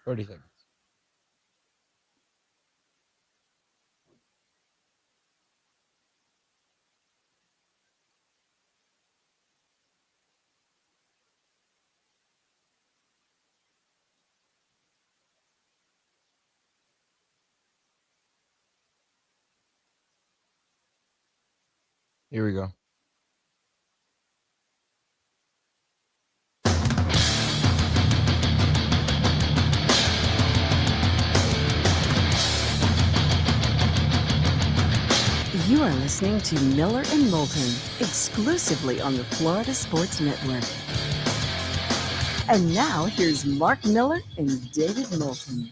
30 seconds. Here we go. You are listening to Miller and Moulton, exclusively on the Florida Sports Network. And now, here's Mark Miller and David Moulton.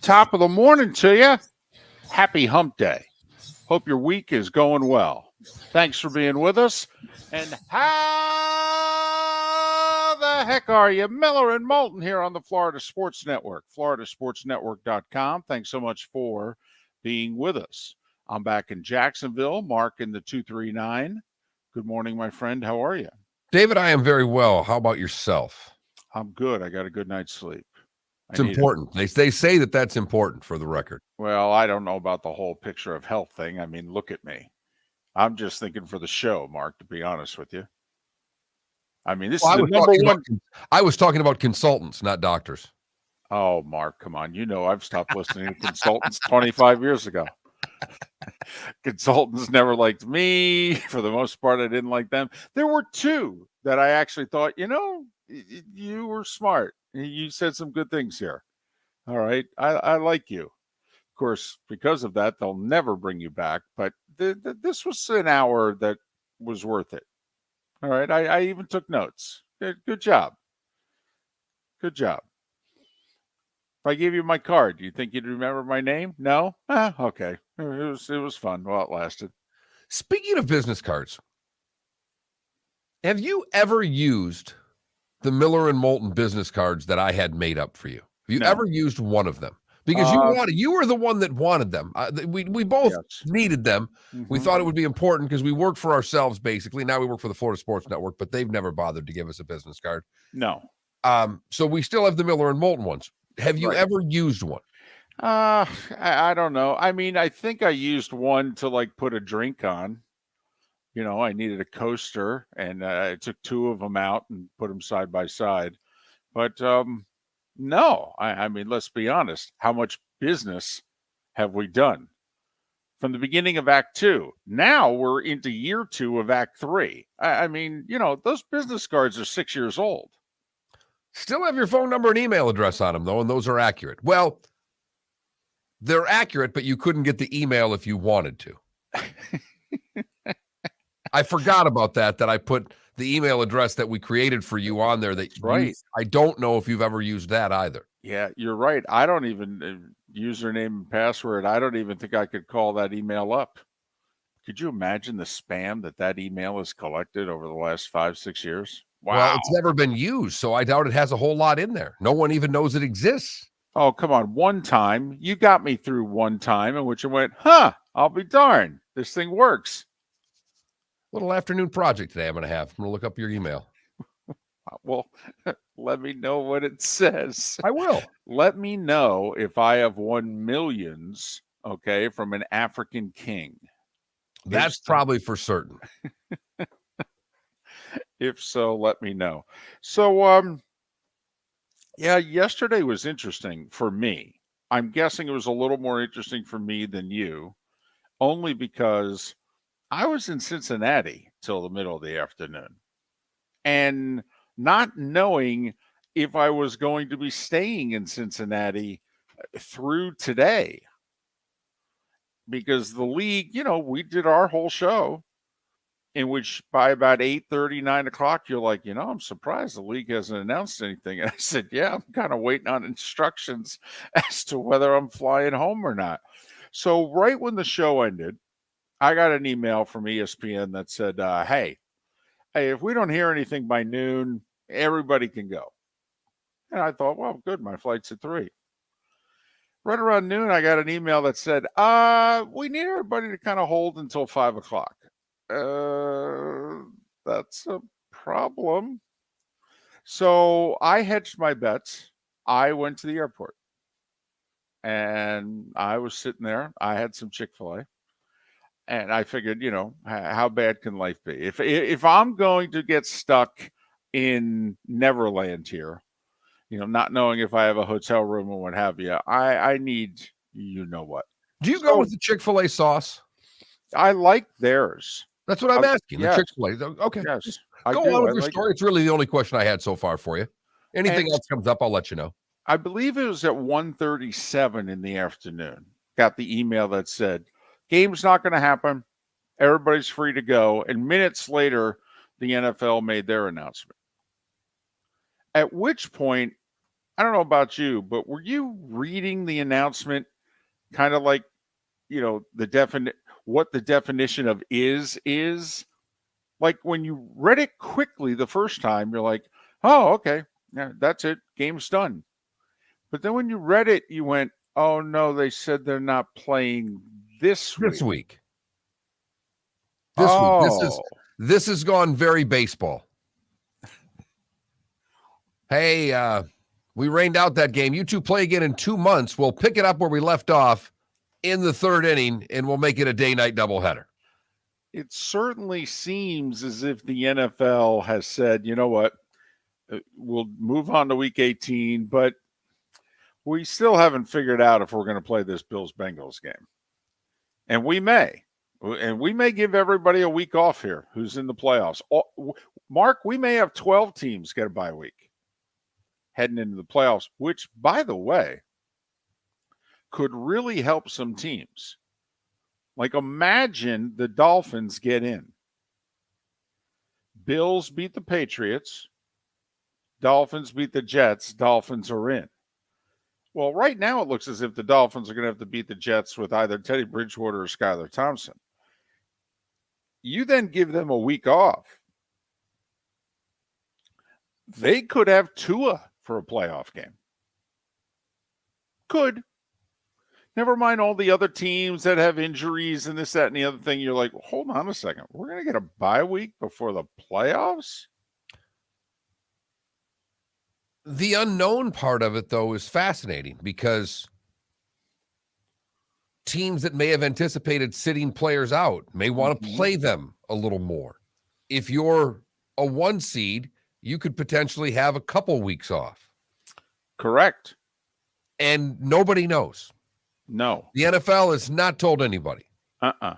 Top of the morning to you. Happy hump day. Hope your week is going well. Thanks for being with us. And how the heck are you? Miller and Moulton here on the Florida Sports Network, floridasportsnetwork.com. Thanks so much for being with us. I'm back in Jacksonville, Mark in the 239. Good morning, my friend. How are you? David, I am very well. How about yourself? I'm good. I got a good night's sleep. It's important. They say that that's important for the record. Well, I don't know about the whole picture of health thing. I mean, look at me. I'm just thinking for the show, Mark, to be honest with you. I mean, this is the number one. I was talking about consultants, not doctors. Oh, Mark, come on. You know I've stopped listening to consultants 25 years ago. Consultants never liked me. For the most part, I didn't like them. There were two that I actually thought, you were smart. You said some good things here. All right. I like you. Of course, because of that, they'll never bring you back. But this was an hour that was worth it. All right. I even took notes. Good job. Good job. If I gave you my card, do you think you'd remember my name? No? Okay. It was fun while it lasted. Speaking of business cards, have you ever used the Miller and Moulton business cards that I had made up for you? Have you ever used one of them? Because you were the one that wanted them. We both needed them. Mm-hmm. We thought it would be important because we work for ourselves, basically. Now we work for the Florida Sports Network, but they've never bothered to give us a business card. No. So we still have the Miller and Moulton ones. Have you ever used one? I don't know. I mean, I think I used one to put a drink on. I needed a coaster, and I took two of them out and put them side by side. But no, I mean, let's be honest. How much business have we done from the beginning of Act 2? Now we're into year 2 of Act 3. I mean, those business cards are 6 years old. Still have your phone number and email address on them, though, and those are accurate. Well, they're accurate, but you couldn't get the email if you wanted to. I forgot about that I put the email address that we created for you on there. I don't know if you've ever used that either. Yeah, you're right. I don't even, username and password, I don't even think I could call that email up. Could you imagine the spam that email has collected over the last 5-6 years? Wow. Well, it's never been used, so I doubt it has a whole lot in there. No one even knows it exists. Oh, come on. One time, you got me through one time in which I went, I'll be darned. This thing works. Little afternoon project today I'm going to have. I'm going to look up your email. Well, let me know what it says. I will. Let me know if I have won millions, from an African king. That's probably for certain. If so, let me know. So, yesterday was interesting for me. I'm guessing it was a little more interesting for me than you, only because I was in Cincinnati till the middle of the afternoon and not knowing if I was going to be staying in Cincinnati through today. Because the league, we did our whole show in which by about 8:30, 9 o'clock, you're like, I'm surprised the league hasn't announced anything. And I said, I'm kind of waiting on instructions as to whether I'm flying home or not. So right when the show ended, I got an email from ESPN that said, hey, if we don't hear anything by noon, everybody can go. And I thought, well, good, my flight's at 3. Right around noon, I got an email that said, we need everybody to kind of hold until 5 o'clock. That's a problem. So I hedged my bets. I went to the airport and I was sitting there. I had some Chick-fil-A and I figured, how bad can life be? If I'm going to get stuck in Neverland here, not knowing if I have a hotel room or what have you, I need what. Do you go with the Chick-fil-A sauce? I like theirs. That's what I'm asking. Yes. The Chick-fil-A. Okay. Yes. Go on with your story. It's really the only question I had so far for you. Anything else comes up, I'll let you know. I believe it was at 1:37 in the afternoon. Got the email that said, game's not going to happen. Everybody's free to go. And minutes later, the NFL made their announcement. At which point, I don't know about you, but were you reading the announcement kind of like, what the definition of is? Like when you read it quickly the first time, you're like, oh, okay, yeah, that's it. Game's done. But then when you read it, you went, oh, no, they said they're not playing this week. This week. This has gone very baseball. Hey, we rained out that game. You two play again in 2 months. We'll pick it up where we left off in the third inning, and we'll make it a day-night doubleheader. It certainly seems as if the NFL has said, you know what, we'll move on to week 18, but we still haven't figured out if we're going to play this Bills-Bengals game. And we may. And we may give everybody a week off here who's in the playoffs. Mark, we may have 12 teams get a bye week heading into the playoffs, which, by the way, could really help some teams. Like, imagine the Dolphins get in. Bills beat the Patriots. Dolphins beat the Jets. Dolphins are in. Well, right now it looks as if the Dolphins are going to have to beat the Jets with either Teddy Bridgewater or Skylar Thompson. You then give them a week off. They could have Tua for a playoff game. Could. Never mind all the other teams that have injuries and this, that, and the other thing. You're like, well, hold on a second. We're going to get a bye week before the playoffs? The unknown part of it, though, is fascinating because teams that may have anticipated sitting players out may want to play them a little more. If you're a 1 seed, you could potentially have a couple weeks off. Correct. And nobody knows. No. The NFL has not told anybody. And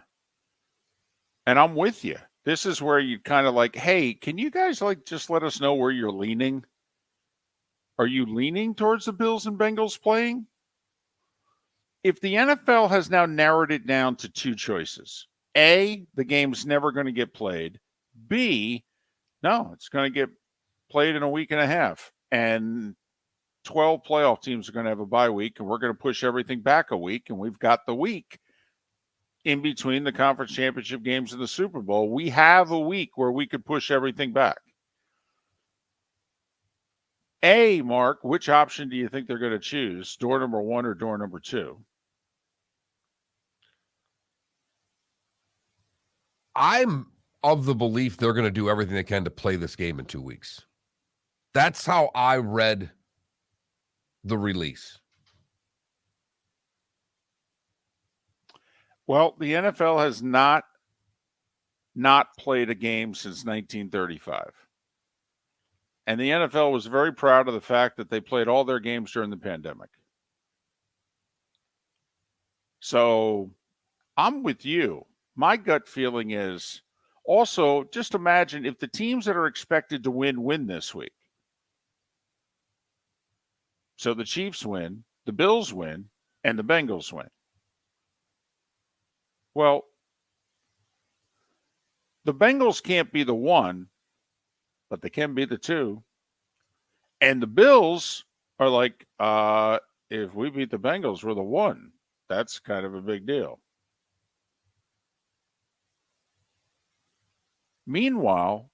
I'm with you. This is where you kind of like, hey, can you guys just let us know where you're leaning? Are you leaning towards the Bills and Bengals playing? If the NFL has now narrowed it down to 2 choices, A, the game's never going to get played. B, no, it's going to get played in a week and a half. And 12 playoff teams are going to have a bye week, and we're going to push everything back a week, and we've got the week in between the conference championship games and the Super Bowl. We have a week where we could push everything back. A, Mark, which option do you think they're going to choose? Door number 1 or door number 2? I'm of the belief they're going to do everything they can to play this game in 2 weeks. That's how I read the release. Well, the NFL has not played a game since 1935. And the NFL was very proud of the fact that they played all their games during the pandemic. So I'm with you. My gut feeling is also just imagine if the teams that are expected to win this week. So the Chiefs win, the Bills win, and the Bengals win. Well, the Bengals can't be the 1, but they can be the 2. And the Bills are like, if we beat the Bengals, we're the 1. That's kind of a big deal. Meanwhile,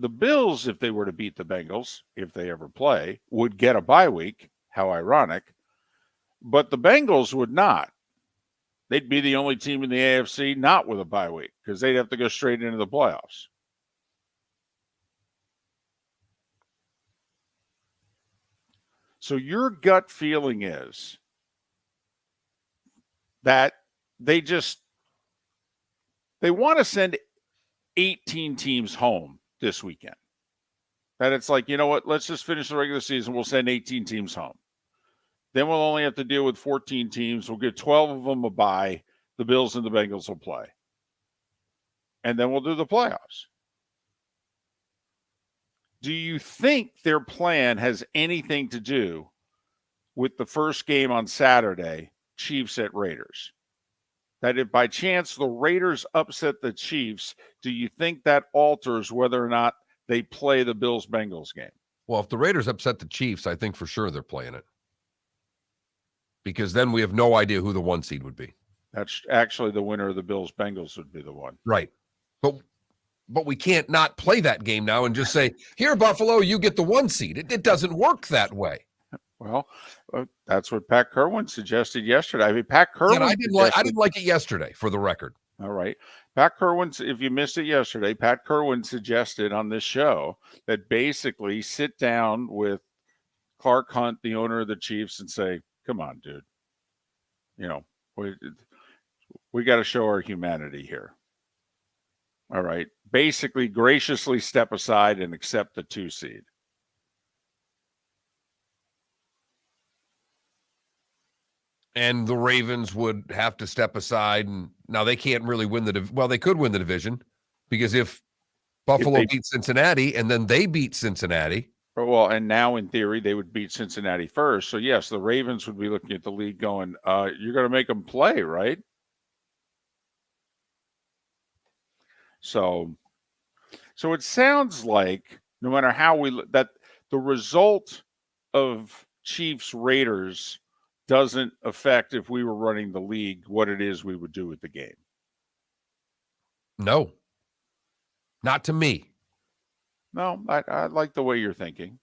the Bills, if they were to beat the Bengals, if they ever play, would get a bye week. How ironic. But the Bengals would not. They'd be the only team in the AFC not with a bye week because they'd have to go straight into the playoffs. So your gut feeling is that they want to send 18 teams home this weekend. That it's like, you know what, let's just finish the regular season. We'll send 18 teams home. Then we'll only have to deal with 14 teams. We'll give 12 of them a bye. The Bills and the Bengals will play. And then we'll do the playoffs. Do you think their plan has anything to do with the first game on Saturday, Chiefs at Raiders? That if by chance the Raiders upset the Chiefs, do you think that alters whether or not they play the Bills-Bengals game? Well, if the Raiders upset the Chiefs, I think for sure they're playing it. Because then we have no idea who the 1 seed would be. That's actually the winner of the Bills-Bengals would be the one. Right. But we can't not play that game now and just say, here, Buffalo, you get the 1 seed. It doesn't work that way. Well, that's what Pat Kerwin suggested yesterday. I mean, Pat Kerwin. I didn't like it yesterday, for the record. All right. Pat Kerwin, if you missed it yesterday, Pat Kerwin suggested on this show that basically sit down with Clark Hunt, the owner of the Chiefs, and say, come on, dude. You know, we got to show our humanity here. All right. Basically, graciously step aside and accept the 2 seed. And the Ravens would have to step aside. And now they can't really win they could win the division, because if Buffalo beats Cincinnati and then they beat Cincinnati. Well, and now in theory, they would beat Cincinnati first. So, yes, the Ravens would be looking at the league going, you're going to make them play, right? So it sounds like no matter how that the result of Chiefs Raiders doesn't affect, if we were running the league, what it is we would do with the game. No, not to me. No, I like the way you're thinking.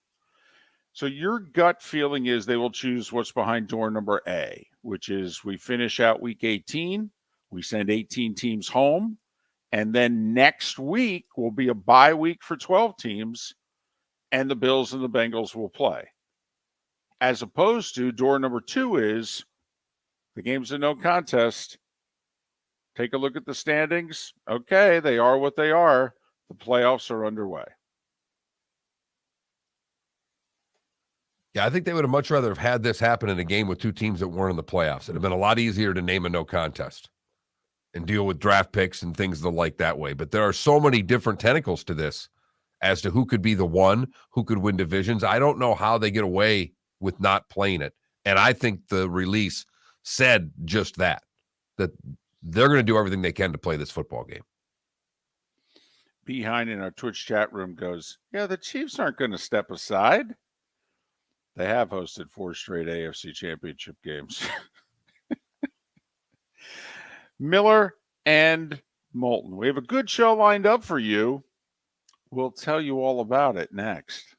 So your gut feeling is they will choose what's behind door number A, which is we finish out week 18, we send 18 teams home, and then next week will be a bye week for 12 teams, and the Bills and the Bengals will play. As opposed to door number 2 is the game's a no contest. Take a look at the standings. Okay, they are what they are. The playoffs are underway. Yeah, I think they would have much rather have had this happen in a game with 2 teams that weren't in the playoffs. It'd have been a lot easier to name a no contest and deal with draft picks and things like that way. But there are so many different tentacles to this as to who could be the one, who could win divisions. I don't know how they get away with not playing it. And I think the release said just that they're going to do everything they can to play this football game. Behind in our Twitch chat room goes, yeah, the Chiefs aren't going to step aside. They have hosted 4 straight AFC championship games. Miller and Moulton. We have a good show lined up for you. We'll tell you all about it next.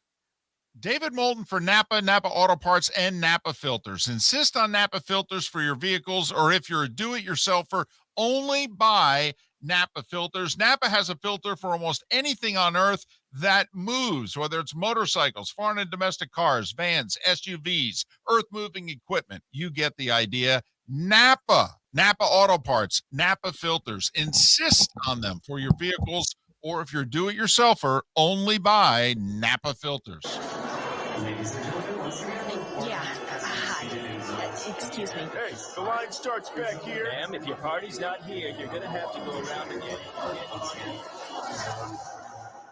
David Moulton for Napa Auto Parts, and Napa Filters. Insist on Napa Filters for your vehicles, or if you're a do-it-yourselfer, only buy Napa Filters. Napa has a filter for almost anything on earth that moves, whether it's motorcycles, foreign and domestic cars, vans, SUVs, earth-moving equipment. You get the idea. Napa Auto Parts, Napa Filters. Insist on them for your vehicles, or if you're do-it-yourselfer, only buy Napa Filters. Yeah. Hi. Excuse me. Hey, the line starts back here. Ma'am, if your party's not here, you're going to have to go around again.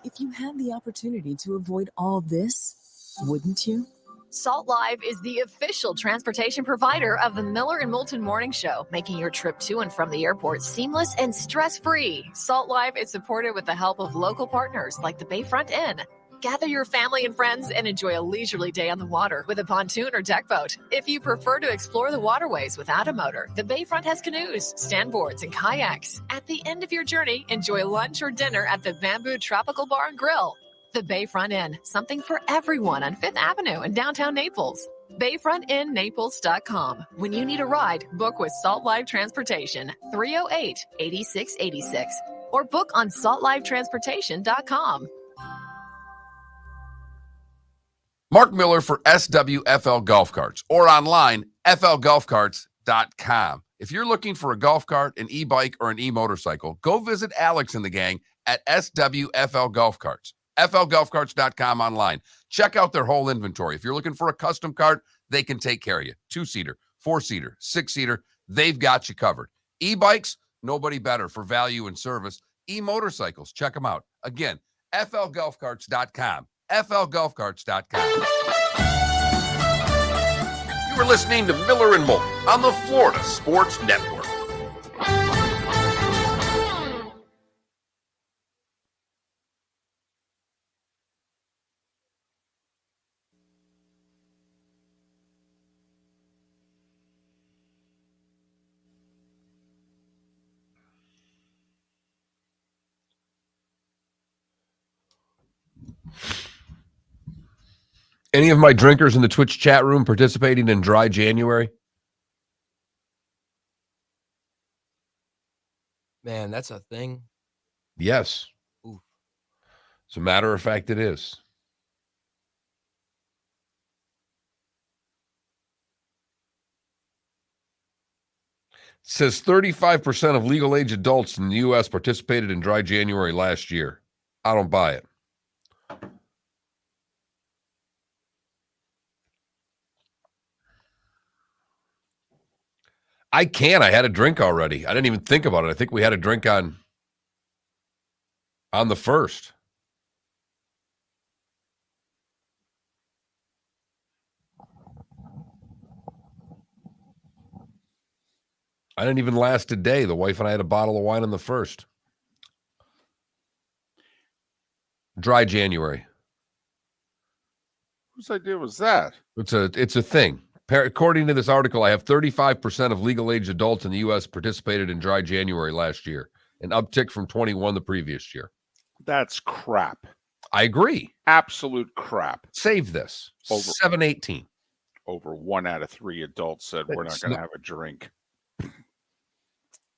If you had the opportunity to avoid all this, wouldn't you? Salt Live is the official transportation provider of the Miller and Moulton Morning Show, making your trip to and from the airport seamless and stress-free. Salt Live is supported with the help of local partners like the Bayfront Inn. Gather your family and friends and enjoy a leisurely day on the water with a pontoon or deck boat. If you prefer to explore the waterways without a motor, the Bayfront has canoes, standboards, and kayaks. At the end of your journey, enjoy lunch or dinner at the Bamboo Tropical Bar and Grill. The Bayfront Inn, something for everyone on 5th Avenue in downtown Naples. BayfrontInNaples.com. When you need a ride, book with Salt Live Transportation, 308-8686, or book on saltlivetransportation.com. Mark Miller for SWFL Golf Carts, or online, flgolfcarts.com. If you're looking for a golf cart, an e-bike, or an e-motorcycle, go visit Alex and the gang at SWFL Golf Carts. flgolfcarts.com online. Check out their whole inventory. If you're looking for a custom cart, they can take care of you. 2-seater, 4-seater, 6-seater, they've got you covered. E-bikes, nobody better for value and service. E-motorcycles, check them out. Again, flgolfcarts.com. flgolfcarts.com. You are listening to Miller and Moulton on the Florida Sports Network. Any of my drinkers in the Twitch chat room participating in Dry January? Man, that's a thing. Yes. Oof. As a matter of fact, it is. It says 35% of legal age adults in the U.S. participated in Dry January last year. I don't buy it. I can. I had a drink already. I didn't even think about it. I think we had a drink on the 1st. I didn't even last a day. The wife and I had a bottle of wine on the 1st. Dry January. Whose idea was that? It's a thing. According to this article, I have 35% of legal age adults in the U.S. participated in Dry January last year, an uptick from 21 the previous year. That's crap. I agree. Absolute crap. Save this. 718. Over 1 out of 3 adults said we're not going to have a drink.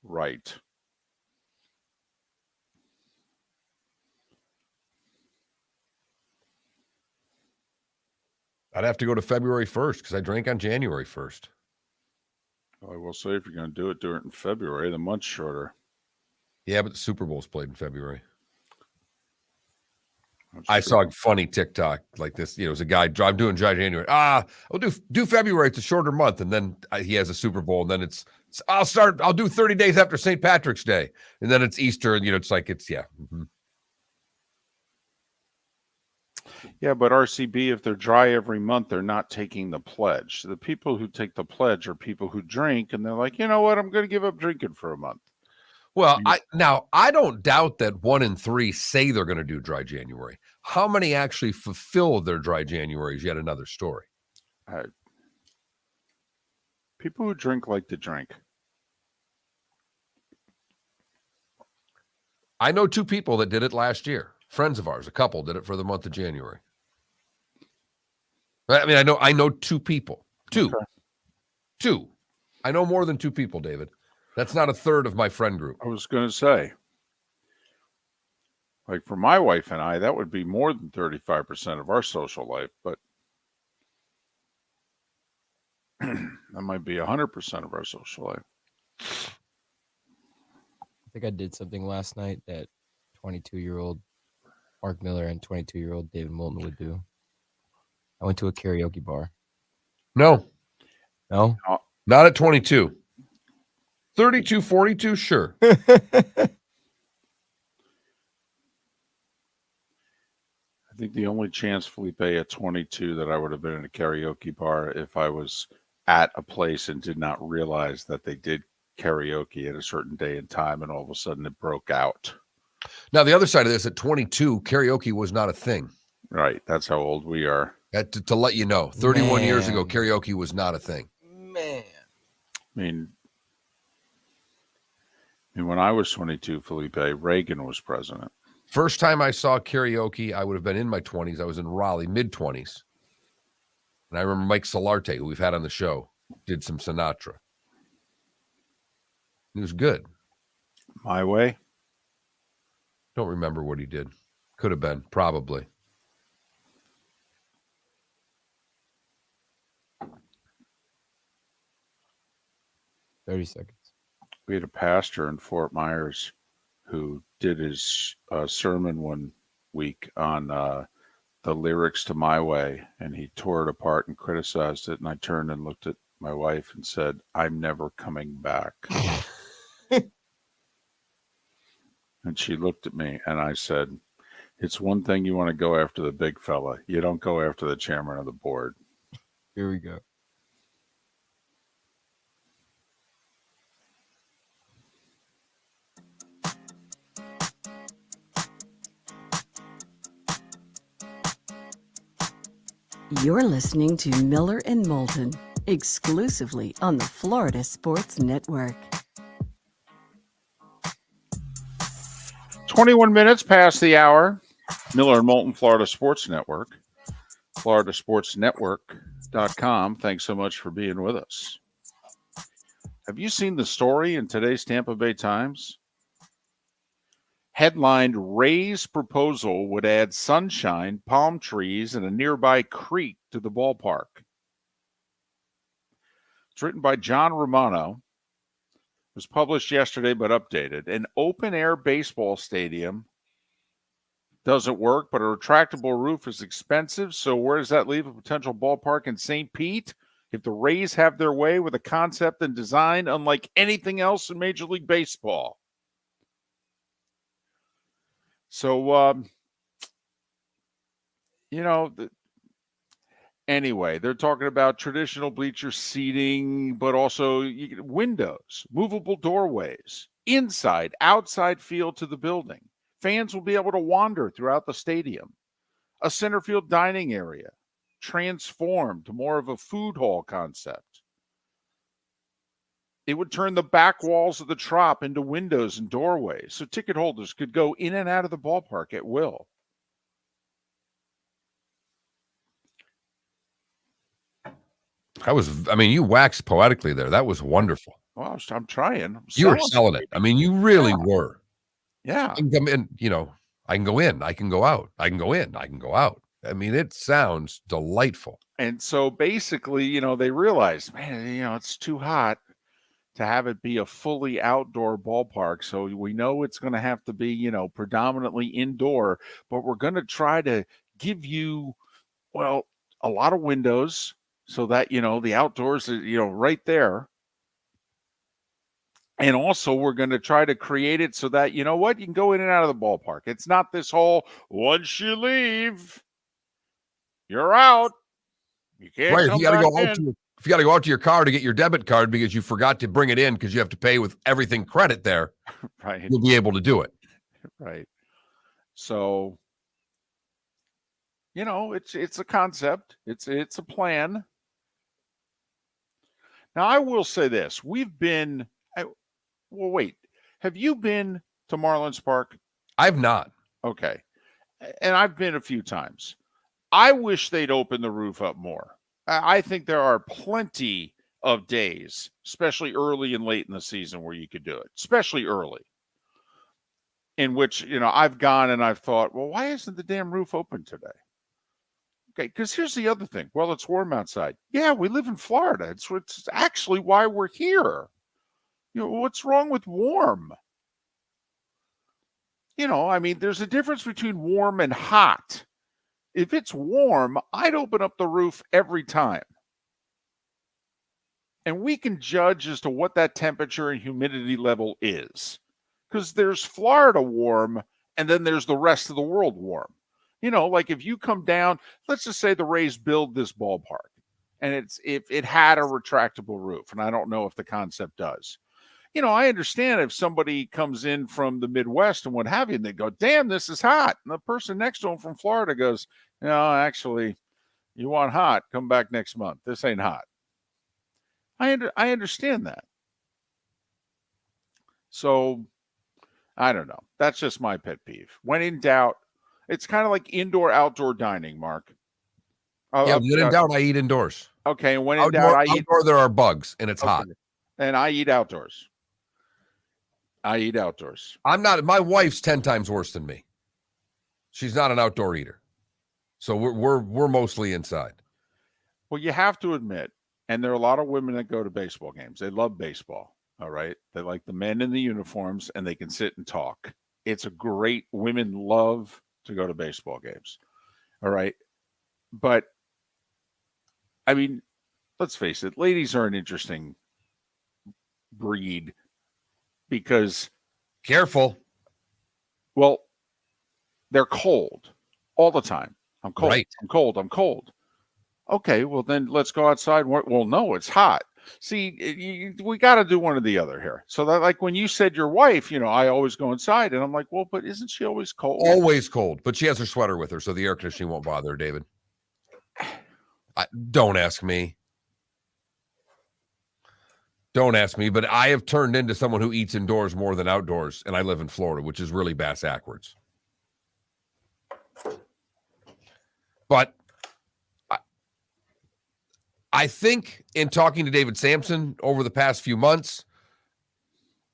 Right. I'd have to go to February 1st because I drank on January 1st. I will say if you're going to do it in February, the month's shorter. Yeah, but the Super Bowl's played in February. That's I true. saw a funny TikTok like this. You know, it was a guy, I'm doing Dry January. I'll do February. It's a shorter month. And then he has a Super Bowl. And then I'll do 30 days after St. Patrick's Day. And then it's Easter. And, it's like, yeah. Mm-hmm. Yeah, but RCB, if they're dry every month, they're not taking the pledge. The people who take the pledge are people who drink, and they're like, you know what, I'm going to give up drinking for a month. Well, I don't doubt that 1 in 3 say they're going to do Dry January. How many actually fulfill their Dry January is yet another story. People who drink like to drink. I know 2 people that did it last year. Friends of ours, a couple did it for the month of January. I mean, I know 2 people. 2. Okay. 2. I know more than 2 people, David. That's not a third of my friend group. I was going to say, like for my wife and I, that would be more than 35% of our social life, but that might be 100% of our social life. I think I did something last night that 22-year-old Mark Miller and 22-year-old David Moulton would do. I went to a karaoke bar. No? Not at 22. 32, 42, sure. I think the only chance, Felipe, at 22 that I would have been in a karaoke bar if I was at a place and did not realize that they did karaoke at a certain day and time, and all of a sudden it broke out. Now, the other side of this, at 22, karaoke was not a thing. Right. That's how old we are. To let you know, 31 years ago, karaoke was not a thing. Man. I mean, when I was 22, Felipe, Reagan was president. First time I saw karaoke, I would have been in my 20s. I was in Raleigh, mid-20s. And I remember Mike Solarte, who we've had on the show, did some Sinatra. He was good. My Way? Don't remember what he did. Could have been, probably. 30 seconds. We had a pastor in Fort Myers who did his sermon one week on the lyrics to My Way, and he tore it apart and criticized it. And I turned and looked at my wife and said, "I'm never coming back." And she looked at me and I said, "It's one thing you want to go after the big fella. You don't go after the chairman of the board." Here we go. You're listening to Miller and Moulton, exclusively on the Florida Sports Network. 21 minutes past the hour. Miller and Moulton, Florida Sports Network. FloridaSportsNetwork.com. Thanks so much for being with us. Have you seen the story in today's Tampa Bay Times? Headlined, Ray's proposal would add sunshine, palm trees, and a nearby creek to the ballpark. It's written by John Romano. It was published yesterday but updated. An open-air baseball stadium doesn't work, but a retractable roof is expensive. So where does that leave a potential ballpark in St. Pete? If the Rays have their way with a concept and design unlike anything else in Major League Baseball. So, anyway, they're talking about traditional bleacher seating, but also windows, movable doorways, inside, outside feel to the building. Fans will be able to wander throughout the stadium. A center field dining area, transformed to more of a food hall concept. It would turn the back walls of the Trop into windows and doorways, so ticket holders could go in and out of the ballpark at will. You waxed poetically there. That was wonderful. Well, I'm trying. You were selling it. I mean, you really were. Yeah. I can come in, I can go in, I can go out. I can go in, I can go out. I mean, it sounds delightful. And so basically, they realized, man, it's too hot to have it be a fully outdoor ballpark. So we know it's going to have to be, predominantly indoor, but we're going to try to give you, a lot of windows so that, the outdoors is, right there. And also we're going to try to create it so that, you can go in and out of the ballpark. It's not this whole, once you leave, you're out. You can't right, come if you got to back go out in. if you got to go out to your car to get your debit card because you forgot to bring it in because you have to pay with everything credit there, right? You'll be able to do it. Right. So, it's a concept. It's a plan. Now, I will say this. We've been wait. Have you been to Marlins Park? I've not. Okay. And I've been a few times. I wish they'd open the roof up more. I think there are plenty of days, especially early and late in the season, where you could do it, especially early, in which, I've gone and I've thought, well, why isn't the damn roof open today? Okay, because here's the other thing. Well, it's warm outside. Yeah, we live in Florida. It's actually why we're here. What's wrong with warm? There's a difference between warm and hot. If it's warm, I'd open up the roof every time. And we can judge as to what that temperature and humidity level is. Because there's Florida warm, and then there's the rest of the world warm. Like if you come down, let's just say the Rays build this ballpark, and if it had a retractable roof, and I don't know if the concept does. I understand if somebody comes in from the Midwest and what have you, and they go, damn, this is hot. And the person next to them from Florida goes, no, actually, you want hot, come back next month. This ain't hot. I understand that. So, I don't know. That's just my pet peeve. When in doubt, it's kind of like indoor-outdoor dining, Mark. When in doubt, I eat indoors. Okay, and when in doubt, I eat... Outdoor, there are bugs, and it's hot. And I eat outdoors. I'm not. My wife's 10 times worse than me. She's not an outdoor eater, so we're mostly inside. Well, you have to admit, And there are a lot of women that go to baseball games. They love baseball. All right. They like the men in the uniforms and they can sit and talk. It's a great, women love to go to baseball games. All right. But I mean, let's face it, ladies are an interesting breed because, Careful. well, they're cold all the time. I'm cold. Right. I'm cold. I'm cold. Okay, well, then let's go outside. Well, no, it's hot. See, we got to do one or the other here. So that, like when you said your wife, I always go inside, and I'm like, well, but isn't she always cold? Always cold, but she has her sweater with her, so the air conditioning won't bother her, David. Don't ask me. Don't ask me, but I have turned into someone who eats indoors more than outdoors, and I live in Florida, which is really bass-backwards. But I think in talking to David Sampson over the past few months,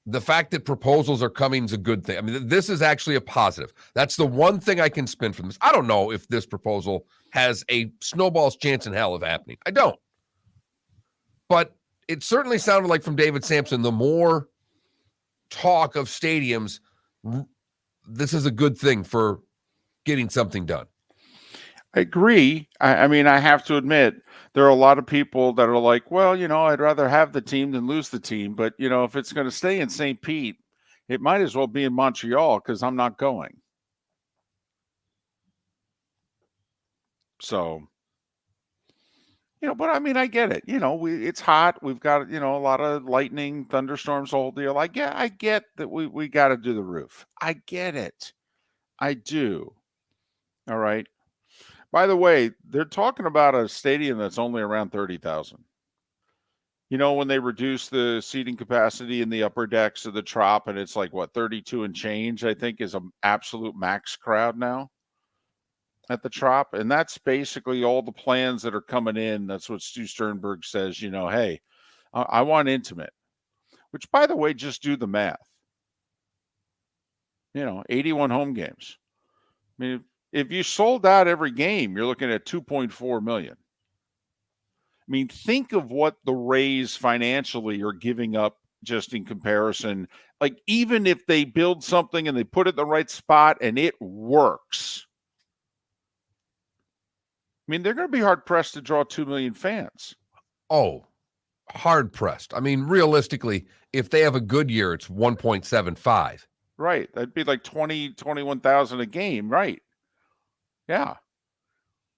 the fact that proposals are coming is a good thing. I mean, this is actually a positive. That's the one thing I can spin from this. I don't know if this proposal has a snowball's chance in hell of happening. I don't. But it certainly sounded like from David Sampson, the more talk of stadiums, this is a good thing for getting something done. I agree. I mean, I have to admit, there are a lot of people that are like, well, I'd rather have the team than lose the team. But, if it's going to stay in St. Pete, it might as well be in Montreal because I'm not going. So, but I mean, I get it. It's hot. We've got, a lot of lightning, thunderstorms, the whole deal. I get that we got to do the roof. I get it. I do. All right. By the way, they're talking about a stadium that's only around 30,000. When they reduce the seating capacity in the upper decks of the Trop, and it's like, 32 and change, I think, is an absolute max crowd now at the Trop. And that's basically all the plans that are coming in. That's what Stu Sternberg says, hey, I want intimate, which, by the way, just do the math. 81 home games. I mean, if you sold out every game, you're looking at 2.4 million. I mean, think of what the Rays financially are giving up just in comparison. Like, even if they build something and they put it in the right spot and it works, I mean, they're going to be hard-pressed to draw 2 million fans. Oh, hard-pressed. I mean, realistically, if they have a good year, it's 1.75. Right. That'd be like 21,000 a game, right? Yeah. I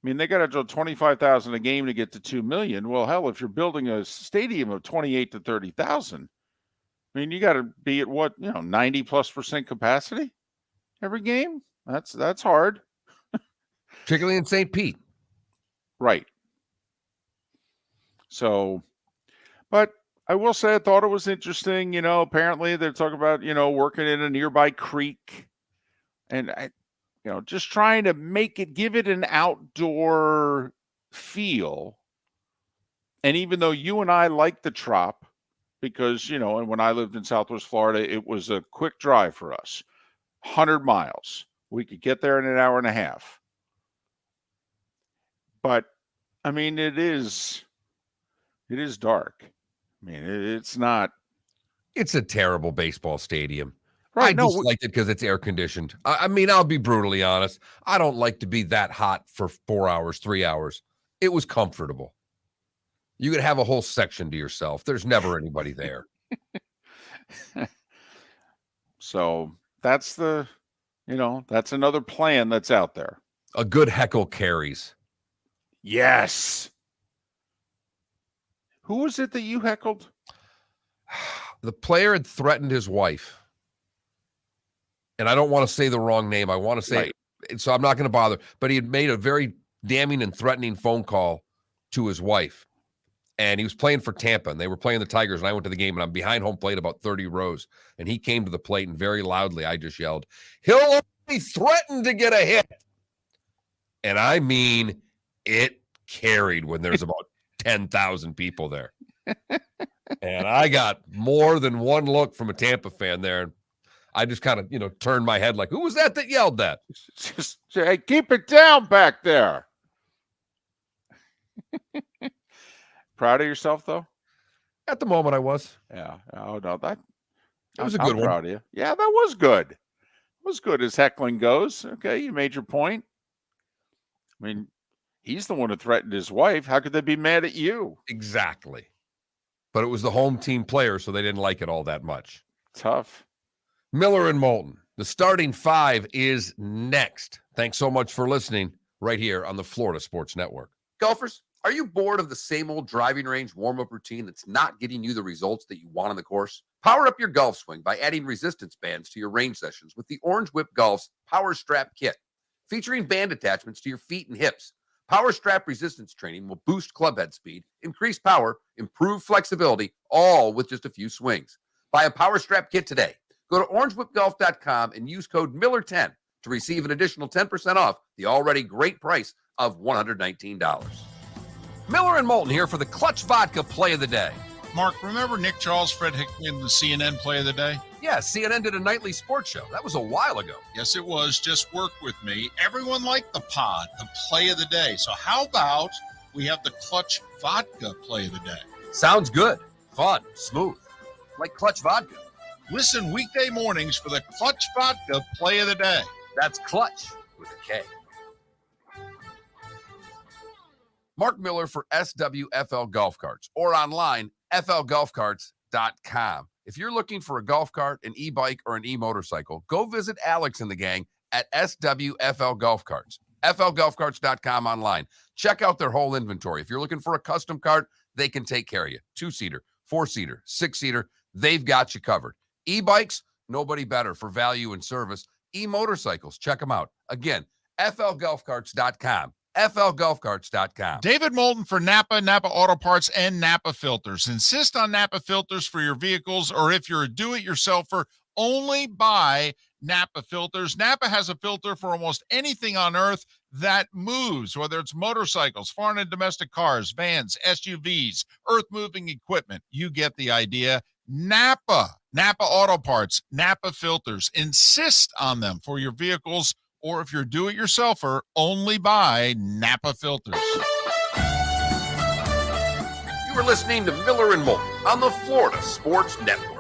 mean, they got to draw 25,000 a game to get to 2 million. Well, hell, if you're building a stadium of 28 to 30,000, I mean, you got to be at 90+% capacity every game. That's hard. Particularly in St. Pete. Right. So, but I will say I thought it was interesting. Apparently they're talking about, working in a nearby creek and just trying to give it an outdoor feel. And even though you and I like the Trop, because, and when I lived in Southwest Florida, it was a quick drive for us, 100 miles. We could get there in an hour and a half. But, I mean, it is dark. I mean, it's not. It's a terrible baseball stadium. Right, I just liked it because it's air conditioned. I mean, I'll be brutally honest. I don't like to be that hot for 4 hours, 3 hours. It was comfortable. You could have a whole section to yourself. There's never anybody there. So that's that's another plan that's out there. A good heckle carries. Yes. Who was it that you heckled? The player had threatened his wife. And I don't want to say the wrong name. I want to say it, so I'm not going to bother. But he had made a very damning and threatening phone call to his wife. And he was playing for Tampa, and they were playing the Tigers, and I went to the game, and I'm behind home plate about 30 rows. And he came to the plate, and very loudly, I just yelled, "He'll only threaten to get a hit." And I mean, it carried when there's about 10,000 people there. And I got more than one look from a Tampa fan there. I just kind of, turned my head like, who was that yelled that? Just say, keep it down back there. proud of yourself, though? At the moment, I was. Yeah. Oh, no, that It was a I'm good one. proud of you. Yeah, that was good. It was good as heckling goes. Okay, you made your point. I mean, he's the one who threatened his wife. How could they be mad at you? Exactly. But it was the home team player, so they didn't like it all that much. Tough. Miller and Moulton. The starting five is next. Thanks so much for listening right here on the Florida Sports Network. Golfers, are you bored of the same old driving range warm-up routine that's not getting you the results that you want on the course? Power up your golf swing by adding resistance bands to your range sessions with the Orange Whip Golf's Power Strap Kit. Featuring band attachments to your feet and hips, Power Strap resistance training will boost clubhead speed, increase power, improve flexibility, all with just a few swings. Buy a Power Strap Kit today. Go to orangewhipgolf.com and use code Miller10 to receive an additional 10% off the already great price of $119. Miller and Moulton here for the Clutch Vodka Play of the Day. Mark, remember Nick Charles, Fred Hickman, the CNN Play of the Day? Yeah, CNN did a nightly sports show. That was a while ago. Yes, it was. Just work with me. Everyone liked the pod, the Play of the Day. So how about we have the Clutch Vodka Play of the Day? Sounds good. Fun. Smooth. Like Clutch Vodka. Listen weekday mornings for the Clutch Vodka Play of the Day. That's Clutch with a K. Mark Miller for SWFL Golf Carts or online, flgolfcarts.com. If you're looking for a golf cart, an e-bike, or an e-motorcycle, go visit Alex and the gang at SWFL Golf Carts. flgolfcarts.com online. Check out their whole inventory. If you're looking for a custom cart, they can take care of you. 2-seater, 4-seater, 6-seater, they've got you covered. E-bikes, nobody better for value and service. E-motorcycles, check them out. Again, flgolfcarts.com. flgolfcarts.com. David Moulton for Napa, Napa Auto Parts, and Napa Filters. Insist on Napa filters for your vehicles, or if you're a do-it-yourselfer, only buy Napa filters. Napa has a filter for almost anything on earth that moves, whether it's motorcycles, foreign and domestic cars, vans, SUVs, earth-moving equipment. You get the idea. Napa Auto Parts, Napa filters. Insist on them for your vehicles, or if you're do-it-yourselfer, only buy Napa filters. You were listening to Miller and Moulton on the Florida Sports Network.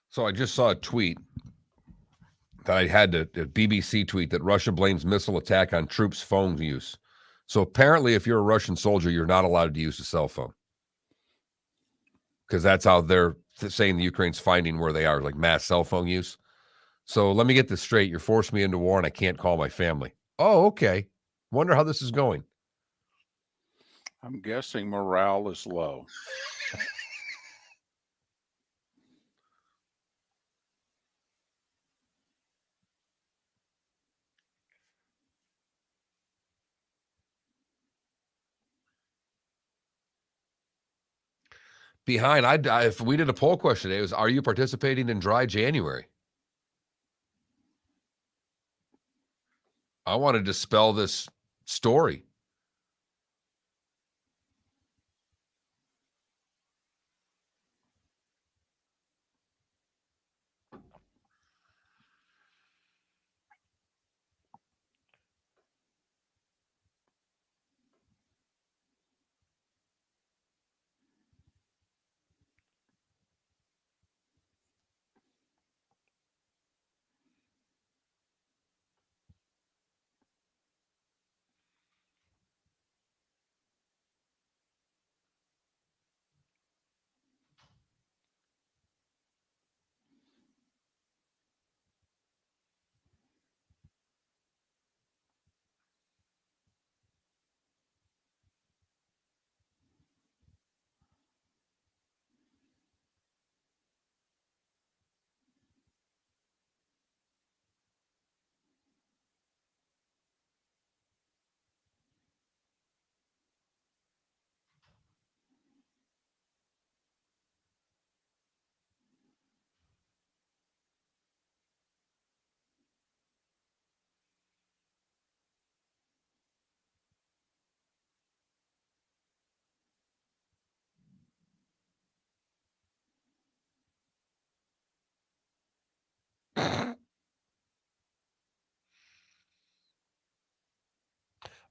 So I just saw a tweet that I had a BBC tweet that Russia blames missile attack on troops' phone use. So apparently, if you're a Russian soldier, you're not allowed to use a cell phone because that's how they're saying the Ukraine's finding where they are, like mass cell phone use. So let me get this straight. You're forcing me into war and I can't call my family. Oh, okay. Wonder how this is going. I'm guessing morale is low. Behind, if we did a poll question today, it was, are you participating in dry January? I want to dispel this story.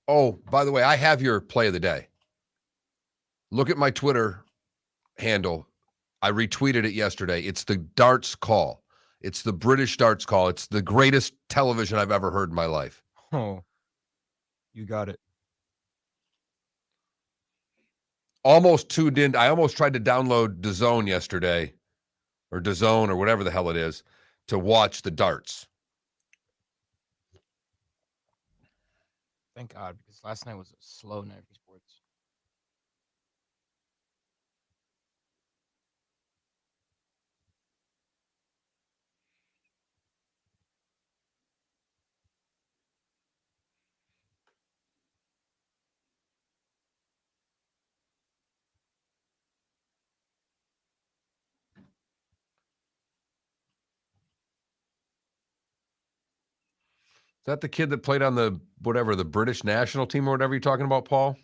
Oh, by the way, I have your play of the day. Look at my Twitter handle. I retweeted it yesterday. It's the darts call. It's the British darts call. It's the greatest television I've ever heard in my life. Oh, you got it. Almost tuned in. I almost tried to download DAZN yesterday, or DAZN, or whatever the hell it is, to watch the darts. Thank God, because last night was a slow night for sports. Is that the kid that played on the British national team or whatever you're talking about, Paul?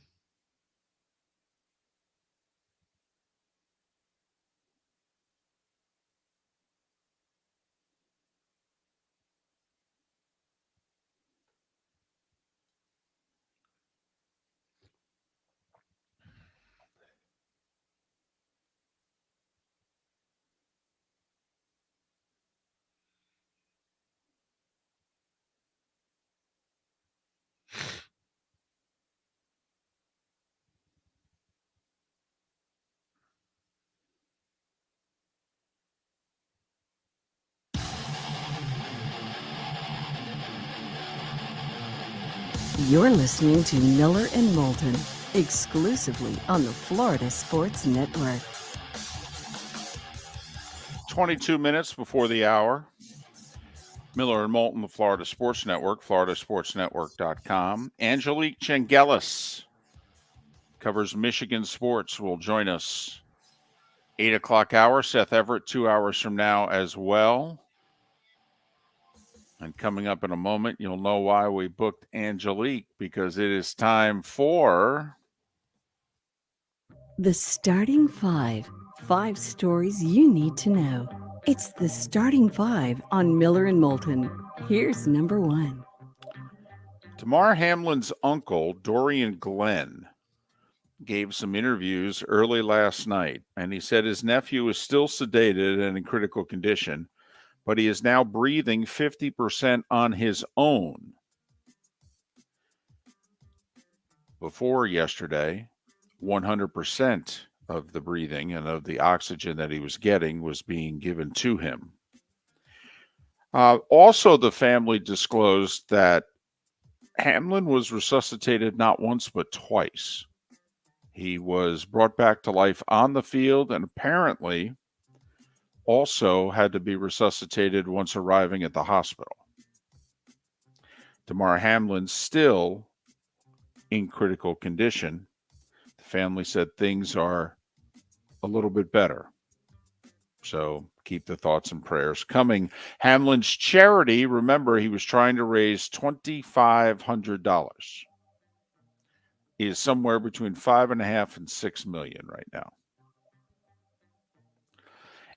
You're listening to Miller and Moulton, exclusively on the Florida Sports Network. 22 minutes before the hour. Miller and Moulton, the Florida Sports Network, floridasportsnetwork.com. Angelique Chengelis covers Michigan sports, will join us 8 o'clock hour. Seth Everett 2 hours from now as well. And coming up in a moment, you'll know why we booked Angelique, because it is time for The Starting Five. 5 stories you need to know. It's the Starting Five on Miller and Moulton. Here's number 1. Damar Hamlin's uncle, Dorian Glenn, gave some interviews early last night, and he said his nephew is still sedated and in critical condition, but he is now breathing 50% on his own. Before yesterday, 100% of the breathing and of the oxygen that he was getting was being given to him. Also, the family disclosed that Hamlin was resuscitated not once but twice. He was brought back to life on the field and apparently also had to be resuscitated once arriving at the hospital. Damar Hamlin still in critical condition. The family said things are a little bit better. So keep the thoughts and prayers coming. Hamlin's charity, remember, he was trying to raise $2,500. He is somewhere between $5.5 and $6 million right now.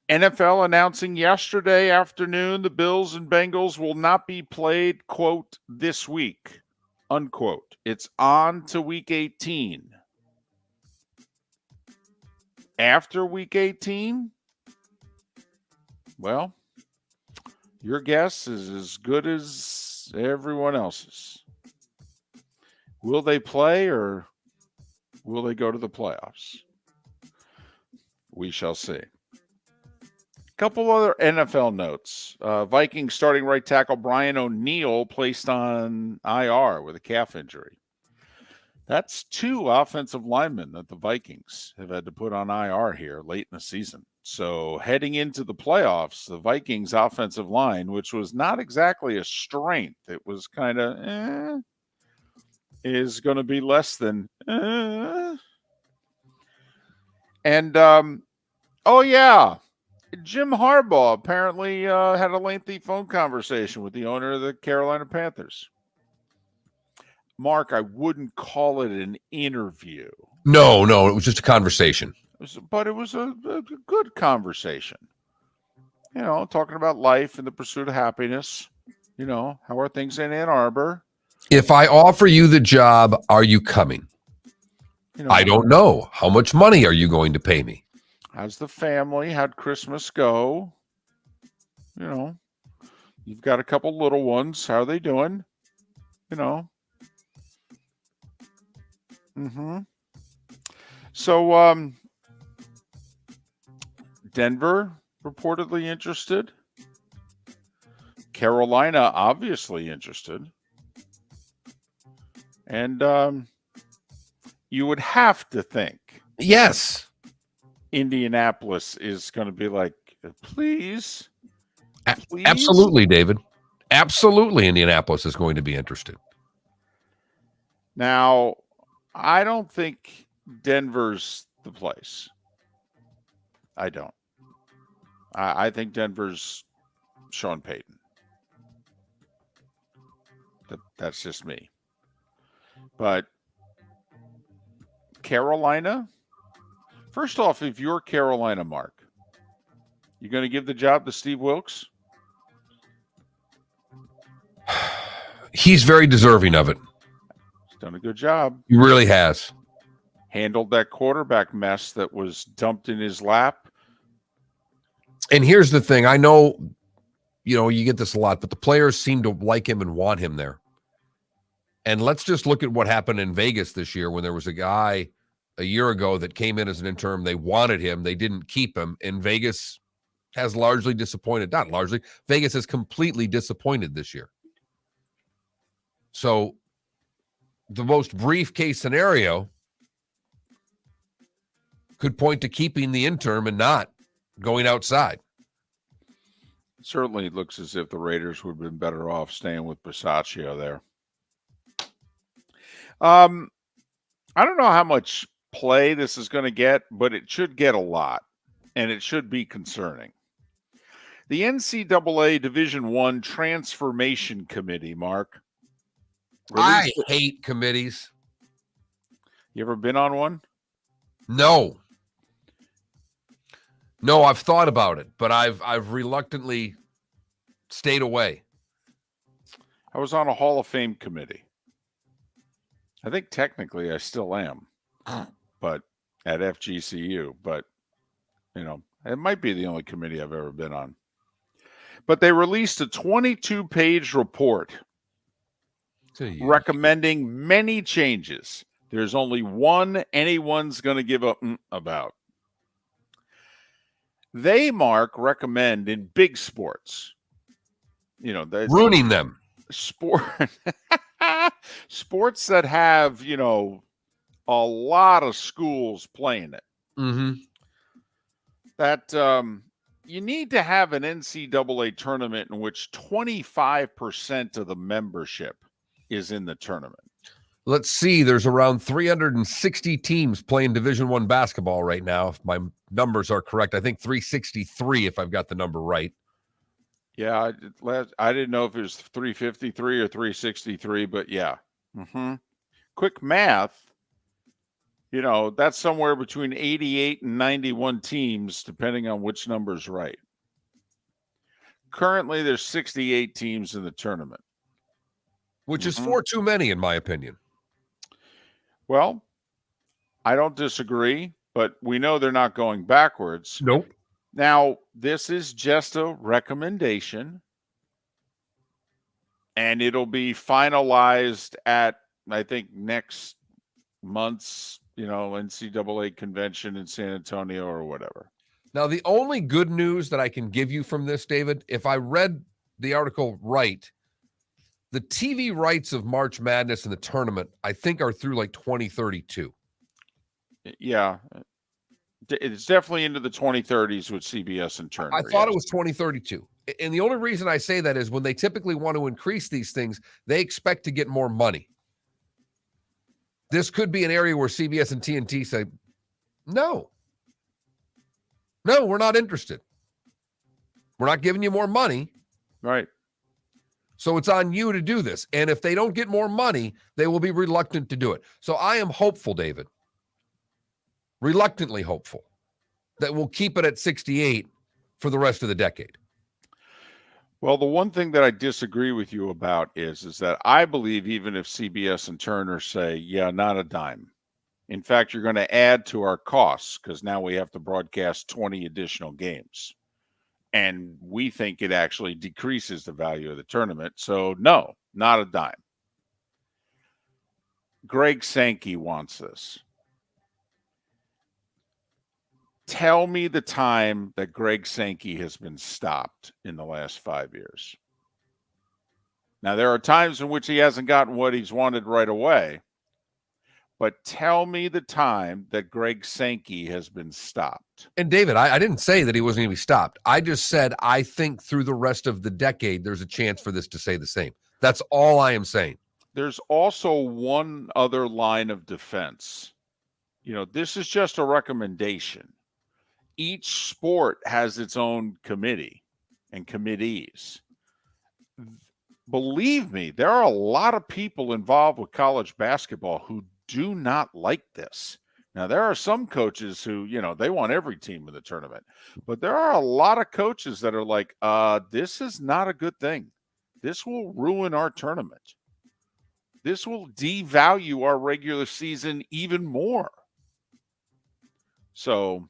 NFL announcing yesterday afternoon the Bills and Bengals will not be played, quote, this week, unquote. It's on to week 18. After week 18, well, your guess is as good as everyone else's. Will they play or will they go to the playoffs? We shall see. Couple other NFL notes. Vikings starting right tackle Brian O'Neill placed on IR with a calf injury. That's 2 offensive linemen that the Vikings have had to put on IR here late in the season. So heading into the playoffs, the Vikings offensive line, which was not exactly a strength, it was kind of is going to be less than And oh yeah, Jim Harbaugh apparently had a lengthy phone conversation with the owner of the Carolina Panthers. Mark, I wouldn't call it an interview. No, it was just a conversation. But it was a good conversation. talking about life and the pursuit of happiness. How are things in Ann Arbor? If I offer you the job, are you coming? I don't know. How much money are you going to pay me? How's the family? How'd Christmas go? You've got a couple little ones. How are they doing? So, Denver reportedly interested. Carolina obviously interested. And you would have to think. Yes. Indianapolis is going to be like, please. Absolutely, David. Absolutely, Indianapolis is going to be interested. Now, I don't think Denver's the place. I don't. I think Denver's Sean Payton. That's just me. But Carolina, first off, if you're Carolina, Mark, you going to give the job to Steve Wilkes? He's very deserving of it. He's done a good job. He really has. Handled that quarterback mess that was dumped in his lap. And here's the thing. I know, you get this a lot, but the players seem to like him and want him there. And let's just look at what happened in Vegas this year when there was a guy a year ago that came in as an interim. They wanted him. They didn't keep him. And Vegas has largely disappointed. Not largely. Vegas has completely disappointed this year. So the most brief case scenario could point to keeping the interim and not going outside. Certainly it looks as if the Raiders would have been better off staying with Bisaccia there. I don't know how much play this is going to get, but it should get a lot, and it should be concerning. The NCAA Division I Transformation Committee, Mark. I hate committees. You ever been on one? No, I've thought about it, but I've reluctantly stayed away. I was on a Hall of Fame committee. I think technically I still am, but at FGCU. But, it might be the only committee I've ever been on. But they released a 22-page report recommending many changes. There's only one anyone's going to give up about. They, Mark, recommend in big sports, ruining them. Sports that have, a lot of schools playing it. Mm-hmm. That you need to have an NCAA tournament in which 25% of the membership is in the tournament. Let's see. There's around 360 teams playing Division I basketball right now. If my numbers are correct, I think 363, if I've got the number right. Yeah, I didn't know if it was 353 or 363, but yeah. Mm-hmm. Quick math, that's somewhere between 88 and 91 teams, depending on which number's right. Currently, there's 68 teams in the tournament. Which is 4 too many, in my opinion. Well, I don't disagree, but we know they're not going backwards. Nope. Now, this is just a recommendation, and it'll be finalized at, I think, next month's, NCAA convention in San Antonio or whatever. Now, the only good news that I can give you from this, David, if I read the article right, the TV rights of March Madness and the tournament, I think, are through like 2032. Yeah. It's definitely into the 2030s with CBS and Turner. I thought it was 2032. And the only reason I say that is when they typically want to increase these things, they expect to get more money. This could be an area where CBS and TNT say, no, we're not interested. We're not giving you more money. Right. So it's on you to do this. And if they don't get more money, they will be reluctant to do it. So I am hopeful, David, reluctantly hopeful, that we'll keep it at 68 for the rest of the decade. Well, the one thing that I disagree with you about is that I believe even if CBS and Turner say, yeah, not a dime. In fact, you're going to add to our costs because now we have to broadcast 20 additional games. And we think it actually decreases the value of the tournament. So, no, not a dime. Greg Sankey wants this. Tell me the time that Greg Sankey has been stopped in the last 5 years. Now, there are times in which he hasn't gotten what he's wanted right away, but tell me the time that Greg Sankey has been stopped. And David, I didn't say that he wasn't going to be stopped. I just said I think through the rest of the decade, there's a chance for this to stay the same. That's all I am saying. There's also one other line of defense. You know, this is just a recommendation. Each sport has its own committee and committees. Believe me, there are a lot of people involved with college basketball who do not like this. Now, there are some coaches who, you know, they want every team in the tournament, but there are a lot of coaches that are like, this is not a good thing. This will ruin our tournament. This will devalue our regular season even more. So,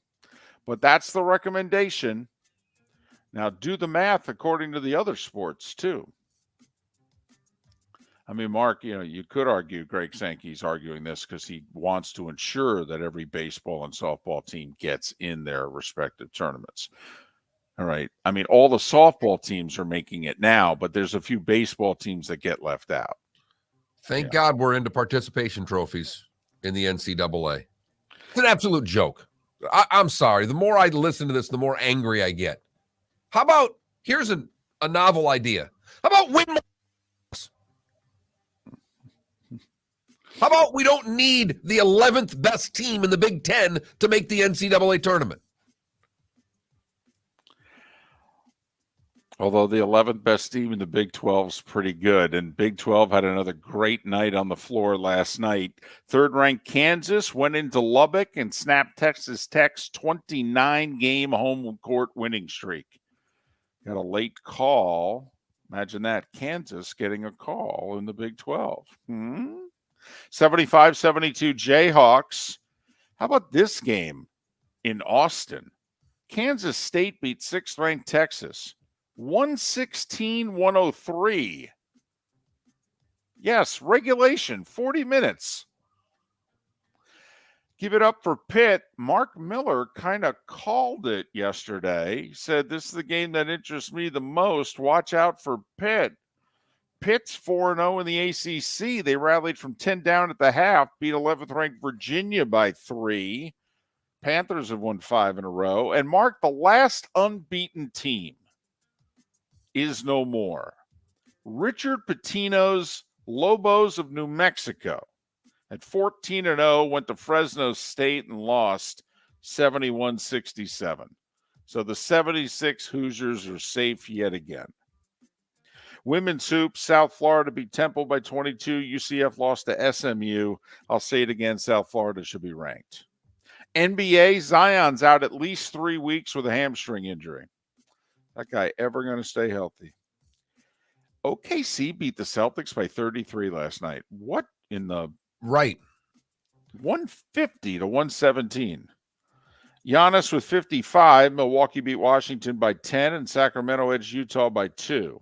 but that's the recommendation. Now, do the math according to the other sports, too. I mean, Mark, you know, you could argue Greg Sankey's arguing this because he wants to ensure that every baseball and softball team gets in their respective tournaments. All right. I mean, all the softball teams are making it now, but there's a few baseball teams that get left out. Thank God we're into participation trophies in the NCAA. It's an absolute joke. I'm sorry. The more I listen to this, the more angry I get. How about, here's a novel idea. How about win more? How about we don't need the 11th best team in the Big Ten to make the NCAA tournament? Although the 11th best team in the Big 12 is pretty good, and Big 12 had another great night on the floor last night. Third-ranked Kansas went into Lubbock and snapped Texas Tech's 29-game home court winning streak. Got a late call. Imagine that, Kansas getting a call in the Big 12. 75-72 Jayhawks. How about this game in Austin? Kansas State beat 6th-ranked Texas. 116-103. Yes, regulation, 40 minutes. Give it up for Pitt. Mark Miller kind of called it yesterday. He said, this is the game that interests me the most. Watch out for Pitt. Pitt's 4-0 in the ACC. They rallied from 10 down at the half, beat 11th-ranked Virginia by 3. Panthers have won 5 in a row. And Mark, the last unbeaten team is no more. Richard Pitino's Lobos of New Mexico at 14-0 went to Fresno State and lost 71-67. So the 76 Hoosiers are safe yet again. Women's hoops, South Florida beat Temple by 22. UCF lost to SMU. I'll say it again, South Florida should be ranked. NBA, Zion's out at least 3 weeks with a hamstring injury. That guy ever going to stay healthy? OKC beat the Celtics by 33 last night. What in the... Right. 150-117. Giannis with 55. Milwaukee beat Washington by 10, and Sacramento edged Utah by 2.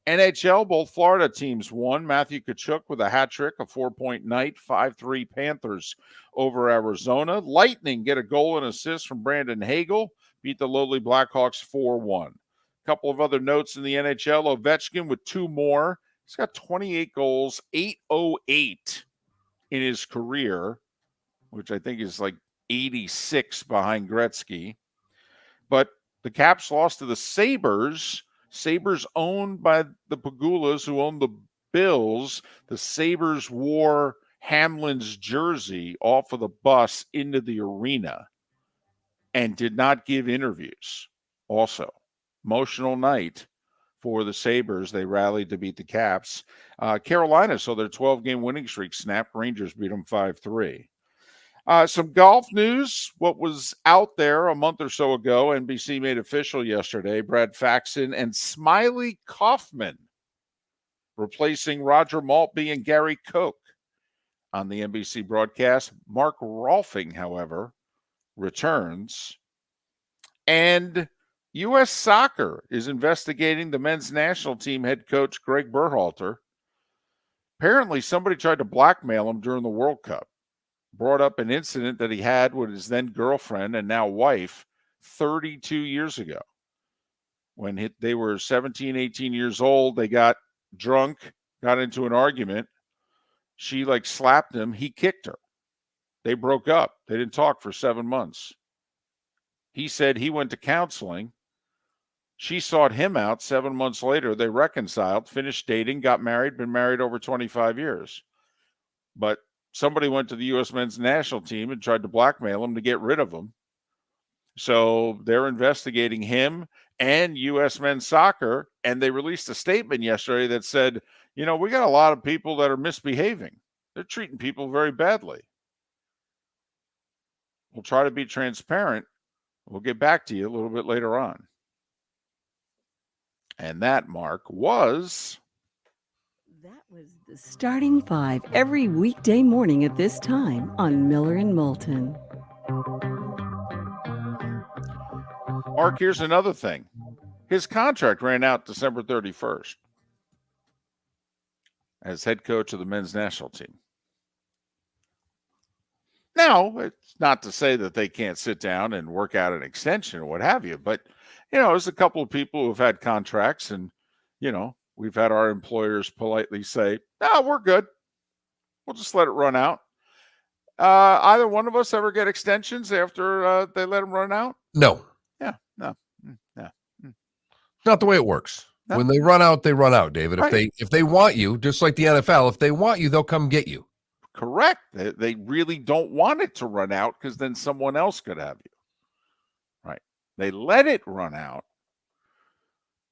NHL, both Florida teams won. Matthew Tkachuk with a hat trick, a 4-point night, 5-3 Panthers over Arizona. Lightning get a goal and assist from Brandon Hagel, beat the lowly Blackhawks 4-1. Couple of other notes in the NHL. Ovechkin with 2 more. He's got 28 goals, 808 in his career, which I think is like 86 behind Gretzky. But the Caps lost to the Sabres. Sabres owned by the Pagulas, who own the Bills. The Sabres wore Hamlin's jersey off of the bus into the arena and did not give interviews. Also, emotional night for the Sabres. They rallied to beat the Caps. Carolina, so their 12-game winning streak snapped. Rangers beat them 5-3. Some golf news. What was out there a month or so ago, NBC made official yesterday. Brad Faxon and Smiley Kaufman replacing Roger Maltby and Gary Koch on the NBC broadcast. Mark Rolfing, however, returns. And U.S. Soccer is investigating the men's national team head coach Greg Berhalter. Apparently, somebody tried to blackmail him during the World Cup. Brought up an incident that he had with his then girlfriend and now wife 32 years ago. When they were 17, 18 years old, they got drunk, got into an argument. She slapped him. He kicked her. They broke up. They didn't talk for 7 months. He said he went to counseling. She sought him out. 7 months later, they reconciled, finished dating, got married, been married over 25 years. But somebody went to the U.S. men's national team and tried to blackmail him to get rid of him. So they're investigating him and U.S. men's soccer, and they released a statement yesterday that said, we got a lot of people that are misbehaving. They're treating people very badly. We'll try to be transparent. We'll get back to you a little bit later on. And that, Mark, was... That was the Starting Five every weekday morning at this time on Miller and Moulton. Mark, here's another thing. His contract ran out December 31st as head coach of the men's national team. Now, it's not to say that they can't sit down and work out an extension or what have you, but, there's a couple of people who've had contracts and, we've had our employers politely say, no, we're good. We'll just let it run out. Either one of us ever get extensions after they let them run out? No. Yeah, no. Not the way it works. No. When they run out, David. Right. If they want you, just like the NFL, if they want you, they'll come get you. Correct. They really don't want it to run out because then someone else could have you. Right. They let it run out.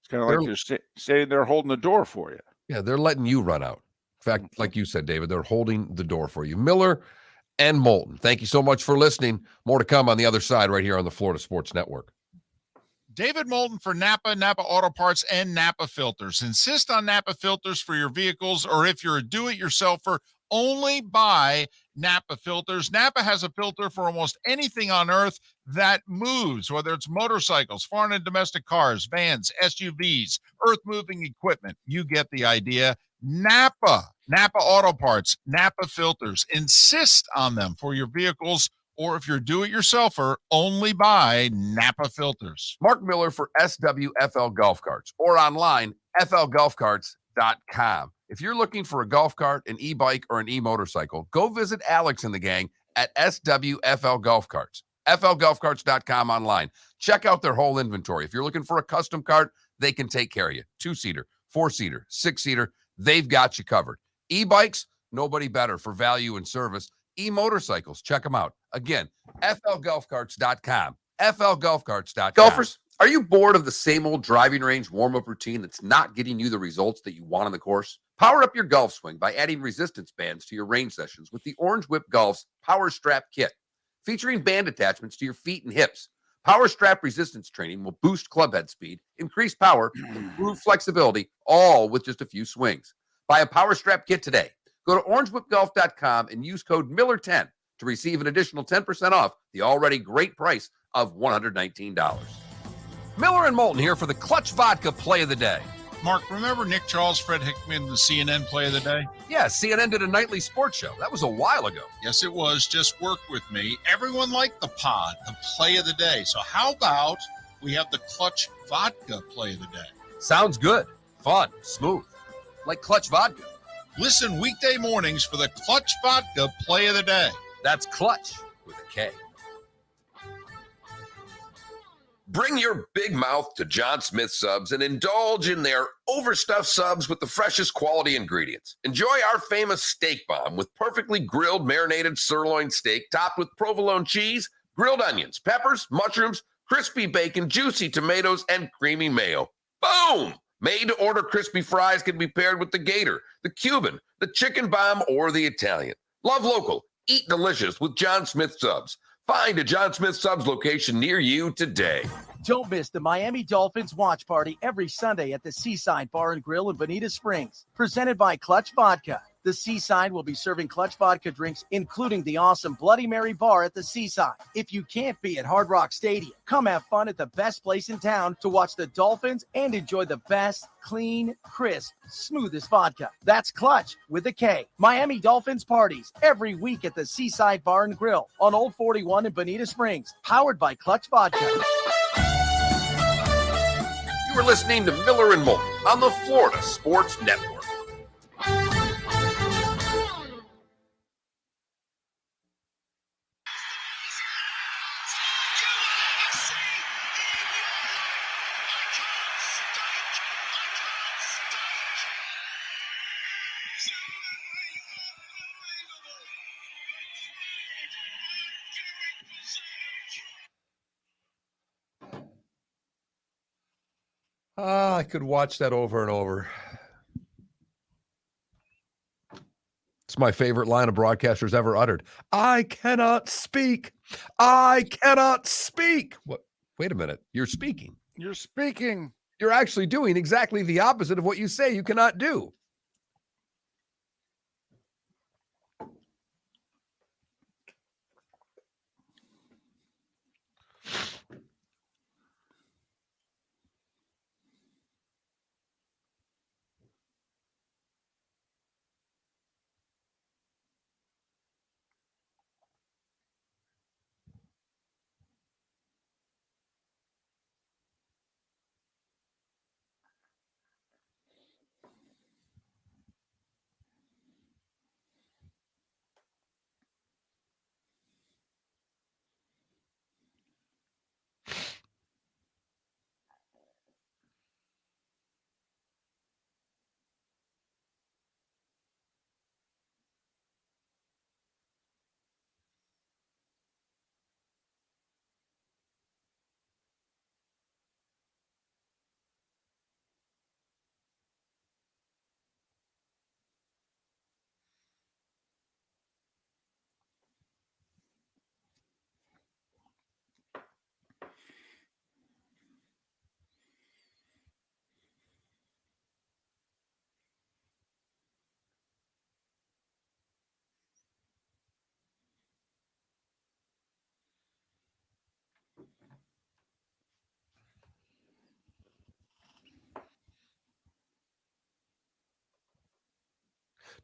It's kind of like they're sitting there holding the door for you. Yeah, they're letting you run out. In fact, like you said, David, they're holding the door for you. Miller and Moulton, thank you so much for listening. More to come on the other side right here on the Florida Sports Network. David Moulton for Napa, Napa Auto Parts, and Napa Filters. Insist on Napa filters for your vehicles, or if you're a do-it-yourselfer, only buy Napa filters. Napa has a filter for almost anything on earth that moves, whether it's motorcycles, foreign and domestic cars, vans, SUVs, earth-moving equipment. You get the idea. Napa Auto Parts, Napa filters. Insist on them for your vehicles, or if you're do-it-yourselfer, only buy Napa filters. Mark Miller for SWFL Golf Carts, or online, flgolfcarts.com. If you're looking for a golf cart, an e-bike, or an e-motorcycle, go visit Alex and the gang at SWFL Golf Carts. flgolfcarts.com online. Check out their whole inventory. If you're looking for a custom cart, they can take care of you. 2-seater, 4-seater, 6-seater, they've got you covered. E-bikes, nobody better for value and service. E-motorcycles, check them out. Again, flgolfcarts.com. flgolfcarts.com. Golfers, are you bored of the same old driving range warm-up routine that's not getting you the results that you want on the course? Power up your golf swing by adding resistance bands to your range sessions with the Orange Whip Golf's Power Strap Kit. Featuring band attachments to your feet and hips, Power Strap resistance training will boost club head speed, increase power, improve flexibility, all with just a few swings. Buy a Power Strap Kit today. Go to orangewhipgolf.com and use code Miller10 to receive an additional 10% off the already great price of $119. Miller and Moulton here for the Clutch Vodka Play of the Day. Mark, remember Nick Charles, Fred Hickman, the CNN Play of the Day? Yeah, CNN did a nightly sports show. That was a while ago. Yes, it was. Just work with me. Everyone liked the pod, the Play of the Day. So how about we have the Clutch Vodka Play of the Day? Sounds good. Fun. Smooth. Like Clutch Vodka. Listen weekday mornings for the Clutch Vodka Play of the Day. That's Clutch with a K. Bring your big mouth to John Smith Subs and indulge in their overstuffed subs with the freshest quality ingredients. Enjoy our famous steak bomb with perfectly grilled marinated sirloin steak topped with provolone cheese, grilled onions, peppers, mushrooms, crispy bacon, juicy tomatoes, and creamy mayo. Boom! Made-to-order crispy fries can be paired with the gator, the Cuban, the chicken bomb, or the Italian. Love local. Eat delicious with John Smith Subs. Find a John Smith Subs location near you today. Don't miss the Miami Dolphins watch party every Sunday at the Seaside Bar and Grill in Bonita Springs, presented by Clutch Vodka. The Seaside will be serving Clutch Vodka drinks, including the awesome Bloody Mary bar at the Seaside. If you can't be at Hard Rock Stadium, come have fun at the best place in town to watch the Dolphins and enjoy the best, clean, crisp, smoothest vodka. That's Clutch with a K. Miami Dolphins parties every week at the Seaside Bar and Grill on Old 41 in Bonita Springs, powered by Clutch Vodka. You are listening to Miller and Moulton on the Florida Sports Network. I could watch that over and over. It's my favorite line a broadcaster's ever uttered. I cannot speak. I cannot speak. What? Wait a minute. You're speaking. You're speaking. You're actually doing exactly the opposite of what you say you cannot do.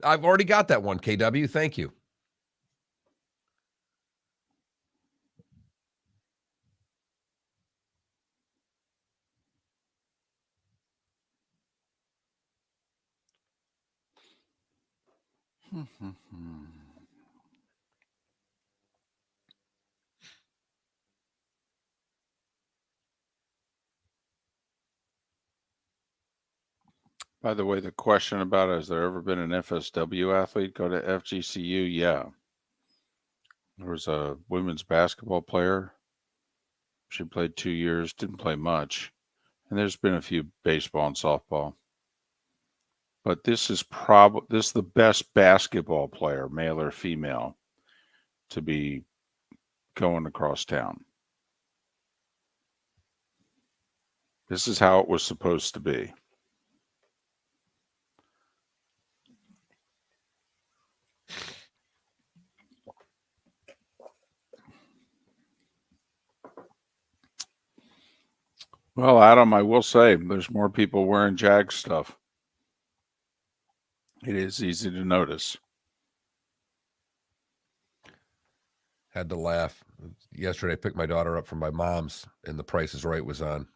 I've already got that one, KW. Thank you. By the way, the question about has there ever been an FSW athlete go to FGCU? Yeah. There was a women's basketball player. She played 2 years, didn't play much. And there's been a few baseball and softball. But this is the best basketball player, male or female, to be going across town. This is how it was supposed to be. Well, Adam, I will say there's more people wearing Jag stuff. It is easy to notice. Had to laugh. Yesterday, I picked my daughter up from my mom's, and The Price is Right was on.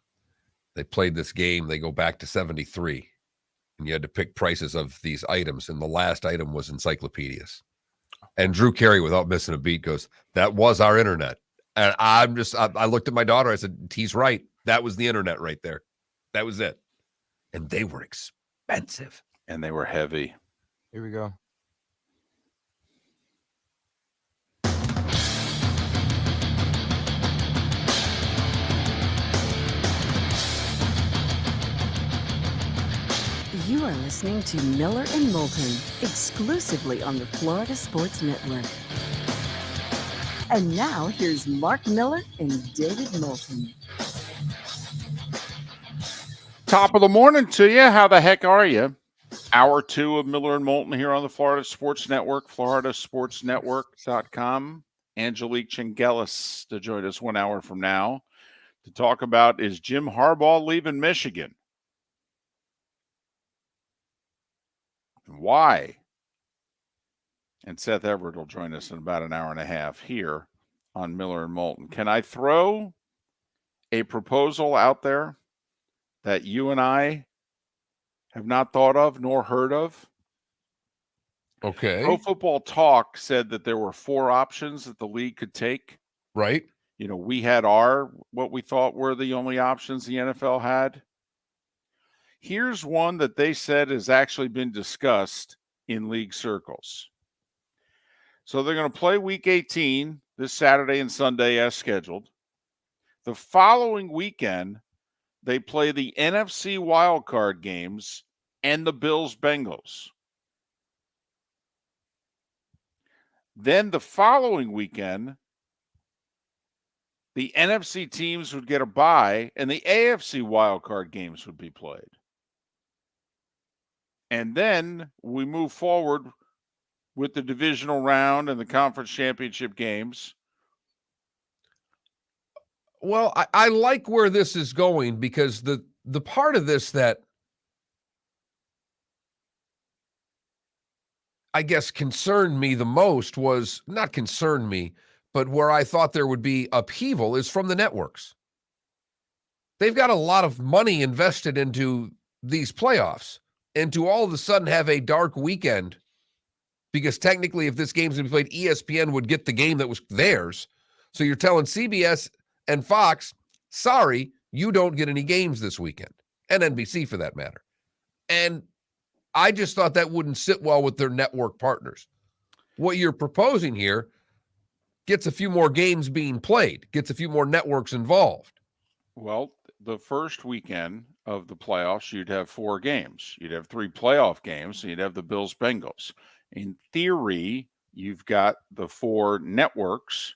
They played this game. They go back to 73, and you had to pick prices of these items, and the last item was encyclopedias. And Drew Carey, without missing a beat, goes, "That was our internet." And I looked at my daughter. I said, "He's right. That was the internet right there. That was it." And they were expensive. And they were heavy. Here we go. You are listening to Miller and Moulton, exclusively on the Florida Sports Network. And now here's Mark Miller and David Moulton. Top of the morning to you. How the heck are you? Hour 2 of Miller and Moulton here on the Florida Sports Network, floridasportsnetwork.com. Angelique Chengelis to join us 1 hour from now to talk about, is Jim Harbaugh leaving Michigan? And why? And Seth Everett will join us in about an hour and a half here on Miller and Moulton. Can I throw a proposal out there that you and I have not thought of nor heard of? Okay. Pro Football Talk said that there were 4 options that the league could take. Right. You know, we had what we thought were the only options the NFL had. Here's one that they said has actually been discussed in league circles. So they're going to play Week 18 this Saturday and Sunday as scheduled. The following weekend, they play the NFC wildcard games and the Bills-Bengals. Then the following weekend, the NFC teams would get a bye and the AFC wildcard games would be played. And then we move forward with the divisional round and the conference championship games. Well, I like where this is going, because the part of this that I guess concerned me the most was not concerned me, but where I thought there would be upheaval is from the networks. They've got a lot of money invested into these playoffs, and to all of a sudden have a dark weekend, because technically if this game's going to be played, ESPN would get the game that was theirs. So you're telling CBS and Fox, sorry, you don't get any games this weekend, and NBC for that matter. And I just thought that wouldn't sit well with their network partners. What you're proposing here gets a few more games being played, gets a few more networks involved. Well, the first weekend of the playoffs, you'd have 4 games. You'd have 3 playoff games, and you'd have the Bills-Bengals. In theory, you've got the 4 networks.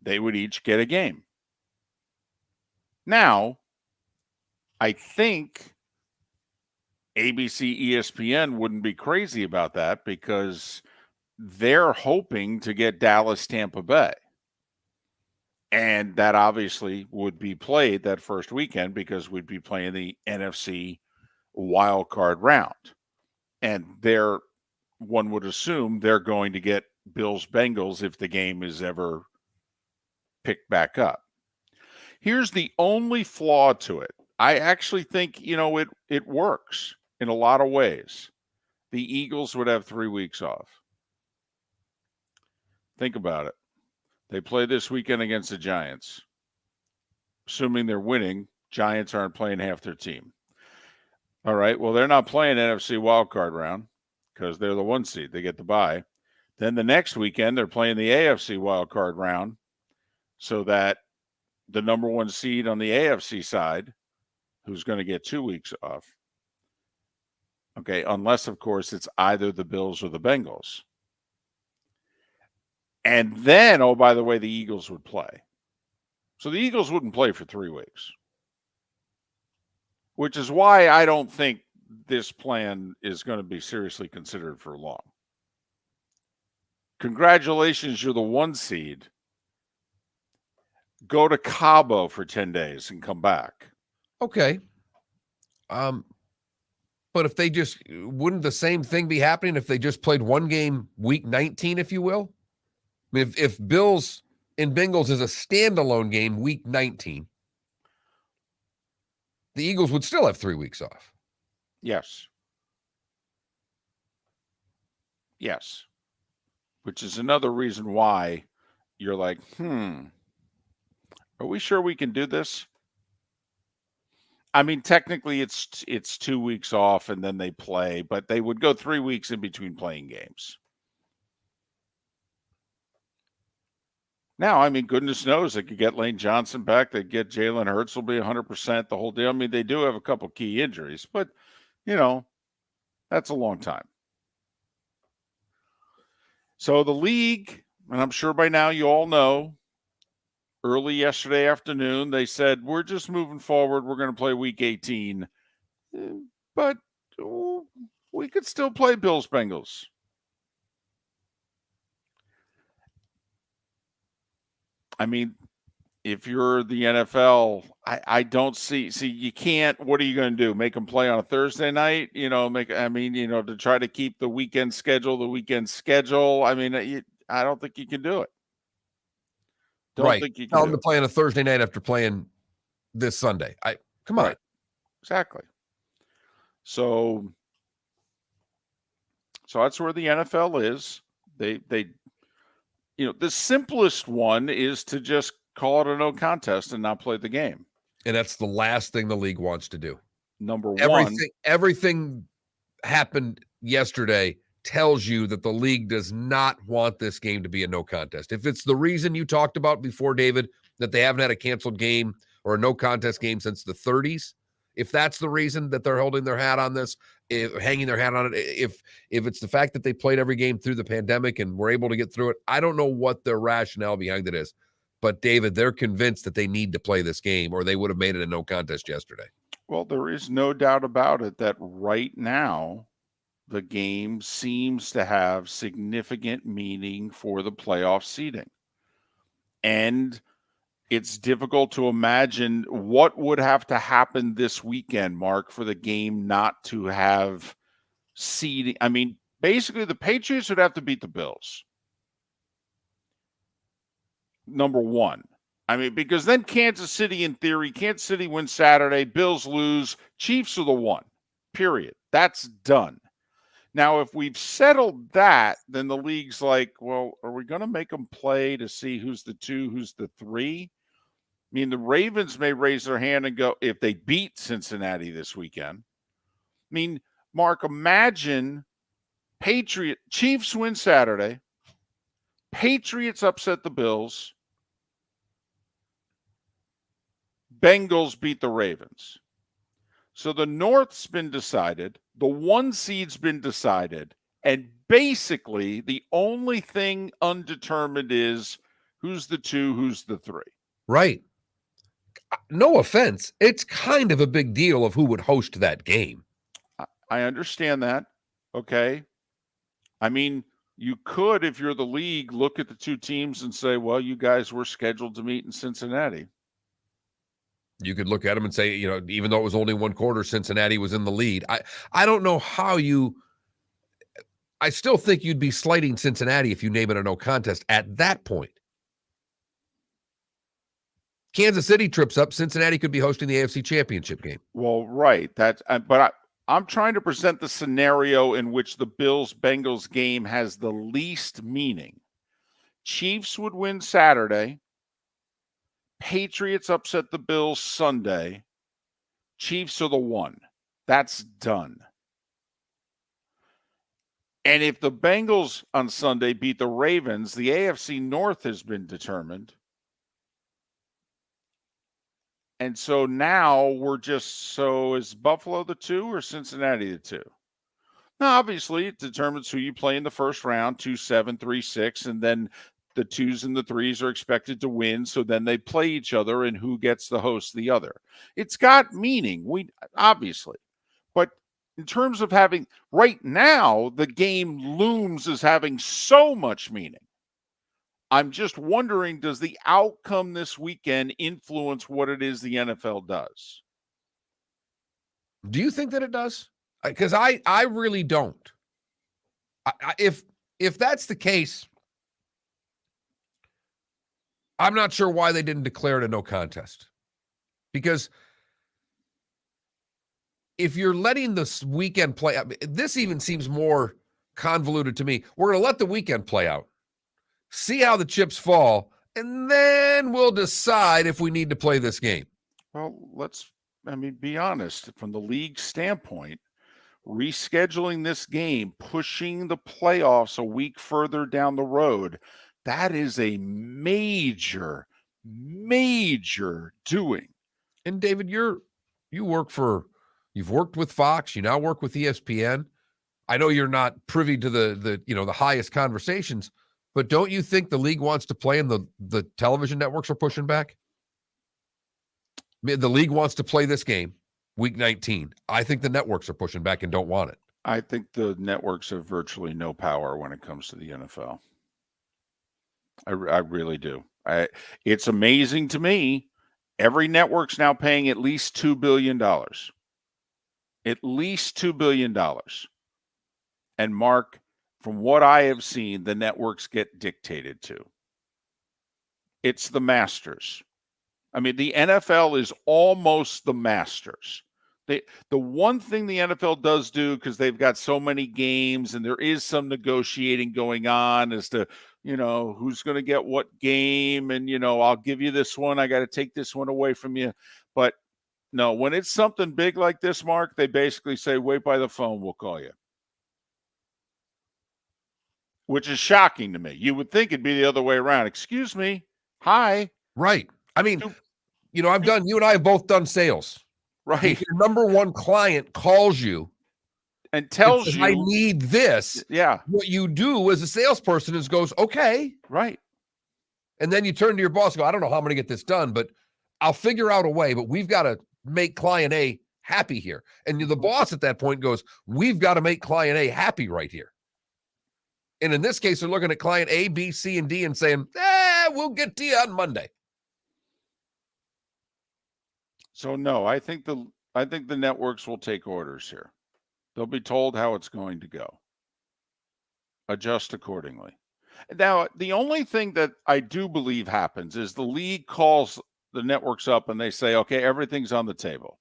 They would each get a game. Now, I think ABC, ESPN wouldn't be crazy about that, because they're hoping to get Dallas, Tampa Bay. And that obviously would be played that first weekend, because we'd be playing the NFC wild card round. And one would assume they're going to get Bills-Bengals if the game is ever picked back up. Here's the only flaw to it. I actually think, it works in a lot of ways. The Eagles would have 3 weeks off. Think about it. They play this weekend against the Giants. Assuming they're winning, Giants aren't playing half their team. All right, well, they're not playing NFC wildcard round because they're the 1 seed. They get the bye. Then the next weekend, they're playing the AFC wildcard round, so that the number 1 seed on the AFC side, who's going to get 2 weeks off. Okay, unless, of course, it's either the Bills or the Bengals. And then, oh, by the way, the Eagles would play. So the Eagles wouldn't play for 3 weeks, which is why I don't think this plan is going to be seriously considered for long. Congratulations, you're the 1 seed. Go to Cabo for 10 days and come back. Okay. But if they wouldn't the same thing be happening if they just played 1 game week 19, if you will? I mean, if Bills and Bengals is a standalone game week 19, the Eagles would still have 3 weeks off. Yes. Yes. Which is another reason why you're like, are we sure we can do this? I mean, technically it's 2 weeks off and then they play, but they would go 3 weeks in between playing games. Now, I mean, goodness knows they could get Lane Johnson back. They get Jalen Hurts will be 100% the whole deal. I mean, they do have a couple key injuries, but, that's a long time. So the league And I'm sure by now you all know, early yesterday afternoon, they said, we're just moving forward. We're going to play week 18. But we could still play Bills-Bengals. I mean, if you're the NFL, I don't see you can't. What are you going to do? Make them play on a Thursday night? To try to keep the weekend schedule. I mean, I don't think you can do it. Don't think you can Tell do them to it. play on a Thursday night after playing this Sunday. Come on. Right. Exactly. So that's where the NFL is. They the simplest one is to just call it a no contest and not play the game. And that's the last thing the league wants to do. Number one. Everything happened yesterday tells you that the league does not want this game to be a no contest. If it's the reason you talked about before, David, that they haven't had a canceled game or a no contest game since the 30s, if that's the reason that they're holding their hat on this, hanging their hat on it, if it's the fact that they played every game through the pandemic and were able to get through it, I don't know what their rationale behind it is. But, David, they're convinced that they need to play this game or they would have made it a no contest yesterday. Well, there is no doubt about it that right now the game seems to have significant meaning for the playoff seeding. And it's difficult to imagine what would have to happen this weekend, Mark, for the game not to have seeding. I mean, basically the Patriots would have to beat the Bills. Number one. I mean, because then Kansas City, in theory, Kansas City wins Saturday, Bills lose, Chiefs are the one, period. That's done. Now, if we've settled that, then the league's like, well, are we going to make them play to see who's the 2, who's the 3? I mean, the Ravens may raise their hand and go, if they beat Cincinnati this weekend. I mean, Mark, imagine Chiefs win Saturday, Patriots upset the Bills, Bengals beat the Ravens. So the North's been decided, the 1 seed's been decided, and basically the only thing undetermined is who's the 2, who's the 3. Right. No offense. It's kind of a big deal of who would host that game. I understand that. Okay. I mean, you could, if you're the league, look at the 2 teams and say, well, you guys were scheduled to meet in Cincinnati. You could look at them and say, even though it was only 1 quarter, Cincinnati was in the lead. I don't know how I still think you'd be slighting Cincinnati if you name it a no contest at that point. Kansas City trips up, Cincinnati could be hosting the AFC Championship game. Well, right. I'm trying to present the scenario in which the Bills-Bengals game has the least meaning. Chiefs would win Saturday. Patriots upset the Bills Sunday. Chiefs are the 1. That's done. And if the Bengals on Sunday beat the Ravens, the AFC North has been determined. And so now is Buffalo the 2 or Cincinnati the 2? Now, obviously, it determines who you play in the first round, 2-7, 3-6, and then the 2s and the 3s are expected to win, so then they play each other and who gets to host the other. It's got meaning, obviously. But in terms of having, right now, the game looms as having so much meaning. I'm just wondering, does the outcome this weekend influence what it is the NFL does? Do you think that it does? Because I really don't. If that's the case, I'm not sure why they didn't declare it a no contest. Because if you're letting this weekend play, this even seems more convoluted to me. We're going to let the weekend play out, see how the chips fall, and then we'll decide if we need to play this game. Well, be honest. From the league standpoint, rescheduling this game, pushing the playoffs a week further down the road, that is a major, major doing. And David, you've worked with Fox, you now work with ESPN. I know you're not privy to the highest conversations, But don't you think the league wants to play and the television networks are pushing back? I mean, the league wants to play this game, week 19. I think the networks are pushing back and don't want it. I think the networks have virtually no power when it comes to the NFL. I really do. It's amazing to me. Every network's now paying at least $2 billion. At least $2 billion. And Mark, from what I have seen, the networks get dictated to. It's the masters. I mean, the NFL is almost the masters. The one thing the NFL does do, because they've got so many games and there is some negotiating going on as to, who's going to get what game. And, I'll give you this one. I got to take this one away from you. But no, when it's something big like this, Mark, they basically say, wait by the phone. We'll call you. Which is shocking to me. You would think it'd be the other way around. Excuse me. Hi. Right. I mean, you and I have both done sales. Right. If your number one client calls you and tells says, you, I need this. Yeah. What you do as a salesperson is goes, okay. Right. And then you turn to your boss and go, I don't know how I'm going to get this done, but I'll figure out a way. But we've got to make client A happy here. And the boss at that point goes, we've got to make client A happy right here. And in this case, they're looking at client A, B, C, and D and saying, we'll get to you on Monday. So no, I think the networks will take orders here. They'll be told how it's going to go. Adjust accordingly. Now, the only thing that I do believe happens is the league calls the networks up and they say, okay, everything's on the table.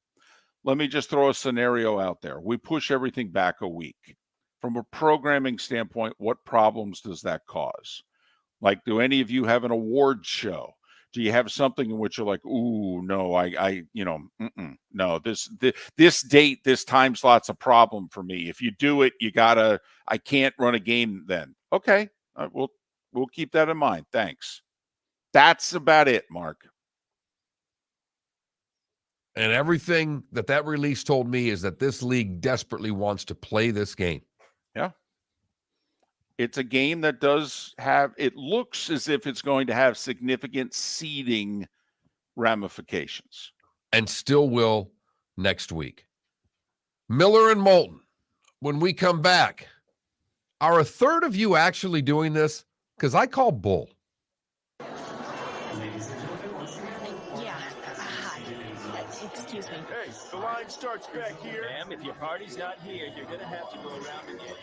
Let me just throw a scenario out there. We push everything back a week. From a programming standpoint, what problems does that cause? Like, do any of you have an award show? Do you have something in which you're like, ooh, no, no, this date, this time slot's a problem for me. If you do it, I can't run a game then. Okay, we'll keep that in mind. Thanks. That's about it, Mark. And everything that release told me is that this league desperately wants to play this game. Yeah. It's a game that it looks as if it's going to have significant seeding ramifications. And still will next week. Miller and Moulton, when we come back, are a third of you actually doing this? Because I call bull. Yeah. Hi. Excuse me. Hey, the line starts back here. Ma'am, if your party's not here, you're going to have to go around again.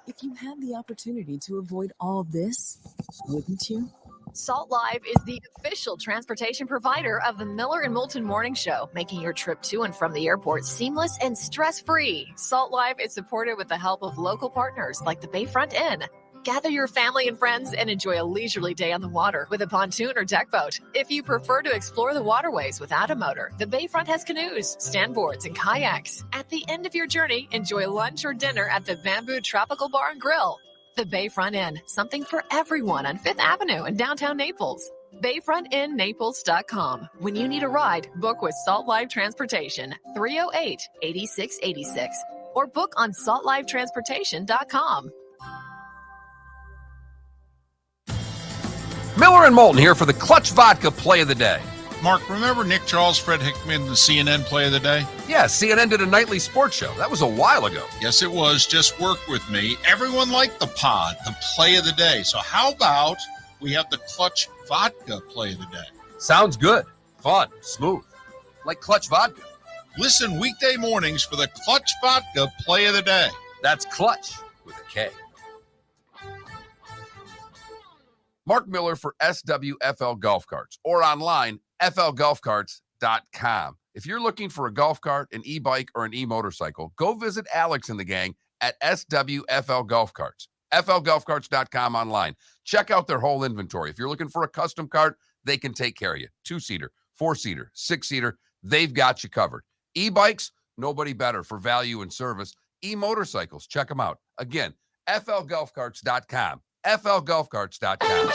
If you had the opportunity to avoid all this, wouldn't you? Salt Live is the official transportation provider of the Miller and Moulton Morning Show, making your trip to and from the airport seamless and stress-free. Salt Live is supported with the help of local partners like the Bayfront Inn. Gather your family and friends and enjoy a leisurely day on the water with a pontoon or deck boat. If you prefer to explore the waterways without a motor, the Bayfront has canoes, standboards, and kayaks. At the end of your journey, enjoy lunch or dinner at the Bamboo Tropical Bar and Grill. The Bayfront Inn, something for everyone on 5th Avenue in downtown Naples. BayfrontInNaples.com. When you need a ride, book with Salt Live Transportation, 308-8686, or book on saltlivetransportation.com. Miller and Moulton here for the Clutch Vodka Play of the Day. Mark, remember Nick Charles, Fred Hickman, the CNN Play of the Day? Yeah, CNN did a nightly sports show. That was a while ago. Yes, it was. Just work with me. Everyone liked the pod, the Play of the Day. So how about we have the Clutch Vodka Play of the Day? Sounds good. Fun. Smooth. Like Clutch Vodka. Listen weekday mornings for the Clutch Vodka Play of the Day. That's Clutch with a K. Mark Miller for SWFL Golf Carts or online, flgolfcarts.com. If you're looking for a golf cart, an e-bike, or an e-motorcycle, go visit Alex and the gang at SWFL Golf Carts. flgolfcarts.com online. Check out their whole inventory. If you're looking for a custom cart, they can take care of you. 2-seater, 4-seater, 6-seater, they've got you covered. E-bikes, nobody better for value and service. E-motorcycles, check them out. Again, flgolfcarts.com. flgolfcarts.com.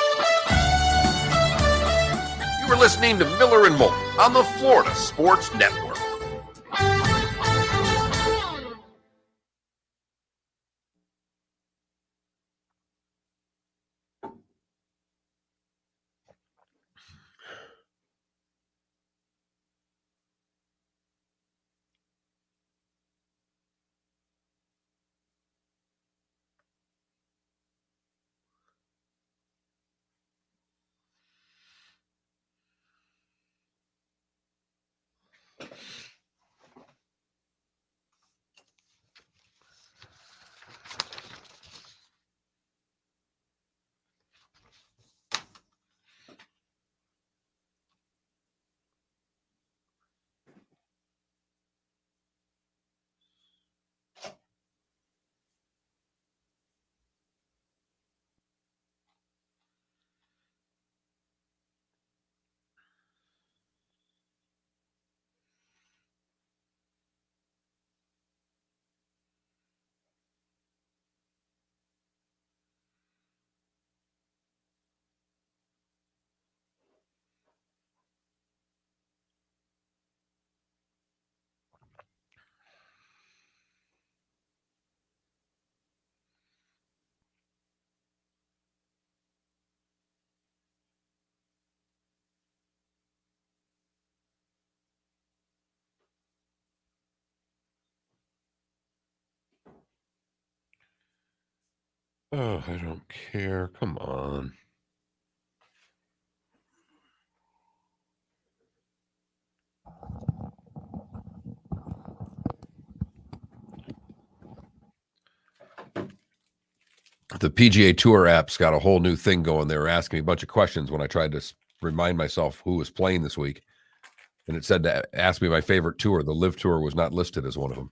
You were listening to Miller and Moulton on the Florida Sports Network. Oh, I don't care. Come on. The PGA Tour app's got a whole new thing going. They were asking me a bunch of questions when I tried to remind myself who was playing this week. And it said to ask me my favorite tour. The Live Tour was not listed as one of them.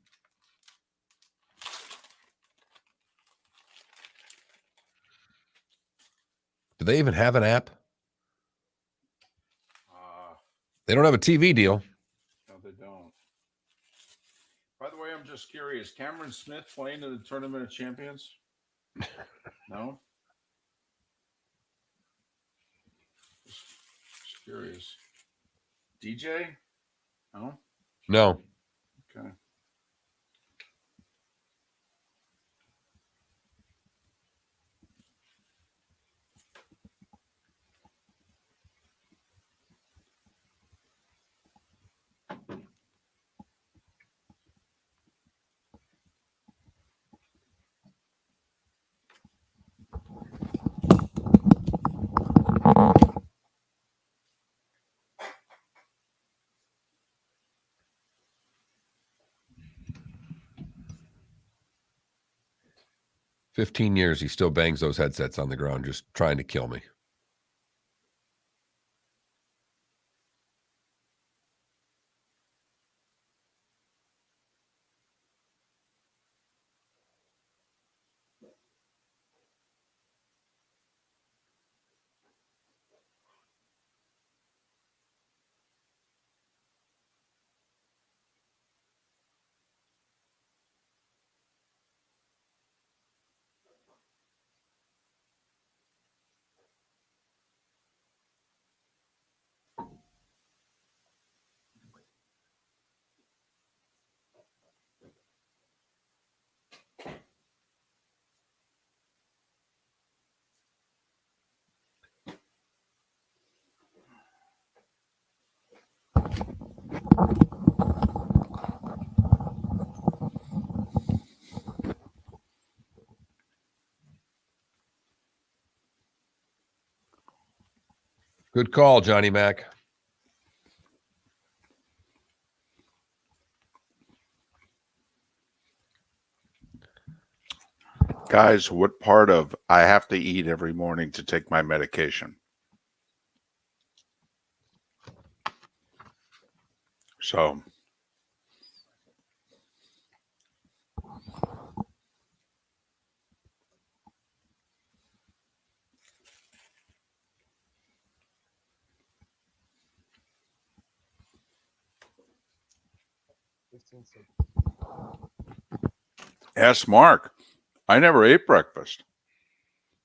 Do they even have an app? They don't have a TV deal. No, they don't. By the way, I'm just curious. Cameron Smith playing in the Tournament of Champions? No? Just curious. DJ? No? No. Okay. "15 years, he still bangs those headsets on the ground, just trying to kill me." Good call, Johnny Mac. Guys, what part of I have to eat every morning to take my medication? So, ask Mark. I never ate breakfast.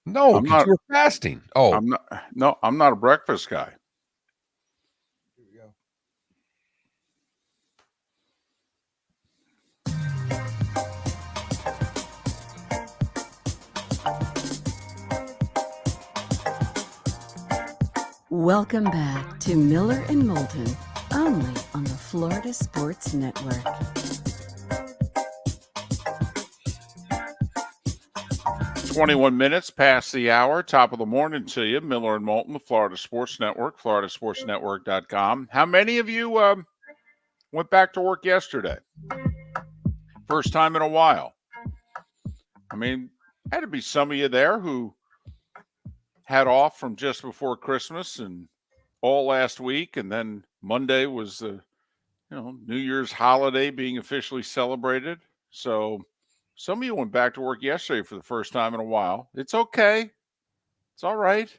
No, because you were fasting. Oh, I'm not. No, I'm not a breakfast guy. Welcome back to Miller and Moulton, only on the Florida Sports Network. "21 minutes past the hour, top of the morning to you. Miller and Moulton, the Florida Sports Network, floridasportsnetwork.com. How many of you went back to work yesterday? First time in a while. I mean, had to be some of you there who had off from just before Christmas and all last week, and then Monday was the New Year's holiday being officially celebrated. So some of you went back to work yesterday for the first time in a while. It's okay. It's all right.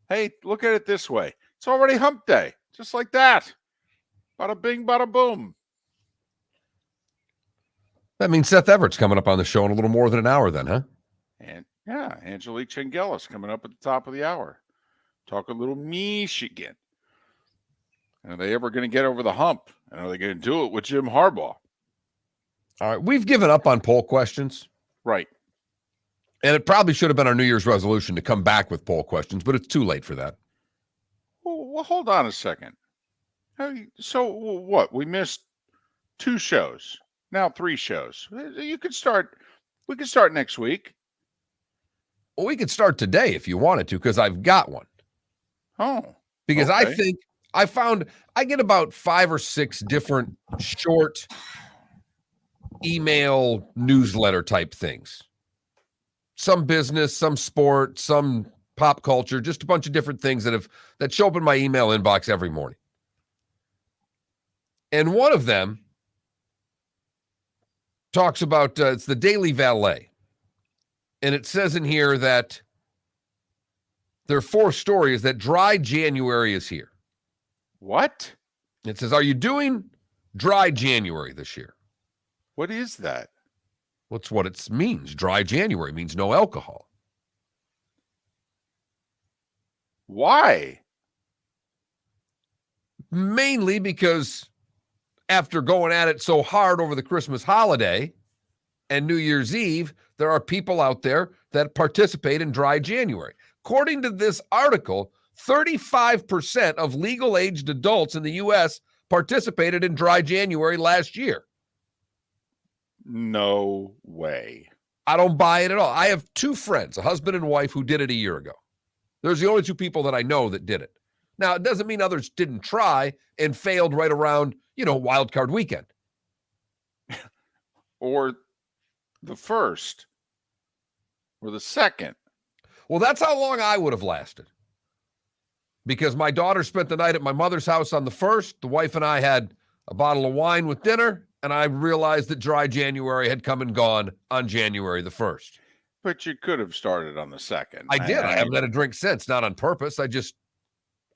Hey, look at it this way. It's already hump day, just like that. Bada bing, bada boom. that means Seth Everett's coming up on the show in a little more than an hour then, huh? And yeah, Angelique Chengelis coming up at the top of the hour. Talk a little Michigan. Are they ever going to get over the hump? And are they going to do it with Jim Harbaugh? All right, we've given up on poll questions. Right. And it probably should have been our New Year's resolution to come back with poll questions, but it's too late for that. Well, hold on a second. So what? We missed 2 shows, now 3 shows. We could start next week. Well, we could start today if you wanted to, because I've got one. Oh. Because I Okay. think I get about 5 or 6 different short email newsletter type things. Some business, some sport, some pop culture, just a bunch of different things that show up in my email inbox every morning. And one of them talks about, it's the Daily Valet. And it says in here that there are 4 stories that dry January is here. What? It says, are you doing dry January this year? What is that? What's what it means? Dry January means no alcohol. Why? Mainly because after going at it so hard over the Christmas holiday and New Year's Eve, there are people out there that participate in dry January. According to this article, 35% of legal-aged adults in the U.S. participated in dry January last year. No way. I don't buy it at all. I have 2 friends, a husband and wife, who did it a year ago. There's the only 2 people that I know that did it. Now, it doesn't mean others didn't try and failed right around, wild card weekend. Or the first. Or the second. Well, that's how long I would have lasted. Because my daughter spent the night at my mother's house on the 1st. The wife and I had a bottle of wine with dinner, and I realized that dry January had come and gone on January the 1st. But you could have started on the 2nd. I did. I haven't had a drink since, not on purpose. I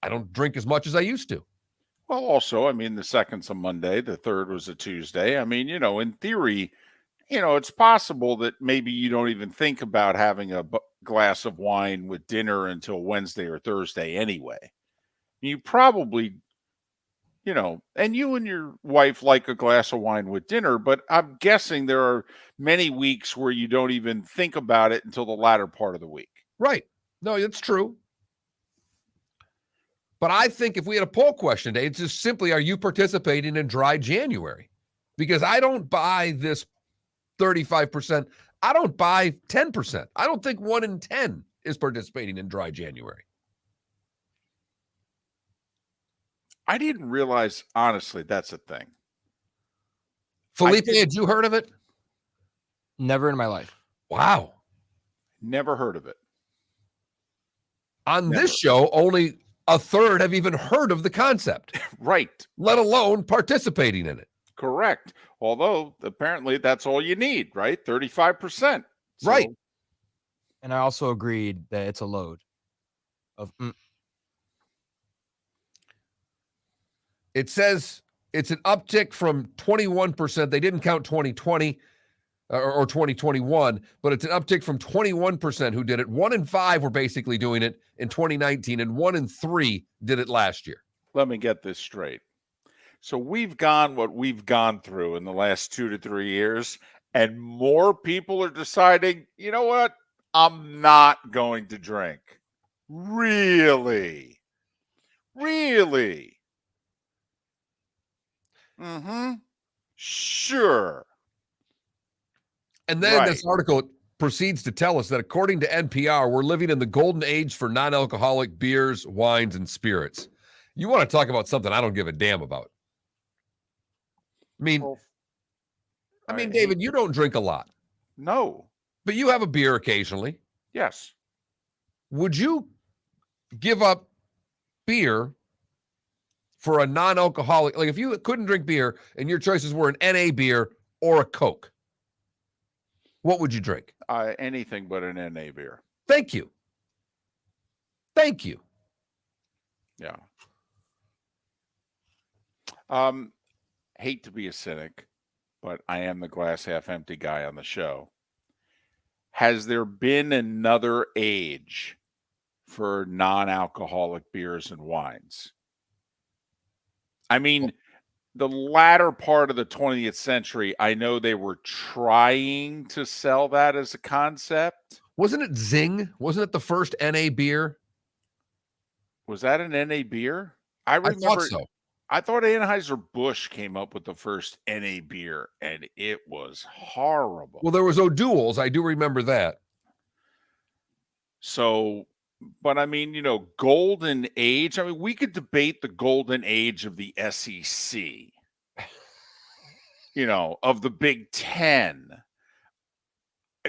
don't drink as much as I used to. Well, also, the 2nd's a Monday. The 3rd was a Tuesday. In theory, it's possible that maybe you don't even think about having a glass of wine with dinner until Wednesday or Thursday anyway. You probably, and you and your wife like a glass of wine with dinner, but I'm guessing there are many weeks where you don't even think about it until the latter part of the week. Right. No, it's true. But I think if we had a poll question today, it's just simply, are you participating in dry January? Because I don't buy this 35%. I don't buy 10%. I don't think 1 in 10 is participating in dry January. I didn't realize, honestly, that's a thing. Felipe, had you heard of it? Never in my life. Wow. Never heard of it. On this show, only a third have even heard of the concept. Right. Let alone participating in it. Correct. Although, apparently, that's all you need, right? 35%. So, right. And I also agreed that it's a load of... It says it's an uptick from 21%. They didn't count 2020 or 2021, but it's an uptick from 21% who did it. 1 in 5 were basically doing it in 2019, and 1 in 3 did it last year. Let me get this straight. So we've gone what we've gone through in the last 2 to 3 years, and more people are deciding, you know what? I'm not going to drink. Really? Really? Sure. And then this article proceeds to tell us that according to NPR, we're living in the golden age for non-alcoholic beers, wines, and spirits. You want to talk about something I don't give a damn about. David, you don't drink a lot. No. But you have a beer occasionally. Yes. Would you give up beer for a non-alcoholic? Like if you couldn't drink beer and your choices were an NA beer or a Coke, what would you drink? Anything but an NA beer. Thank you. Thank you. Yeah. Hate to be a cynic, but I am the glass half empty guy on the show. Has there been another age for non-alcoholic beers and wines? The latter part of the 20th century, I know they were trying to sell that as a concept. Wasn't it Zing? Wasn't it the first NA beer? Was that an NA beer? I thought so. I thought Anheuser-Busch came up with the first NA beer, and it was horrible. Well, there was O'Doul's. I do remember that. So, but I mean, golden age. I mean, we could debate the golden age of the SEC, of the Big Ten.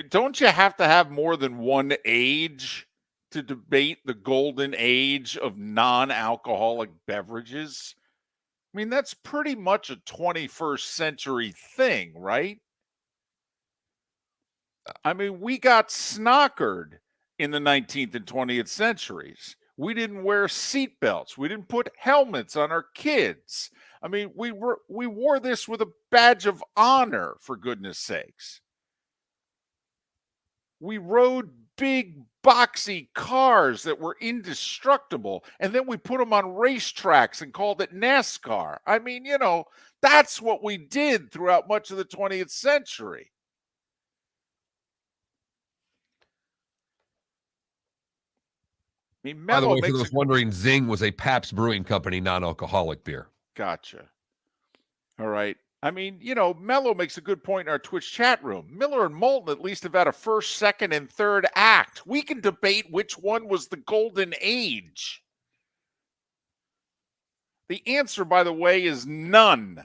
Don't you have to have more than one age to debate the golden age of non-alcoholic beverages? I mean, that's pretty much a 21st century thing, right? I mean, we got snockered in the 19th and 20th centuries. We didn't wear seatbelts. We didn't put helmets on our kids. I mean, we wore this with a badge of honor, for goodness sakes. We rode big, boxy cars that were indestructible, and then we put them on racetracks and called it NASCAR. I mean, that's what we did throughout much of the 20th century. I mean, by the way, for those wondering, Zing was a Pabst Brewing Company non-alcoholic beer. Gotcha. All right. I mean, Mello makes a good point in our Twitch chat room. Miller and Moulton at least have had a first, second, and third act. We can debate which one was the golden age. The answer, by the way, is none.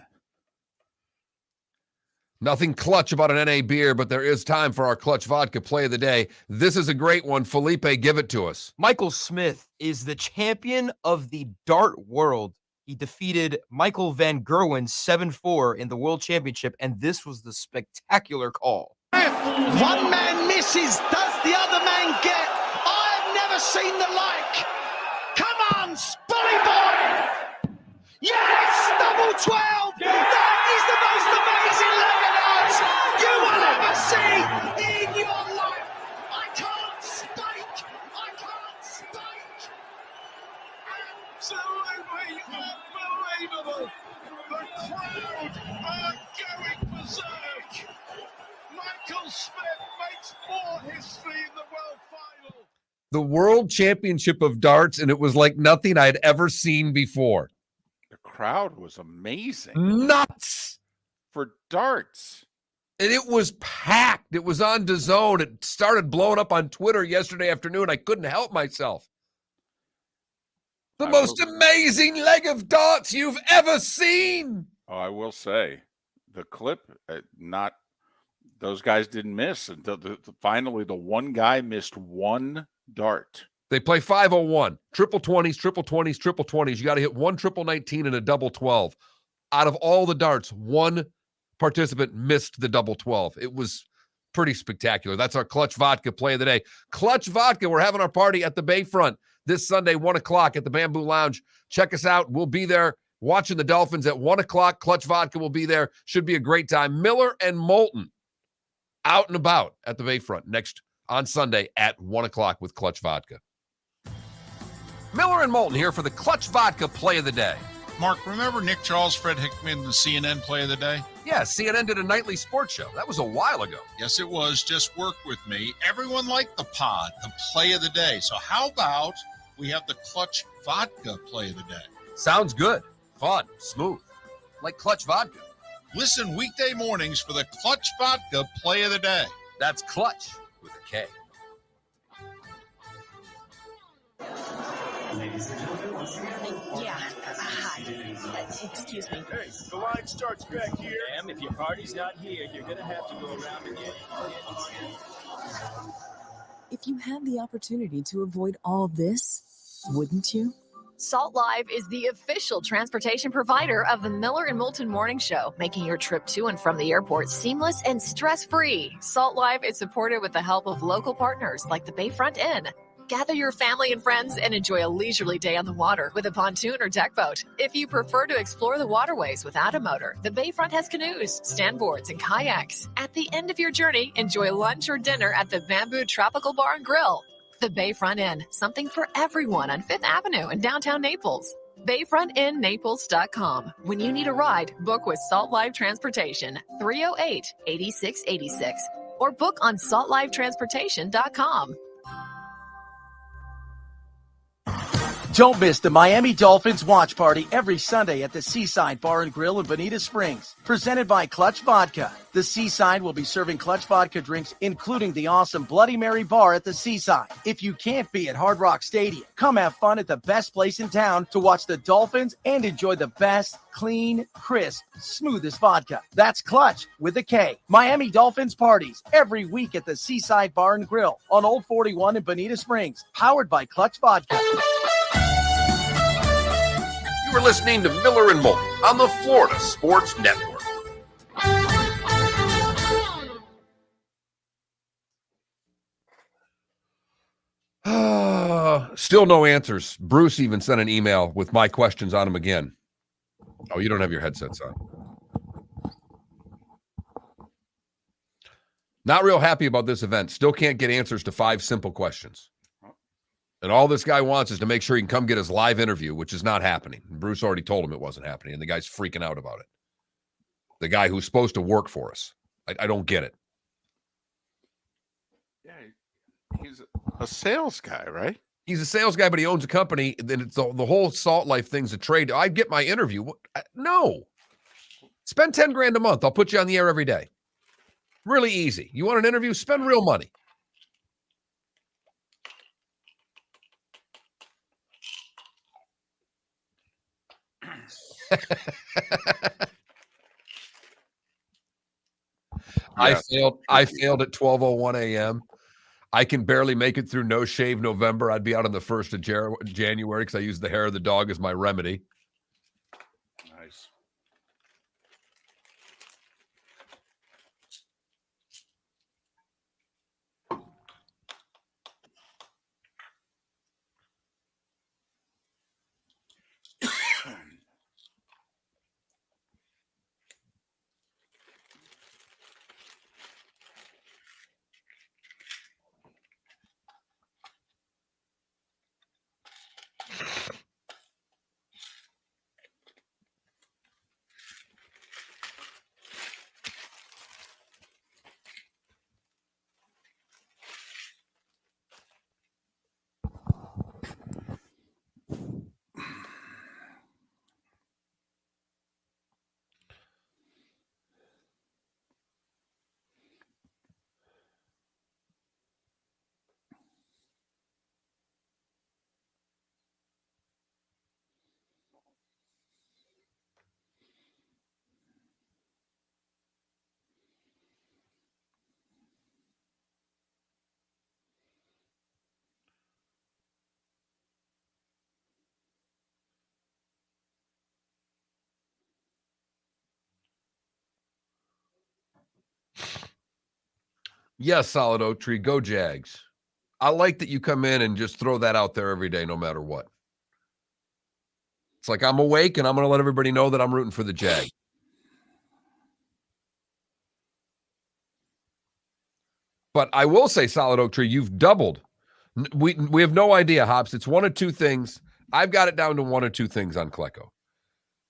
Nothing clutch about an NA beer, but there is time for our Clutch Vodka play of the day. This is a great one. Felipe, give it to us. Michael Smith is the champion of the dart world. He defeated Michael Van Gerwen 7-4 in the World Championship, and this was the spectacular call. One man misses, does the other man get? I've never seen the like. Come on, Spolly boy! Yes, double 12! That is the most amazing leg of darts you will ever see in your life. I can't speak. I can't speak. Absolutely unbelievable. The crowd are going berserk. Michael Smith makes more history in the World Final. The World Championship of Darts, and it was like nothing I'd ever seen before. The crowd was amazing. Nuts! For darts. And it was packed. It was on DAZN. It started blowing up on Twitter yesterday afternoon. I couldn't help myself. The most amazing leg of darts you've ever seen. Oh, I will say, the clip, those guys didn't miss until finally the one guy missed one dart. They play 501, triple 20s, triple 20s, triple 20s. You got to hit one triple 19 and a double 12. Out of all the darts, one participant missed the double 12. It was pretty spectacular. That's our Clutch Vodka play of the day. Clutch Vodka, we're having our party at the Bayfront this Sunday, 1 o'clock at the Bamboo Lounge. Check us out. We'll be there watching the Dolphins at 1 o'clock. Clutch Vodka will be there. Should be a great time. Miller and Moulton out and about at the Bayfront next on Sunday at 1 o'clock with Clutch Vodka. Miller and Moulton here for the Clutch Vodka play of the day. Mark, remember Nick Charles, Fred Hickman, the CNN play of the day? Yeah, CNN did a nightly sports show. That was a while ago. Yes, it was. Just work with me. Everyone liked the pod, the play of the day. So how about we have the Clutch Vodka play of the day? Sounds good. Fun. Smooth. Like Clutch Vodka. Listen weekday mornings for the Clutch Vodka play of the day. That's Clutch with a K. Yeah. Hi. Excuse me. Hey, the line starts back here. Ma'am, if your party's not here, you're going to have to go around and get it. If you had the opportunity to avoid all this, wouldn't you? Salt Live is the official transportation provider of the Miller and Moulton Morning Show, making your trip to and from the airport seamless and stress-free. Salt Live is supported with the help of local partners like the Bayfront Inn. Gather your family and friends and enjoy a leisurely day on the water with a pontoon or deck boat. If you prefer to explore the waterways without a motor, the Bayfront has canoes, standboards, and kayaks. At the end of your journey, enjoy lunch or dinner at the Bamboo Tropical Bar and Grill. The Bayfront Inn, something for everyone on 5th Avenue in downtown Naples. BayfrontInNaples.com. When you need a ride, book with Salt Live Transportation, 308-8686, or book on saltlivetransportation.com. Don't miss the Miami Dolphins watch party every Sunday at the Seaside Bar and Grill in Bonita Springs. Presented by Clutch Vodka. The Seaside will be serving Clutch Vodka drinks, including the awesome Bloody Mary bar at the Seaside. If you can't be at Hard Rock Stadium, come have fun at the best place in town to watch the Dolphins and enjoy the best, clean, crisp, smoothest vodka. That's Clutch with a K. Miami Dolphins parties every week at the Seaside Bar and Grill on Old 41 in Bonita Springs. Powered by Clutch Vodka. You are listening to Miller and Moulton on the Florida Sports Network. Still no answers. Bruce even sent an email with my questions on him again. Oh, you don't have your headsets on. Not real happy about this event. Still can't get answers to 5 simple questions. And all this guy wants is to make sure he can come get his live interview, which is not happening. And Bruce already told him it wasn't happening, and the guy's freaking out about it. The guy who's supposed to work for us. I don't get it. Yeah, he's a sales guy, right? He's a sales guy, but he owns a company. Then it's the whole Salt Life thing's a trade. I'd get my interview. No. Spend $10,000 a month. I'll put you on the air every day. Really easy. You want an interview? Spend real money. I failed at 12:01 a.m. I can barely make it through No Shave November. I'd be out on the 1st of January because I use the hair of the dog as my remedy. Nice. Yes, Solid Oak Tree. Go Jags. I like that you come in and just throw that out there every day, no matter what. It's like I'm awake and I'm going to let everybody know that I'm rooting for the Jags. But I will say, Solid Oak Tree, you've doubled. We have no idea, Hobbs. It's one of two things. I've got it down to one or two things on Klecko.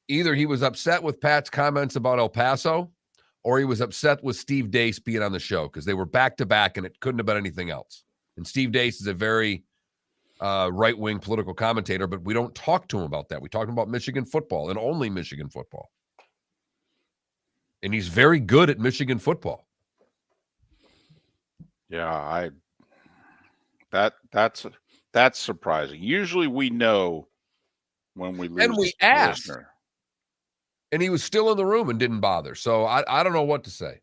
Either he was upset with Pat's comments about El Paso, or he was upset with Steve Dace being on the show because they were back-to-back and it couldn't have been anything else. And Steve Dace is a very right-wing political commentator, but we don't talk to him about that. We talk about Michigan football and only Michigan football. And he's very good at Michigan football. Yeah, that's surprising. Usually we know when we lose and we asked, and he was still in the room and didn't bother. So I don't know what to say.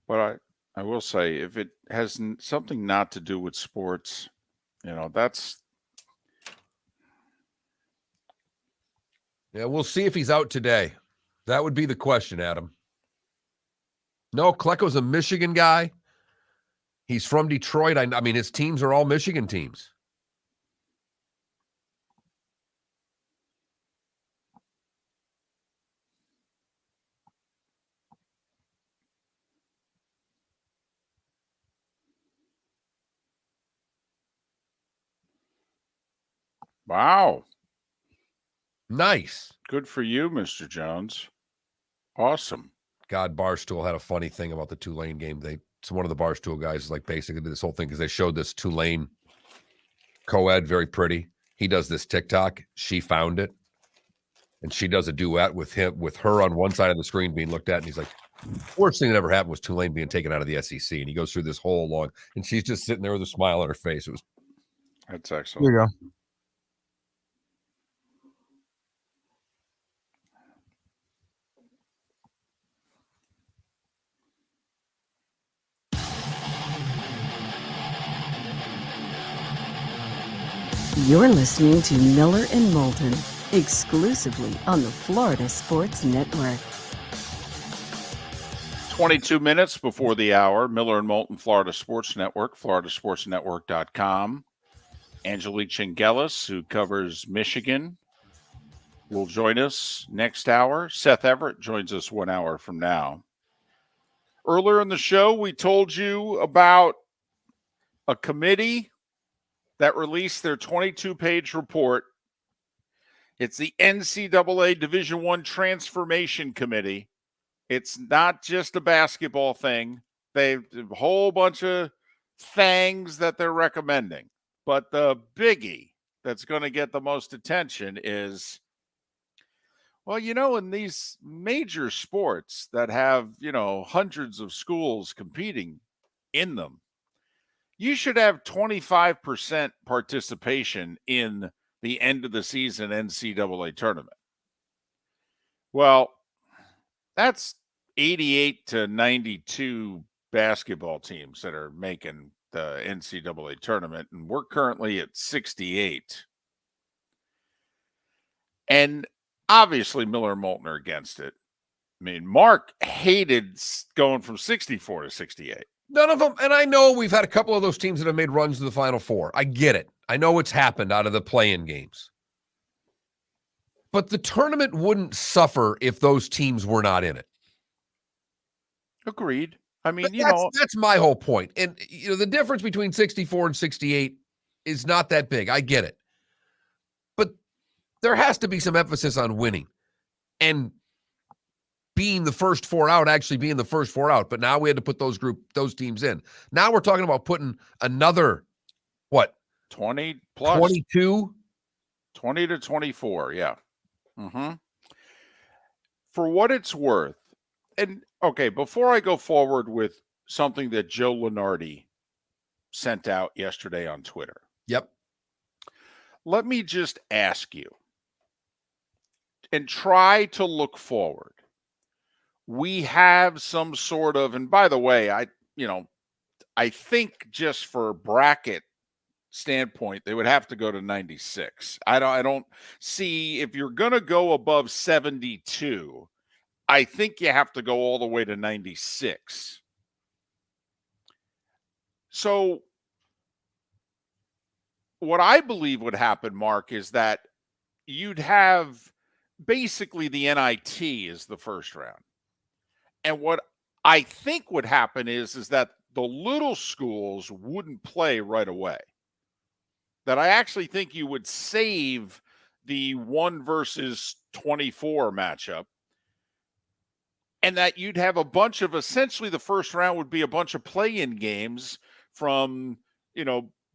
But I will say, if it has something not to do with sports, that's. Yeah, we'll see if he's out today. That would be the question, Adam. No, Klecko's a Michigan guy. He's from Detroit. I mean, his teams are all Michigan teams. Wow. Nice. Good for you, Mr. Jones. Awesome. God, Barstool had a funny thing about the Tulane game. So one of the Barstool guys like basically did this whole thing because they showed this Tulane co-ed, very pretty. He does this TikTok. She found it. And she does a duet with her on one side of the screen being looked at. And he's like, worst thing that ever happened was Tulane being taken out of the SEC. And he goes through this whole long, and she's just sitting there with a smile on her face. That's excellent. There you go. You're listening to Miller and Moulton, exclusively on the Florida Sports Network. 22 minutes before the hour, Miller and Moulton, Florida Sports Network, floridasportsnetwork.com. Angelique Chengelis, who covers Michigan, will join us next hour. Seth Everett joins us 1 hour from now. Earlier in the show, we told you about a committee that released their 22-page report. It's the NCAA Division I Transformation Committee. It's not just a basketball thing. They've a whole bunch of things that they're recommending. But the biggie that's going to get the most attention is, well, in these major sports that have, hundreds of schools competing in them, you should have 25% participation in the end of the season NCAA tournament. Well, that's 88 to 92 basketball teams that are making the NCAA tournament, and we're currently at 68. And obviously Miller and Moulton are against it. I mean, Mark hated going from 64 to 68. None of them. And I know we've had a couple of those teams that have made runs to the Final Four. I get it. I know it's happened out of the play-in games. But the tournament wouldn't suffer if those teams were not in it. Agreed. I mean, that's my whole point. And, the difference between 64 and 68 is not that big. I get it. But there has to be some emphasis on winning and being the first four out, actually being the first four out. But now we had to put those teams in. Now we're talking about putting another, 20 plus 22? 20 to 24, yeah. Mm-hmm. For what it's worth, and okay, before I go forward with something that Joe Lenardi sent out yesterday on Twitter. Yep. Let me just ask you and try to look forward. We have some sort of, and by the way, I think just for bracket standpoint, they would have to go to 96. I don't see, if you're going to go above 72, I think you have to go all the way to 96. So what I believe would happen, Mark, is that you'd have basically the NIT is the first round. And what I think would happen is that the little schools wouldn't play right away. That I actually think you would save the 1 versus 24 matchup, and that you'd have a bunch of, essentially the first round would be a bunch of play-in games from,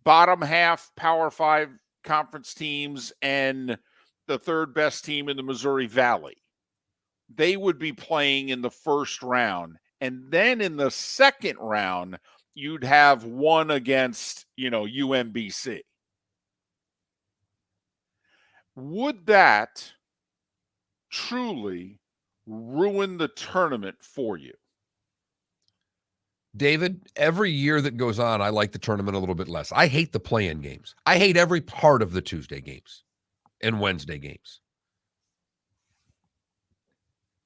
bottom half Power 5 conference teams and the third best team in the Missouri Valley. They would be playing in the first round. And then in the second round, you'd have one against, UMBC. Would that truly ruin the tournament for you? David, every year that goes on, I like the tournament a little bit less. I hate the play-in games. I hate every part of the Tuesday games and Wednesday games.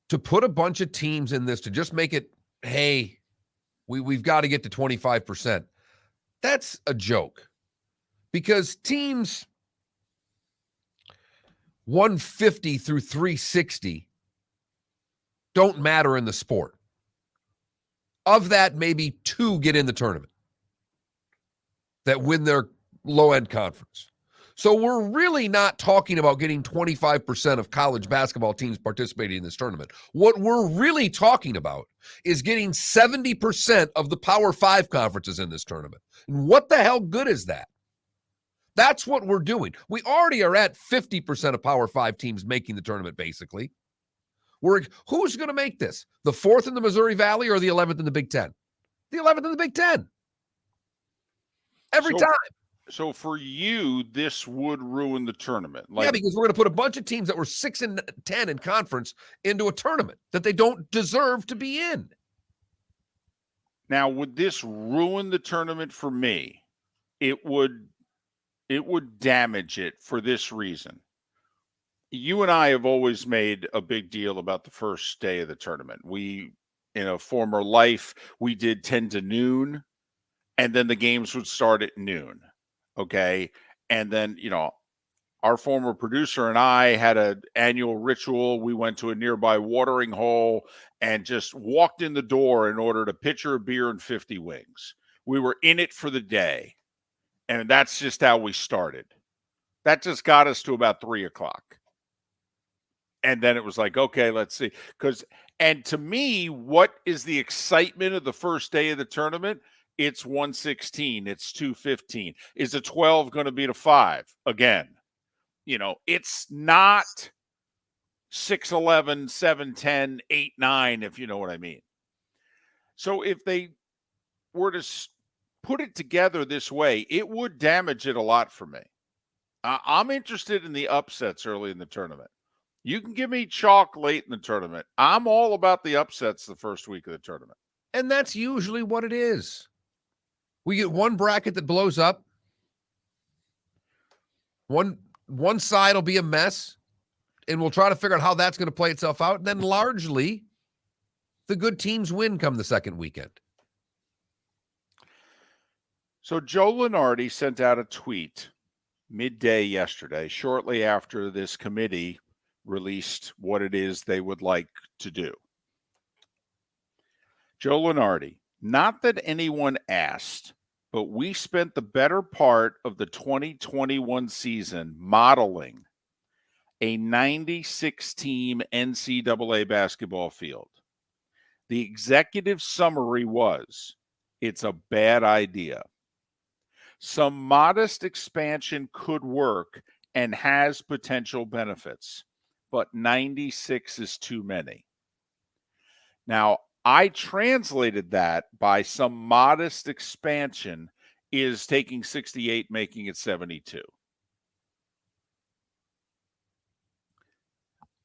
To put a bunch of teams in this, to just make it, hey, we've got to get to 25%, that's a joke. Because teams 150 through 360 don't matter in the sport. Of that, maybe 2 get in the tournament that win their low-end conference. So we're really not talking about getting 25% of college basketball teams participating in this tournament. What we're really talking about is getting 70% of the Power 5 conferences in this tournament. And what the hell good is that? That's what we're doing. We already are at 50% of Power 5 teams making the tournament, basically. Who's going to make this? The 4th in the Missouri Valley or the 11th in the Big Ten? The 11th in the Big Ten. Every time. So for you, this would ruin the tournament. Yeah, because we're going to put a bunch of teams that were 6 and 10 in conference into a tournament that they don't deserve to be in. Now, would this ruin the tournament for me? It would damage it for this reason. You and I have always made a big deal about the first day of the tournament. We, in a former life, we did 10 to noon, and then the games would start at noon. Okay. And then, our former producer and I had an annual ritual. We went to a nearby watering hole and just walked in the door and ordered a pitcher of beer and 50 wings. We were in it for the day. And that's just how we started. That just got us to about 3:00. And then it was like, okay, let's see. And to me, what is the excitement of the first day of the tournament? It's 116. It's 215. Is a 12 going to beat a 5 again? It's not 6-11, 7-10, 8-9, if you know what I mean. So if they were to put it together this way, it would damage it a lot for me. I'm interested in the upsets early in the tournament. You can give me chalk late in the tournament. I'm all about the upsets the first week of the tournament. And that's usually what it is. We get one bracket that blows up. One side will be a mess, and we'll try to figure out how that's going to play itself out. And then largely, the good teams win come the second weekend. So Joe Lunardi sent out a tweet midday yesterday, shortly after this committee released what it is they would like to do. Joe Lunardi, not that anyone asked, but we spent the better part of the 2021 season modeling a 96-team NCAA basketball field. The executive summary was, it's a bad idea. Some modest expansion could work and has potential benefits, but 96 is too many. Now, I translated that by some modest expansion is taking 68, making it 72.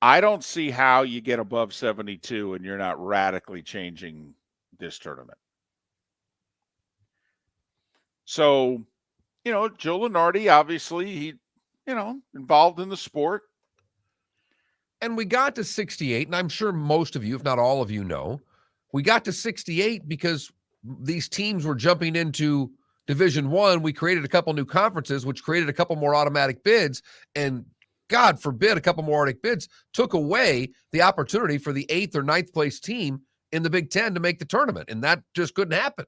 I don't see how you get above 72 and you're not radically changing this tournament. So, Joe Lunardi, obviously, he, involved in the sport. And we got to 68, and I'm sure most of you, if not all of you, know, we got to 68 because these teams were jumping into Division I. We created a couple new conferences, which created a couple more automatic bids, and God forbid a couple more automatic bids took away the opportunity for the 8th or 9th place team in the Big Ten to make the tournament, and that just couldn't happen.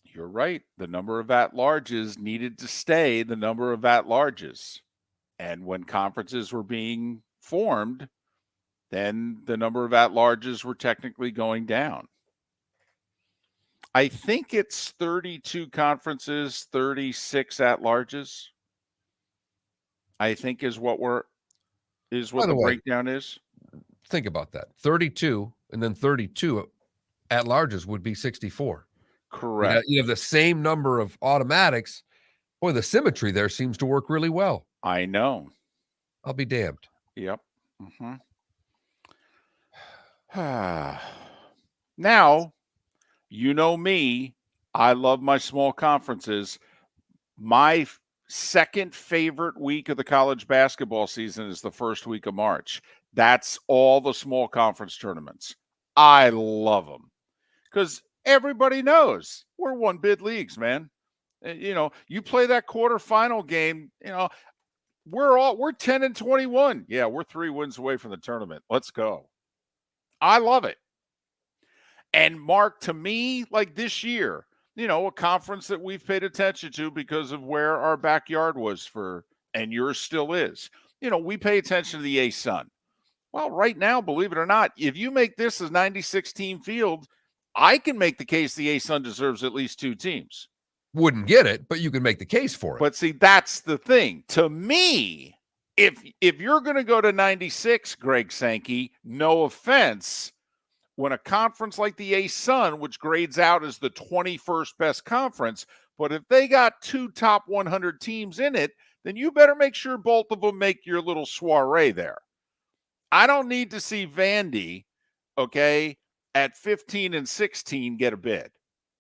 You're right. The number of at-larges needed to stay the number of at-larges. And when conferences were being formed, then the number of at-larges were technically going down. I think it's 32 conferences, 36 at-larges. I think is what the breakdown is. Think about that. 32 and then 32 at-larges would be 64. Correct. You have the same number of automatics. Boy, the symmetry there seems to work really well. I know. I'll be damned. Yep. Now, you know me, I love my small conferences. My second favorite week of the college basketball season is the first week of March. That's all the small conference tournaments. I love them because everybody knows we're one bid leagues, man. You play that quarterfinal game, we're 10 and 21. Yeah, we're 3 wins away from the tournament. Let's go. I love it. And Mark, to me, like this year, a conference that we've paid attention to because of where our backyard was and yours still is. We pay attention to the A-Sun. Well, right now, believe it or not, if you make this a 96-team field, I can make the case the A-Sun deserves at least 2 teams. Wouldn't get it, but you can make the case for it. But see, that's the thing. To me, if you're going to go to 96, Greg Sankey, no offense, when a conference like the A-Sun, which grades out as the 21st best conference, but if they got 2 top 100 teams in it, then you better make sure both of them make your little soiree there. I don't need to see Vandy, okay, at 15 and 16 get a bid.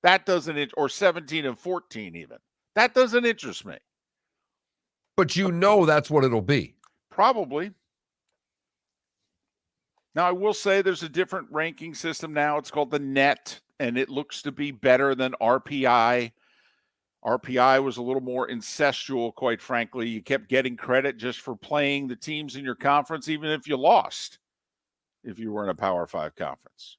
That doesn't, or 17 and 14 even. That doesn't interest me. But that's what it'll be. Probably. Now, I will say there's a different ranking system now. It's called the net, and it looks to be better than RPI. RPI was a little more incestual, quite frankly. You kept getting credit just for playing the teams in your conference, even if you lost, if you were in a Power 5 conference.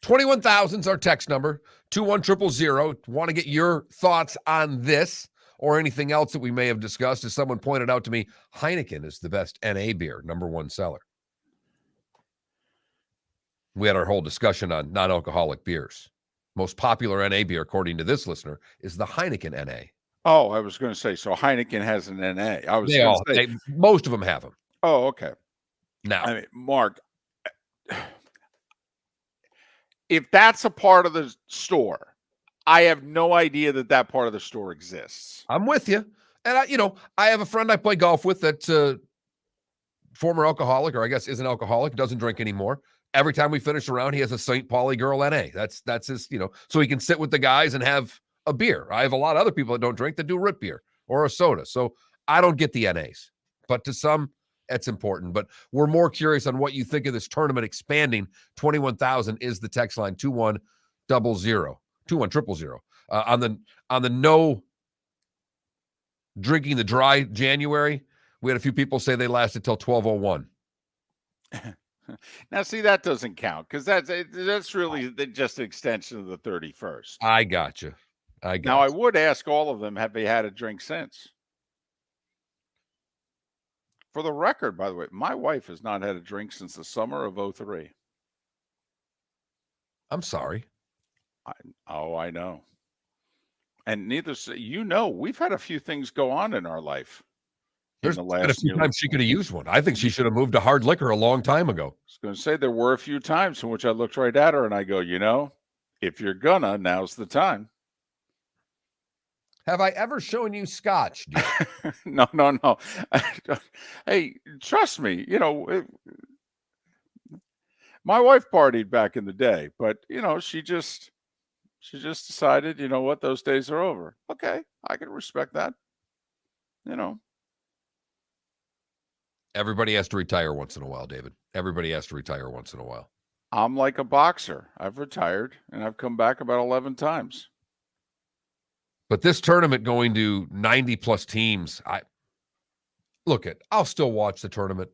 21,000 is our text number, 21000. Want to get your thoughts on this or anything else that we may have discussed. As someone pointed out to me, Heineken is the best NA beer, #1 seller. We had our whole discussion on non-alcoholic beers. Most popular NA beer, according to this listener, is the Heineken NA. Oh, I was going to say, so Heineken has an NA. Most of them have them. Oh, okay. Now, I mean, Mark, if that's a part of the store, I have no idea that part of the store exists. I'm with you. And I have a friend I play golf with that's a former alcoholic, or I guess isn't alcoholic, doesn't drink anymore. Every time we finish a round, he has a St. Pauli girl NA. That's his, so he can sit with the guys and have a beer. I have a lot of other people that don't drink that do root beer or a soda. So I don't get the NAs, but to some, it's important. But we're more curious on what you think of this tournament expanding. 21,000 is the text line, 21000. On the no drinking the dry January, we had a few people say they lasted till 12:01. Now, see, that doesn't count because that's really just an extension of the 31st. I got you. Now, I would ask all of them, have they had a drink since? For the record, by the way, my wife has not had a drink since the summer of 2003. I'm sorry. I know. And we've had a few things go on in our life. There's been a few times she could have used one. I think she should have moved to hard liquor a long time ago. I was going to say there were a few times in which I looked right at her and I go, if you're gonna, now's the time. Have I ever shown you scotch? No. Hey, trust me, my wife partied back in the day, but she just decided, what, those days are over. Okay, I can respect that. Everybody has to retire once in a while, David. Everybody has to retire once in a while. I'm like a boxer. I've retired and I've come back about 11 times. But this tournament going to 90 plus teams, I'll still watch the tournament.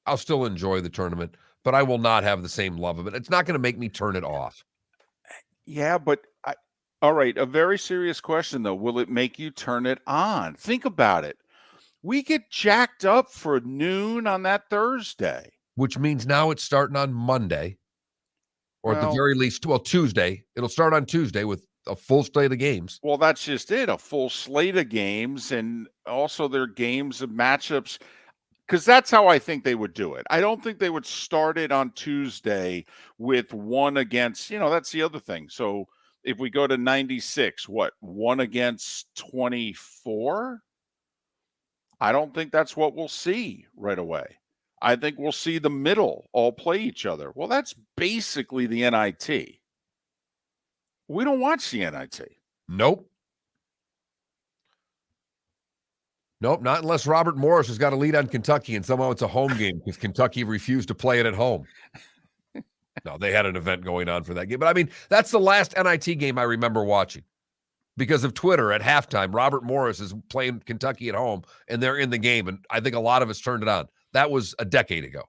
I'll still enjoy the tournament, but I will not have the same love of it. It's not going to make me turn it off. Yeah, but all right, a very serious question though. Will it make you turn it on? Think about it. We get jacked up for noon on that Thursday. Which means now it's starting on Monday. Or at the very least, Tuesday. It'll start on Tuesday with a full slate of games. Well, that's just it. A full slate of games, and also their games of matchups. Because that's how I think they would do it. I don't think they would start it on Tuesday with one against, that's the other thing. So if we go to 96, what, 1 against 24? I don't think that's what we'll see right away. I think we'll see the middle all play each other. Well, that's basically the NIT. We don't watch the NIT. Nope, not unless Robert Morris has got a lead on Kentucky and somehow it's a home game because Kentucky refused to play it at home. No, they had an event going on for that game. But I mean, that's the last NIT game I remember watching. Because of Twitter at halftime, Robert Morris is playing Kentucky at home, and they're in the game, and I think a lot of us turned it on. That was a decade ago.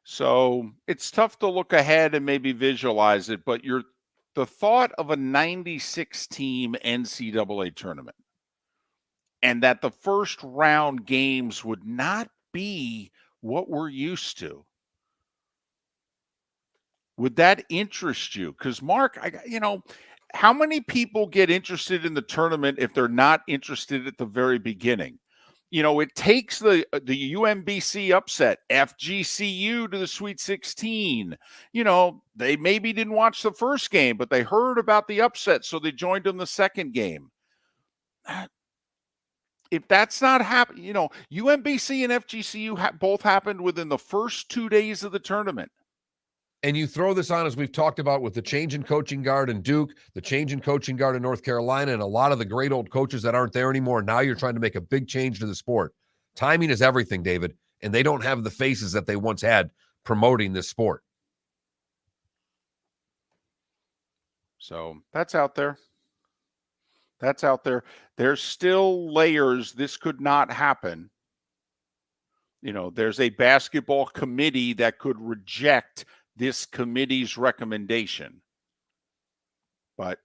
So it's tough to look ahead and maybe visualize it, but you're the thought of a 96 team NCAA tournament and that the first round games would not be what we're used to. Would that interest you? Because Mark, how many people get interested in the tournament if they're not interested at the very beginning? It takes the UMBC upset, FGCU to the Sweet 16. They maybe didn't watch the first game, but they heard about the upset, so they joined in the second game. If that's not happening, UMBC and FGCU both happened within the first 2 days of the tournament. And you throw this on, as we've talked about, with the change in coaching guard in Duke, the change in coaching guard in North Carolina, and a lot of the great old coaches that aren't there anymore. Now you're trying to make a big change to the sport. Timing is everything, David, and they don't have the faces that they once had promoting this sport. So that's out there. That's out there. There's still layers. This could not happen. There's a basketball committee that could reject this committee's recommendation. But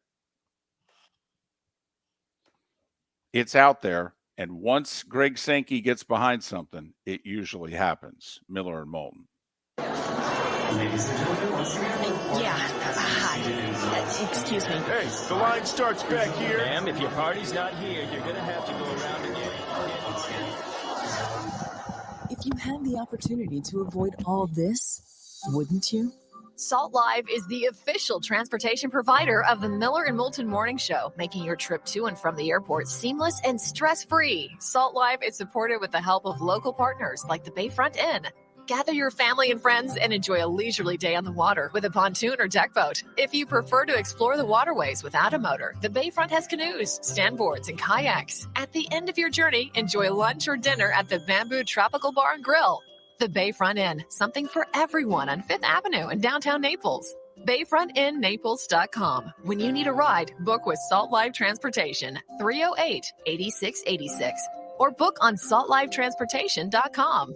it's out there. And once Greg Sankey gets behind something, it usually happens. Miller and Moulton. Ladies and gentlemen, once again. Yeah. Hi. Excuse me. Hey, the line starts back here. Ma'am, if your party's not here, you're going to have to go around again. If you had the opportunity to avoid all this, wouldn't you? Salt Live is the official transportation provider of the Miller and Moulton Morning Show, making your trip to and from the airport seamless and stress-free. Salt Live is supported with the help of local partners like the Bayfront Inn. Gather your family and friends and enjoy a leisurely day on the water with a pontoon or deck boat. If you prefer to explore the waterways without a motor, the Bayfront has canoes, standboards, and kayaks. At the end of your journey, enjoy lunch or dinner at the Bamboo Tropical Bar and Grill. The Bayfront Inn, something for everyone on 5th Avenue in downtown Naples. BayfrontInNaples.com. When you need a ride, book with Salt Live Transportation, 308-8686, or book on saltlivetransportation.com.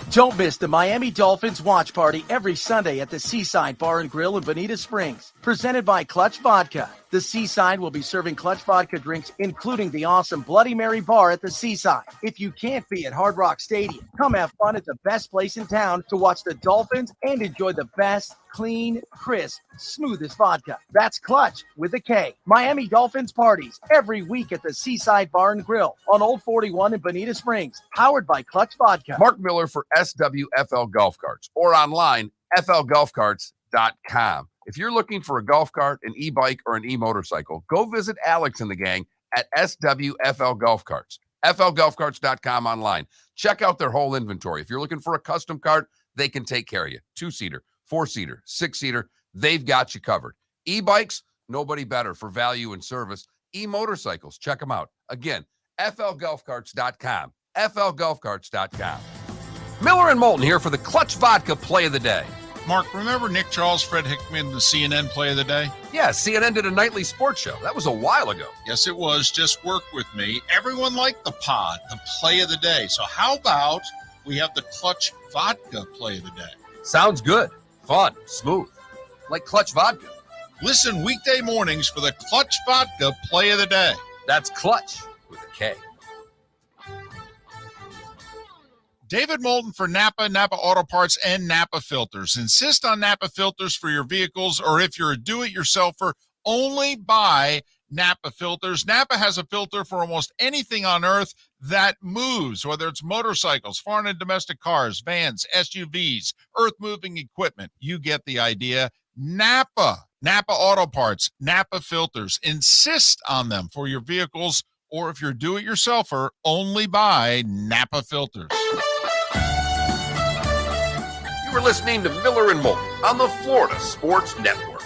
Don't miss the Miami Dolphins watch party every Sunday at the Seaside Bar and Grill in Bonita Springs. Presented by Clutch Vodka. The Seaside will be serving Clutch Vodka drinks, including the awesome Bloody Mary bar at the Seaside. If you can't be at Hard Rock Stadium, come have fun at the best place in town to watch the Dolphins and enjoy the best, clean, crisp, smoothest vodka. That's Clutch with a K. Miami Dolphins parties every week at the Seaside Bar and Grill on Old 41 in Bonita Springs. Powered by Clutch Vodka. Mark Miller for SWFL Golf Carts, or online, flgolfcarts.com. If you're looking for a golf cart, an e-bike, or an e-motorcycle, go visit Alex and the gang at SWFL Golf Carts. flgolfcarts.com online. Check out their whole inventory. If you're looking for a custom cart, they can take care of you. 2-seater, 4-seater, 6-seater, they've got you covered. E-bikes, nobody better for value and service. E-motorcycles, check them out. Again, flgolfcarts.com. flgolfcarts.com. Miller and Moulton here for the Clutch Vodka Play of the Day. Mark, remember Nick Charles, Fred Hickman, the CNN Play of the Day? Yeah, CNN did a nightly sports show. That was a while ago. Yes, it was. Just work with me. Everyone liked the pod, the Play of the Day. So how about we have the Clutch Vodka Play of the Day? Sounds good. Fun. Smooth. Like Clutch Vodka. Listen weekday mornings for the Clutch Vodka Play of the Day. That's Clutch with a K. David Moulton for Napa, Napa Auto Parts, and Napa Filters. Insist on Napa Filters for your vehicles, or if you're a do-it-yourselfer, only buy Napa Filters. Napa has a filter for almost anything on earth that moves, whether it's motorcycles, foreign and domestic cars, vans, SUVs, earth-moving equipment. You get the idea. Napa Auto Parts, Napa Filters. Insist on them for your vehicles, or if you're a do-it-yourselfer, only buy Napa Filters. You were listening to Miller and Moulton on the Florida Sports Network.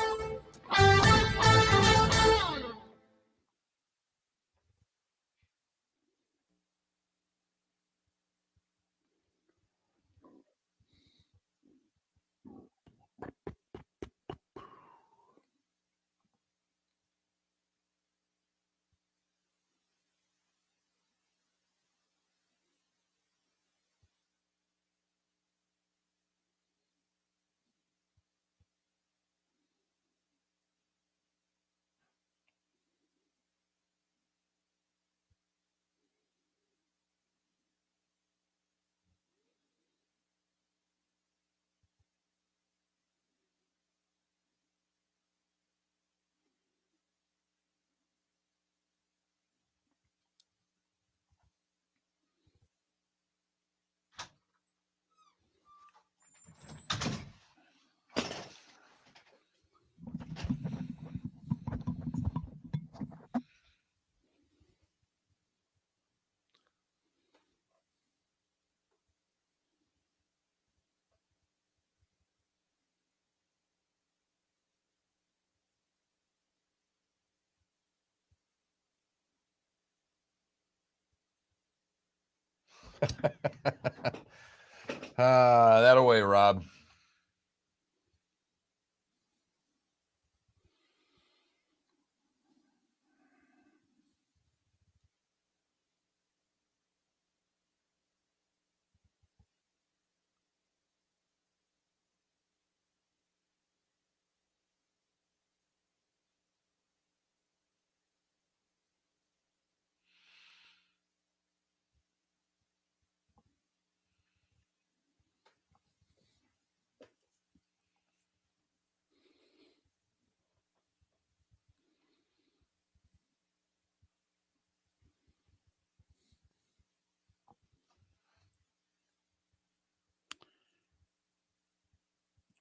That away, Rob.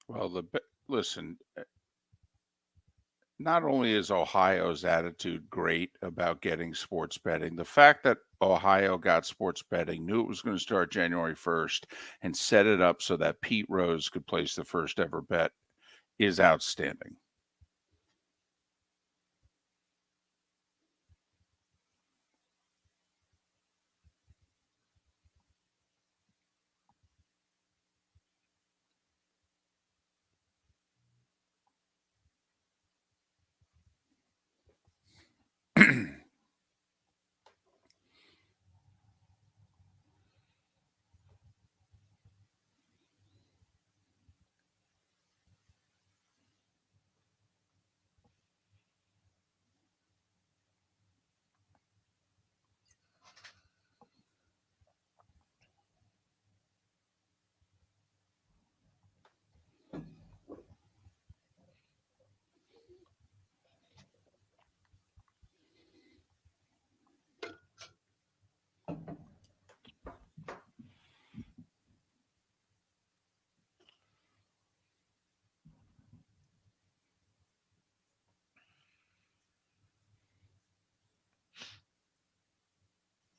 Well, listen, not only is Ohio's attitude great about getting sports betting, the fact that Ohio got sports betting, knew it was going to start January 1st, and set it up so that Pete Rose could place the first ever bet is outstanding.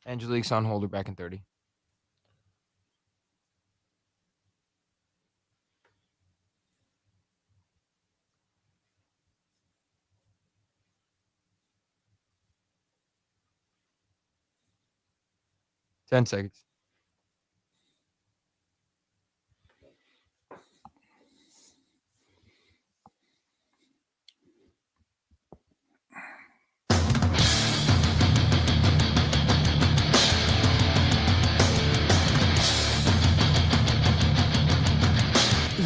Angelique's on holder back in 30. Ten seconds.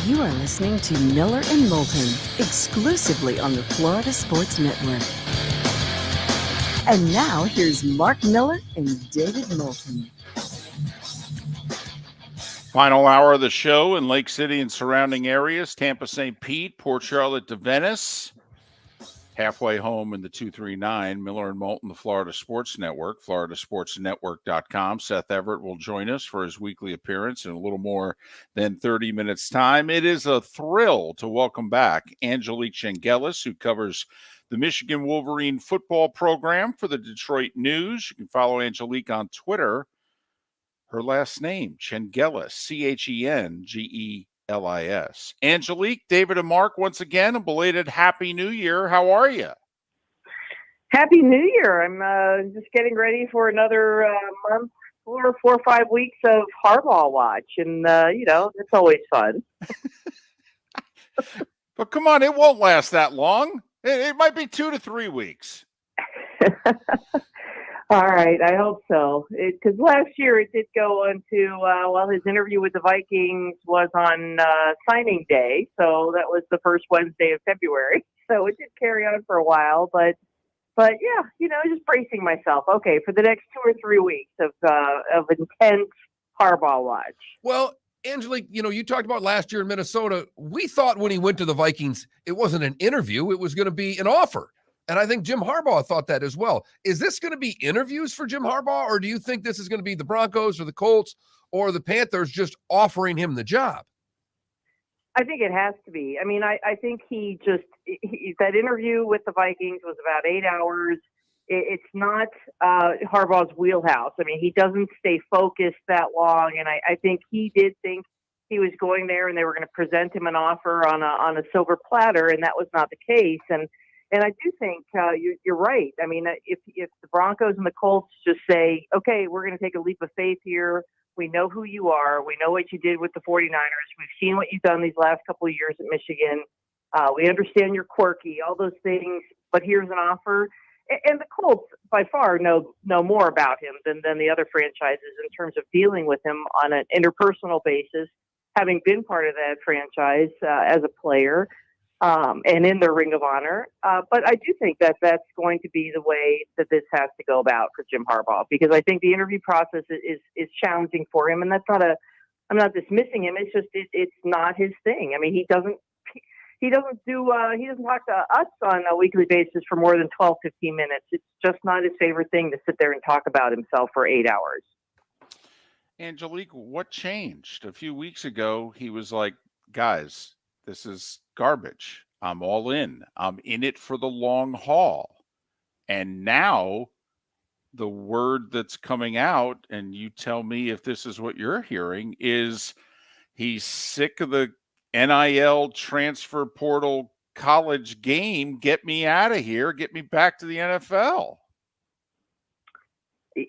You are listening to Miller and Moulton, exclusively on the Florida Sports Network. And now, here's Mark Miller and David Moulton. Final hour of the show in Lake City and surrounding areas, Tampa, St. Pete, Port Charlotte to Venice. Halfway home in the 239, Miller and Moulton, the Florida Sports Network, floridasportsnetwork.com. Seth Everett will join us for his weekly appearance in a little more than 30 minutes' time. It is a thrill to welcome back Angelique Chengelis, who covers the Michigan Wolverine football program for the Detroit News. You can follow Angelique on Twitter. Her last name, Chengelis, Chengelis. Angelique, David, and Mark, once again, a belated Happy New Year. How are you? Happy New Year. I'm just getting ready for another month, 4 or 5 weeks of Harbaugh watch. And, it's always fun. But come on, it won't last that long. It might be 2 to 3 weeks. All right, I hope so. Because last year it did go into, his interview with the Vikings was on signing day, so that was the first Wednesday of February. So it did carry on for a while, but yeah, just bracing myself. Okay, for the next 2 or 3 weeks of intense Harbaugh watch. Well, Angelique, you talked about last year in Minnesota. We thought when he went to the Vikings, it wasn't an interview; it was going to be an offer. And I think Jim Harbaugh thought that as well. Is this going to be interviews for Jim Harbaugh, or do you think this is going to be the Broncos or the Colts or the Panthers just offering him the job? I think it has to be. I mean, I think that interview with the Vikings was about 8 hours. It's not Harbaugh's wheelhouse. I mean, he doesn't stay focused that long. And I think he did think he was going there and they were going to present him an offer on a silver platter, and that was not the case. And I do think you're right. I mean, if the Broncos and the Colts just say, okay, we're going to take a leap of faith here, We know who you are. We know what you did with the 49ers. We've seen what you've done these last couple of years at Michigan. We understand you're quirky, all those things, but here's an offer. And the Colts, by far, know more about him than the other franchises in terms of dealing with him on an interpersonal basis, having been part of that franchise as a player and in their Ring of Honor. But I do think that that's going to be the way that this has to go about for Jim Harbaugh, because I think the interview process is challenging for him. And that's not I'm not dismissing him. It's just it's not his thing. I mean, he doesn't talk to us on a weekly basis for more than 12, 15 minutes. It's just not his favorite thing to sit there and talk about himself for 8 hours. Angelique, what changed? A few weeks ago, he was like, guys, this is garbage. I'm all in. I'm in it for the long haul. And now the word that's coming out, and you tell me if this is what you're hearing, is he's sick of the NIL transfer portal college game. Get me out of here. Get me back to the NFL.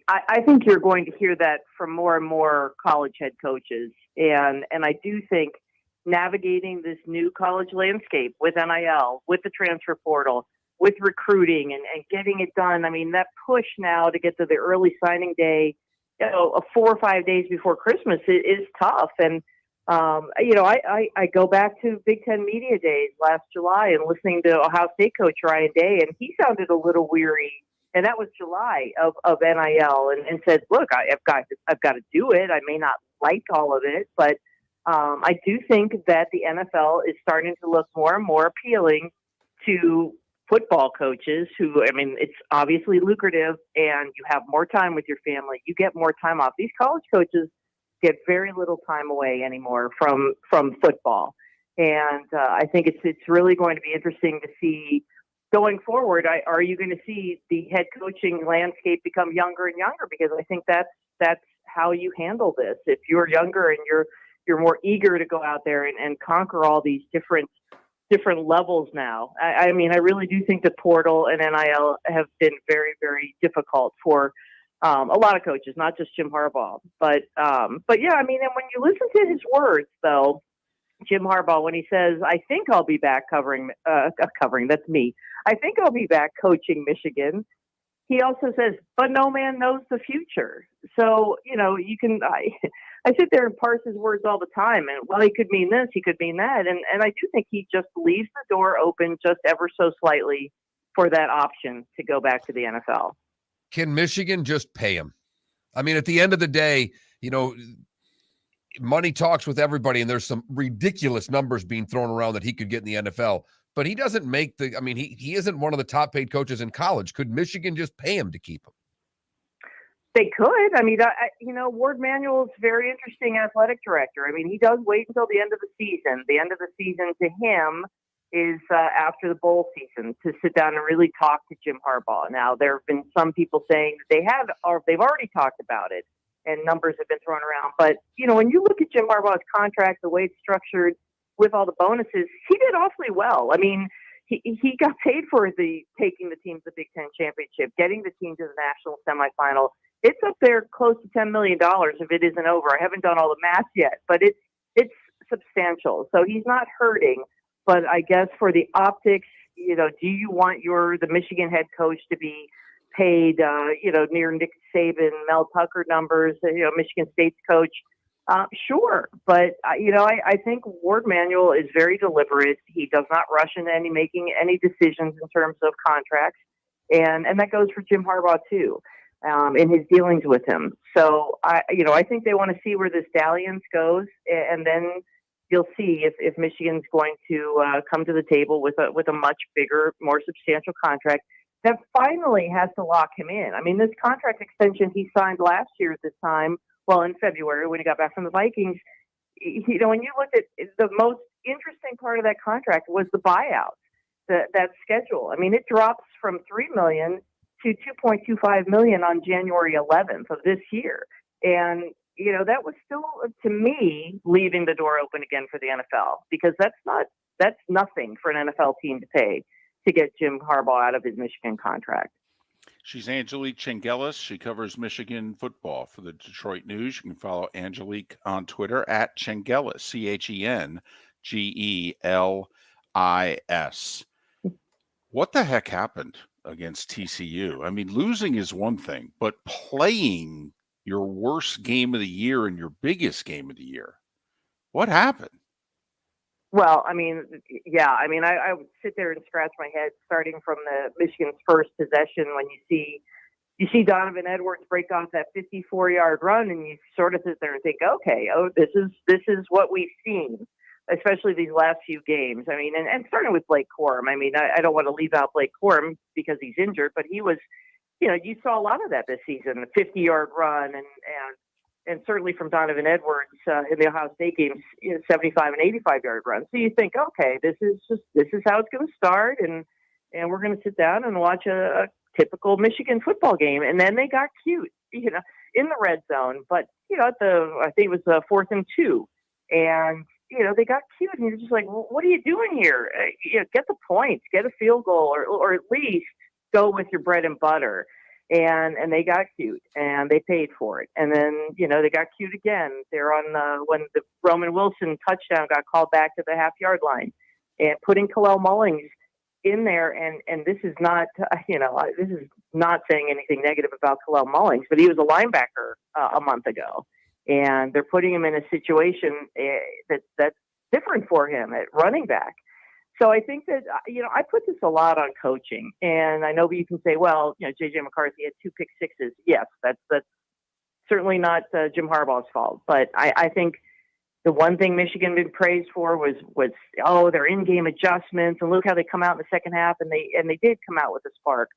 I think you're going to hear that from more and more college head coaches. And I do think navigating this new college landscape with NIL, with the transfer portal, with recruiting and getting it done. I mean, that push now to get to the early signing day, 4 or 5 days before Christmas is tough. And, I go back to Big Ten Media Days last July and listening to Ohio State coach Ryan Day, and he sounded a little weary. And that was July of NIL, and said, look, I've got to do it. I may not like all of it, but I do think that the NFL is starting to look more and more appealing to football coaches who, I mean, it's obviously lucrative and you have more time with your family. You get more time off. These college coaches get very little time away anymore from football. And I think it's really going to be interesting to see going forward. Are you going to see the head coaching landscape become younger and younger? Because I think that's how you handle this. If you're younger and you're more eager to go out there and conquer all these different levels now. I mean, I really do think the portal and NIL have been very, very difficult for a lot of coaches, not just Jim Harbaugh. But yeah, I mean, and when you listen to his words, though, Jim Harbaugh, when he says, I think I'll be back covering, that's me. I think I'll be back coaching Michigan. He also says, but no man knows the future. So, I sit there and parse his words all the time. And, well, he could mean this, he could mean that. And I do think he just leaves the door open just ever so slightly for that option to go back to the NFL. Can Michigan just pay him? I mean, at the end of the day, money talks with everybody, and there's some ridiculous numbers being thrown around that he could get in the NFL. But he doesn't make he isn't one of the top paid coaches in college. Could Michigan just pay him to keep him? They could. I mean, Ward Manuel's very interesting athletic director. I mean, he does wait until the end of the season. The end of the season to him is after the bowl season to sit down and really talk to Jim Harbaugh. Now, there have been some people saying that they've already talked about it, and numbers have been thrown around. But, when you look at Jim Harbaugh's contract, the way it's structured with all the bonuses, he did awfully well. I mean, he got paid for taking the team to the Big Ten championship, getting the team to the national semifinal. It's up there close to $10 million if it isn't over. I haven't done all the math yet, but it's substantial. So he's not hurting. But I guess for the optics, do you want the Michigan head coach to be paid, near Nick Saban, Mel Tucker numbers, Michigan State's coach? Sure. But, I think Ward Manuel is very deliberate. He does not rush into making any decisions in terms of contracts. And that goes for Jim Harbaugh, too, in his dealings with him. So, I think they want to see where this dalliance goes, and then you'll see if Michigan's going to come to the table with a much bigger, more substantial contract that finally has to lock him in. I mean, this contract extension he signed last year at this time, in February when he got back from the Vikings, when you looked at the most interesting part of that contract was the buyout, that schedule. I mean, it drops from $3 million to $2.25 million on January 11th of this year. And, that was still, to me, leaving the door open again for the NFL, because that's nothing for an NFL team to pay to get Jim Harbaugh out of his Michigan contract. She's Angelique Chengelis. She covers Michigan football for the Detroit News. You can follow Angelique on Twitter at Chengelis, Chengelis. What the heck happened against TCU? I mean, losing is one thing, but playing your worst game of the year and your biggest game of the year, what happened? Well, I mean, yeah, I mean, I would sit there and scratch my head starting from the Michigan's first possession when you see Donovan Edwards break off that 54-yard run, and you sort of sit there and think, okay, this is what we've seen, especially these last few games. I mean, and starting with Blake Corum. I mean, I don't want to leave out Blake Corum because he's injured, but he was, you saw a lot of that this season, the 50-yard run, and certainly from Donovan Edwards in the Ohio State games, 75 and 85-yard runs. So you think, okay, this is how it's going to start, and we're going to sit down and watch a typical Michigan football game. And then they got cute, in the red zone. But at I think it was 4th and 2, and they got cute, and you're just like, well, what are you doing here? Get the points, get a field goal, or at least go with your bread and butter. And they got cute, and they paid for it. And then, they got cute again. They're on when the Roman Wilson touchdown got called back to the half-yard line, and putting Kalel Mullings in there. And this is not, this is not saying anything negative about Kalel Mullings, but he was a linebacker a month ago, and they're putting him in a situation that's different for him at running back. So I think that, I put this a lot on coaching, and I know you can say, well, J.J. McCarthy had 2 pick sixes. Yes, that's certainly not Jim Harbaugh's fault. But I think the one thing Michigan been praised for was their in-game adjustments, and look how they come out in the second half, and they did come out with a spark.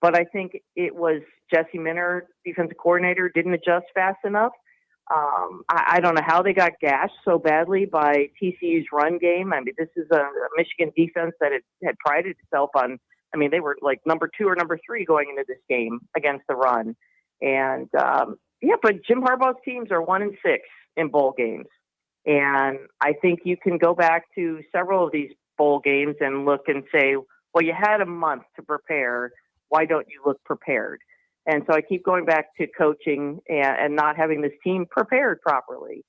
But I think it was Jesse Minter, defensive coordinator, didn't adjust fast enough. I don't know how they got gashed so badly by TCU's run game. I mean, this is a Michigan defense that had prided itself on. I mean, they were like number 2 or number 3 going into this game against the run. And but Jim Harbaugh's teams are 1-6 in bowl games. And I think you can go back to several of these bowl games and look and say, well, you had a month to prepare. Why don't you look prepared? And so I keep going back to coaching and not having this team prepared properly.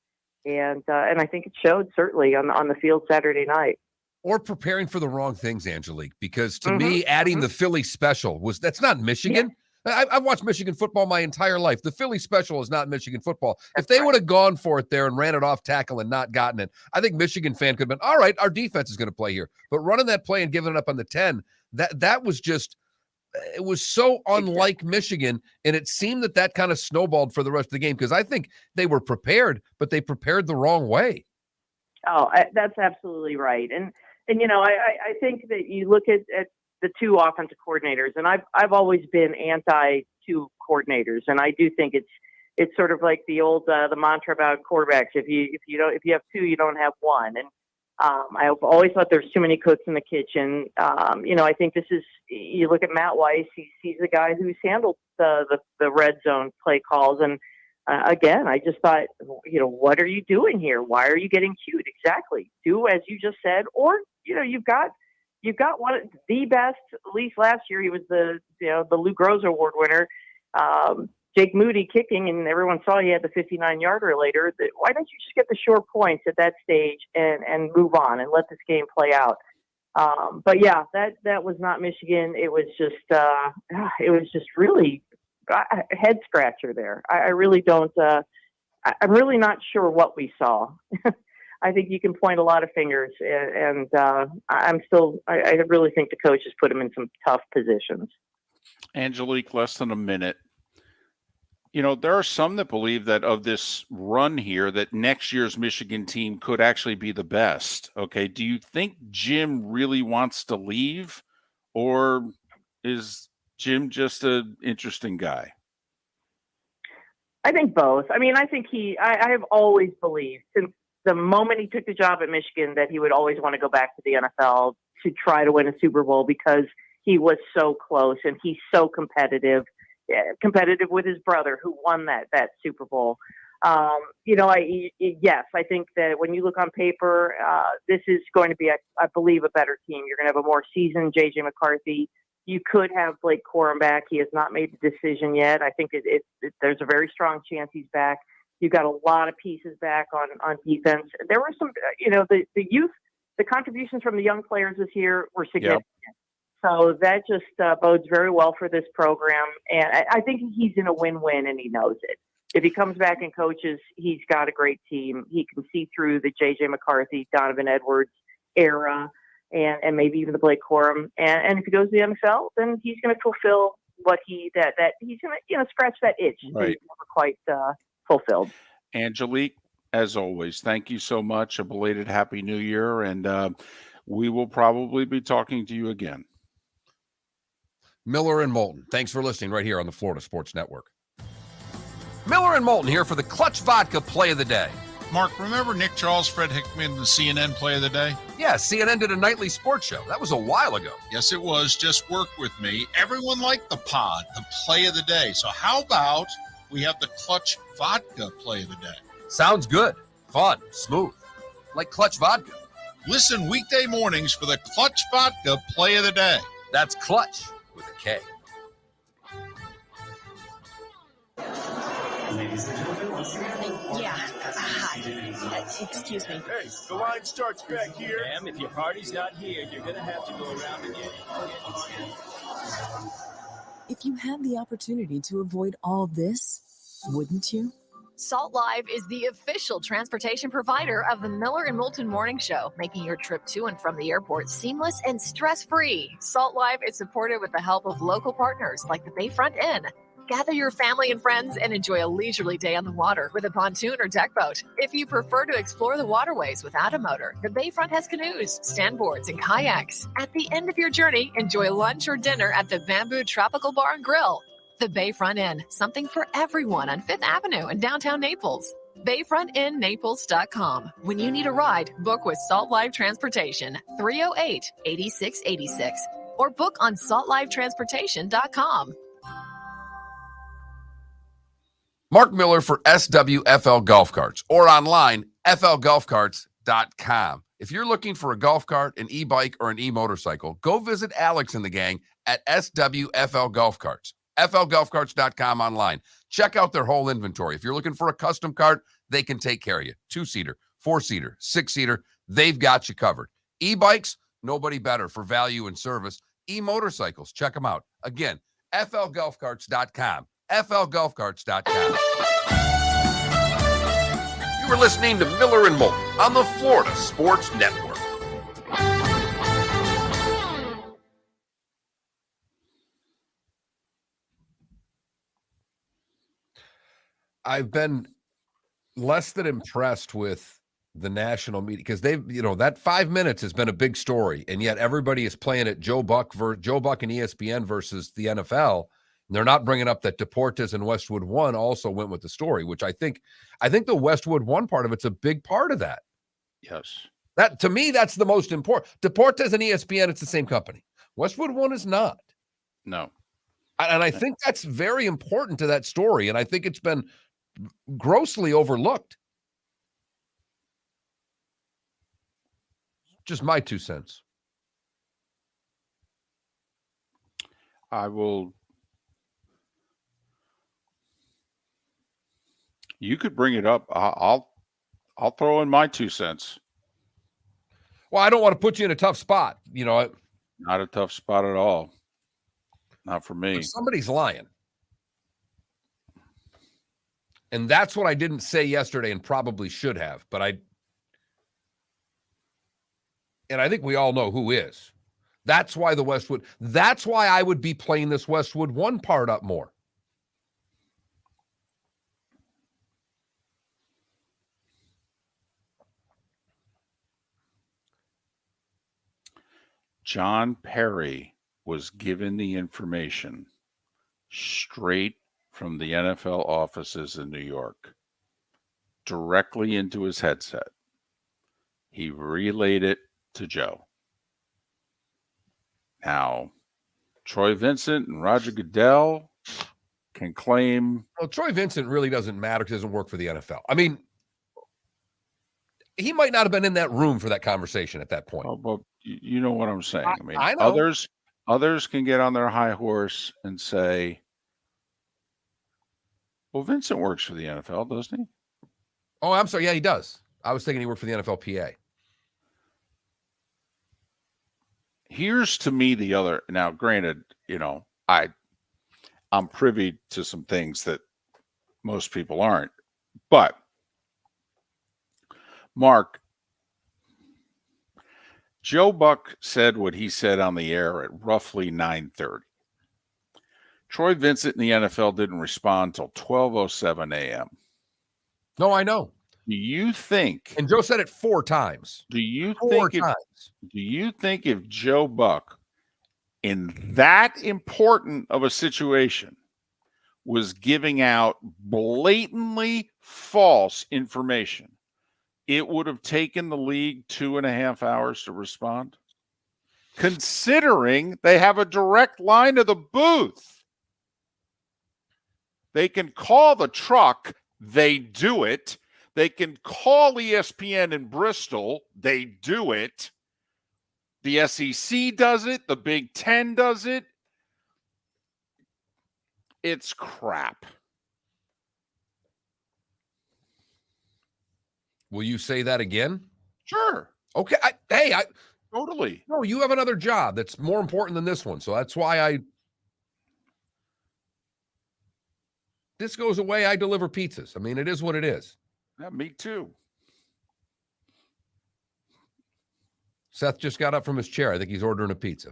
And I think it showed certainly on the field Saturday night. Or preparing for the wrong things, Angelique, because to me, adding the Philly special that's not Michigan. Yeah. I've watched Michigan football my entire life. The Philly special is not Michigan football. If they would have gone for it there and ran it off tackle and not gotten it, I think Michigan fan could have been, all right, our defense is going to play here. But running that play and giving it up on the 10, that was just, it was so unlike Michigan, and it seemed that kind of snowballed for the rest of the game because I think they were prepared, but they prepared the wrong way. Oh, that's absolutely right. And I think that you look at the 2 offensive coordinators, and I've always been anti 2 coordinators, and I do think it's sort of like the old the mantra about quarterbacks. If you have 2, you don't have 1. And I've always thought there's too many cooks in the kitchen. I think this is, you look at Matt Weiss, he's the guy who's handled the red zone play calls. And again, I just thought, what are you doing here? Why are you getting cute? Exactly. Do as you just said, or, you've got one of the best, at least last year, he was the Lou Groza Award winner, Jake Moody kicking, and everyone saw he had the 59-yarder later. Why don't you just get the short points at that stage and move on and let this game play out? But yeah, that was not Michigan. It was just really a head scratcher there. I really don't. I'm really not sure what we saw. I think you can point a lot of fingers, and I really think the coaches put him in some tough positions. Angelique, less than a minute. There are some that believe that of this run here, that next year's Michigan team could actually be the best. Okay. Do you think Jim really wants to leave, or is Jim just an interesting guy? I think both. I mean, I think I have always believed since the moment he took the job at Michigan that he would always want to go back to the NFL to try to win a Super Bowl because he was so close and he's so competitive with his brother who won that Super Bowl. Yes, I think that when you look on paper, this is going to be, I believe, a better team. You're going to have a more seasoned J.J. McCarthy. You could have Blake Corum back. He has not made the decision yet. I think there's a very strong chance he's back. You've got a lot of pieces back on defense. There were some, the youth, the contributions from the young players this year were significant. Yep. So that just bodes very well for this program. And I think he's in a win-win, and he knows it. If he comes back and coaches, he's got a great team. He can see through the J.J. McCarthy, Donovan Edwards era, and maybe even the Blake Corum. And if he goes to the NFL, then he's going to fulfill what he's going to scratch that itch that he's never quite fulfilled. Angelique, as always, thank you so much. A belated Happy New Year, and we will probably be talking to you again. Miller and Moulton, thanks for listening right here on the Florida Sports Network. Miller and Moulton here for the Clutch Vodka Play of the Day. Mark, remember Nick Charles, Fred Hickman, the CNN Play of the Day? Yeah, CNN did a nightly sports show. That was a while ago. Yes, it was. Just work with me. Everyone liked the pod, the Play of the Day. So how about we have the Clutch Vodka Play of the Day? Sounds good. Fun. Smooth. Like Clutch Vodka. Listen weekday mornings for the Clutch Vodka Play of the Day. That's Clutch with a K. Ladies and gentlemen, once again. Yeah. Hi. Excuse me. Hey, the line starts back here. Ma'am, if your party's not here, you're going to have to go around and get it. If you had the opportunity to avoid all this, wouldn't you? Salt Live is the official transportation provider of the Miller and Moulton Morning Show, making your trip to and from the airport seamless and stress-free. Salt Live is supported with the help of local partners like the Bayfront Inn. Gather your family and friends and enjoy a leisurely day on the water with a pontoon or deck boat. If you prefer to explore the waterways without a motor, the Bayfront has canoes, standboards, and kayaks. At the end of your journey, enjoy lunch or dinner at the Bamboo Tropical Bar and Grill. The Bayfront Inn, something for everyone on 5th Avenue in downtown Naples. BayfrontInNaples.com. When you need a ride, book with Salt Live Transportation, 308-8686, or book on saltlivetransportation.com. Mark Miller for SWFL Golf Carts, or online, flgolfcarts.com. If you're looking for a golf cart, an e-bike, or an e-motorcycle, go visit Alex and the gang at SWFL Golf Carts. flgolfcarts.com online. Check out their whole inventory. If you're looking for a custom cart, they can take care of you. 2-seater, 4-seater, 6-seater, they've got you covered. E-bikes, nobody better for value and service. E-motorcycles, check them out. Again, flgolfcarts.com. flgolfcarts.com. You were listening to Miller and Moulton on the Florida Sports Network. I've been less than impressed with the national media because they've, that 5 minutes has been a big story, and yet everybody is playing it Joe Buck and ESPN versus the NFL. And they're not bringing up that Deportes and Westwood One also went with the story, which I think the Westwood One part of it's a big part of that. Yes. That, to me, that's the most important. Deportes and ESPN, it's the same company. Westwood One is not. No. And I think that's very important to that story, and I think it's been grossly overlooked. Just my 2 cents. You could bring it up. I'll throw in my 2 cents. Well, I don't want to put you in a tough spot. Not a tough spot at all. Not for me. But somebody's lying. And that's what I didn't say yesterday and probably should have. But I think we all know who is. That's why that's why I would be playing this Westwood One part up more. John Perry was given the information straight from the NFL offices in New York, directly into his headset. He relayed it to Joe. Now, Troy Vincent and Roger Goodell can claim... Well, Troy Vincent really doesn't matter because he doesn't work for the NFL. I mean, he might not have been in that room for that conversation at that point. Well, you know what I'm saying. I mean, I know. Others can get on their high horse and say, well, Vincent works for the NFL, doesn't he? Oh, I'm sorry. Yeah, he does. I was thinking he worked for the NFLPA. Here's to me the other. Now, granted, I'm privy to some things that most people aren't. But, Mark, Joe Buck said what he said on the air at roughly 9:30. Troy Vincent in the NFL didn't respond until 12:07 a.m. No, I know. Do you think? And Joe said it 4 times. Do you Four think? times. Do you think if Joe Buck, in that important of a situation, was giving out blatantly false information, it would have taken the league 2.5 hours to respond? Considering they have a direct line to the booth. They can call the truck, they do it. They can call ESPN in Bristol, they do it. The SEC does it, the Big Ten does it. It's crap. Will you say that again? Sure. Okay. Totally. No, you have another job that's more important than this one. So that's why this goes away. I deliver pizzas. I mean, it is what it is. Yeah, me too. Seth just got up from his chair. I think he's ordering a pizza.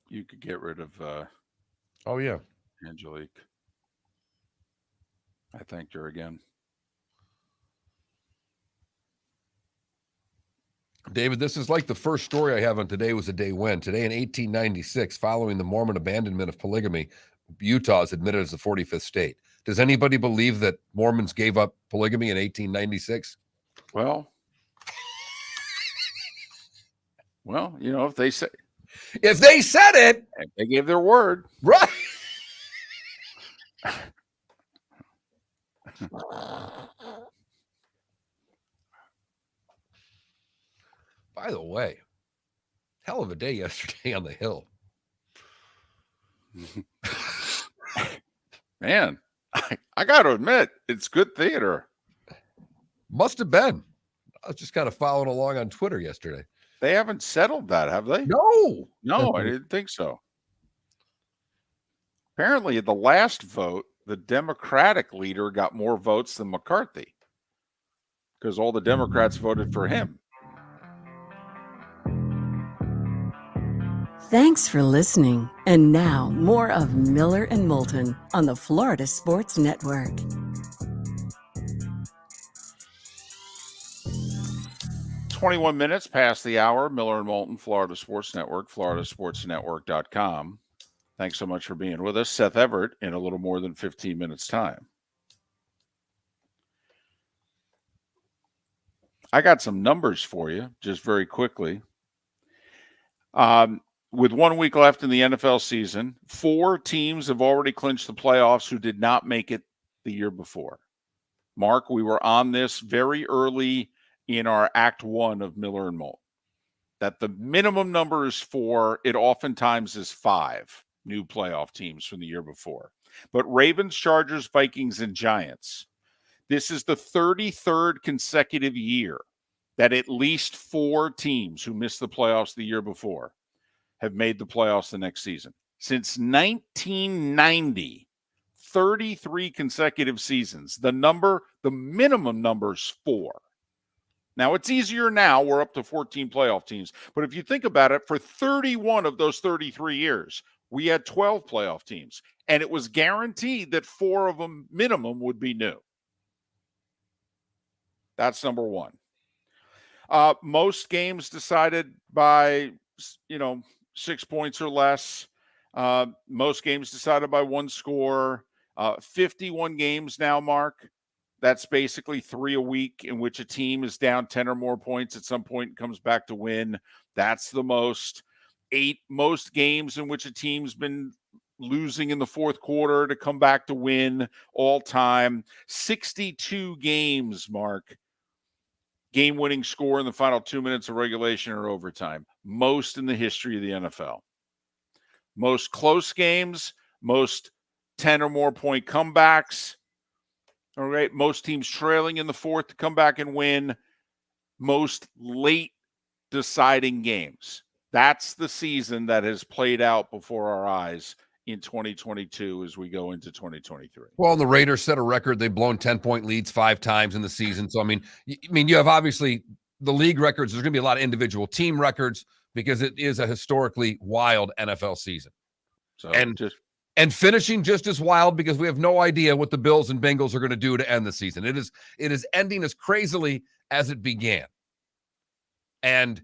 You could get rid of oh yeah, Angelique. I thanked her again. David, this is like the first story I have on Today Was a Day When. Today in 1896, following the Mormon abandonment of polygamy, Utah is admitted as the 45th state. Does anybody believe that Mormons gave up polygamy in 1896? Well, if they say it, if they gave their word, right? By the way, hell of a day yesterday on the Hill. Man, I got to admit, it's good theater. Must have been. I was just kind of following along on Twitter yesterday. They haven't settled that, have they? No, I didn't think so. Apparently, at the last vote, the Democratic leader got more votes than McCarthy because all the Democrats voted for him. Thanks for listening. And now, more of Miller and Moulton on the Florida Sports Network. "21 minutes past the hour. Miller and Moulton, Florida Sports Network, floridasportsnetwork.com. Thanks so much for being with us. Seth Everett in a little more than 15 minutes' time. I got some numbers for you, just very quickly. With 1 week left in the NFL season, 4 teams have already clinched the playoffs who did not make it the year before. Mark, we were on this very early in our Act 1 of Miller and Moulton, that the minimum number is 4. It oftentimes is 5 new playoff teams from the year before. But Ravens, Chargers, Vikings, and Giants, this is the 33rd consecutive year that at least 4 teams who missed the playoffs the year before have made the playoffs the next season. Since 1990, 33 consecutive seasons. The minimum number is 4. Now, it's easier now. We're up to 14 playoff teams. But if you think about it, for 31 of those 33 years, we had 12 playoff teams. And it was guaranteed that 4 of them minimum would be new. That's number one. Most games decided by, 6 points or less. Most games decided by 1 score. 51 games now, Mark. That's basically 3 a week in which a team is down 10 or more points at some point and comes back to win. That's the most. 8 most games in which a team's been losing in the fourth quarter to come back to win all time. 62 games, Mark, game-winning score in the final 2 minutes of regulation or overtime. Most in the history of the NFL. Most close games, most 10 or more point comebacks. All right. Most teams trailing in the fourth to come back and win. Most late deciding games. That's the season that has played out before our eyes in 2022 as we go into 2023. Well, the Raiders set a record. They've blown 10-point leads 5 times in the season. So, I mean, you have obviously the league records. There's going to be a lot of individual team records because it is a historically wild NFL season. So and finishing just as wild because we have no idea what the Bills and Bengals are going to do to end the season. It is ending as crazily as it began. And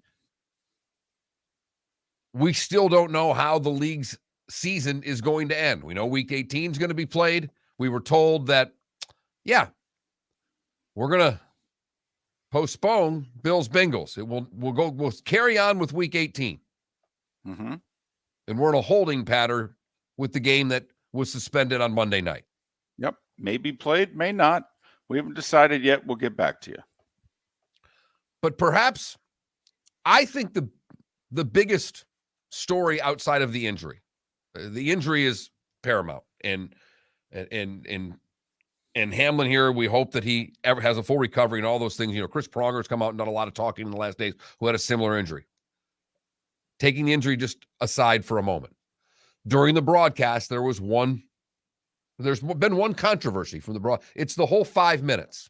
we still don't know how the league's season is going to end. We know week 18 is going to be played. We were told that, yeah, we're going to postpone Bills Bengals. We'll carry on with week 18. Mm-hmm. And we're in a holding pattern with the game that was suspended on Monday night. Yep. May be played, may not. We haven't decided yet. We'll get back to you. But perhaps I think the biggest story outside of the injury is paramount. And Hamlin here, we hope that he ever has a full recovery and all those things. You know, Chris Pronger's come out and done a lot of talking in the last days who had a similar injury. Taking the injury just aside for a moment. During the broadcast, there's been one controversy from the broad. It's the whole 5 minutes.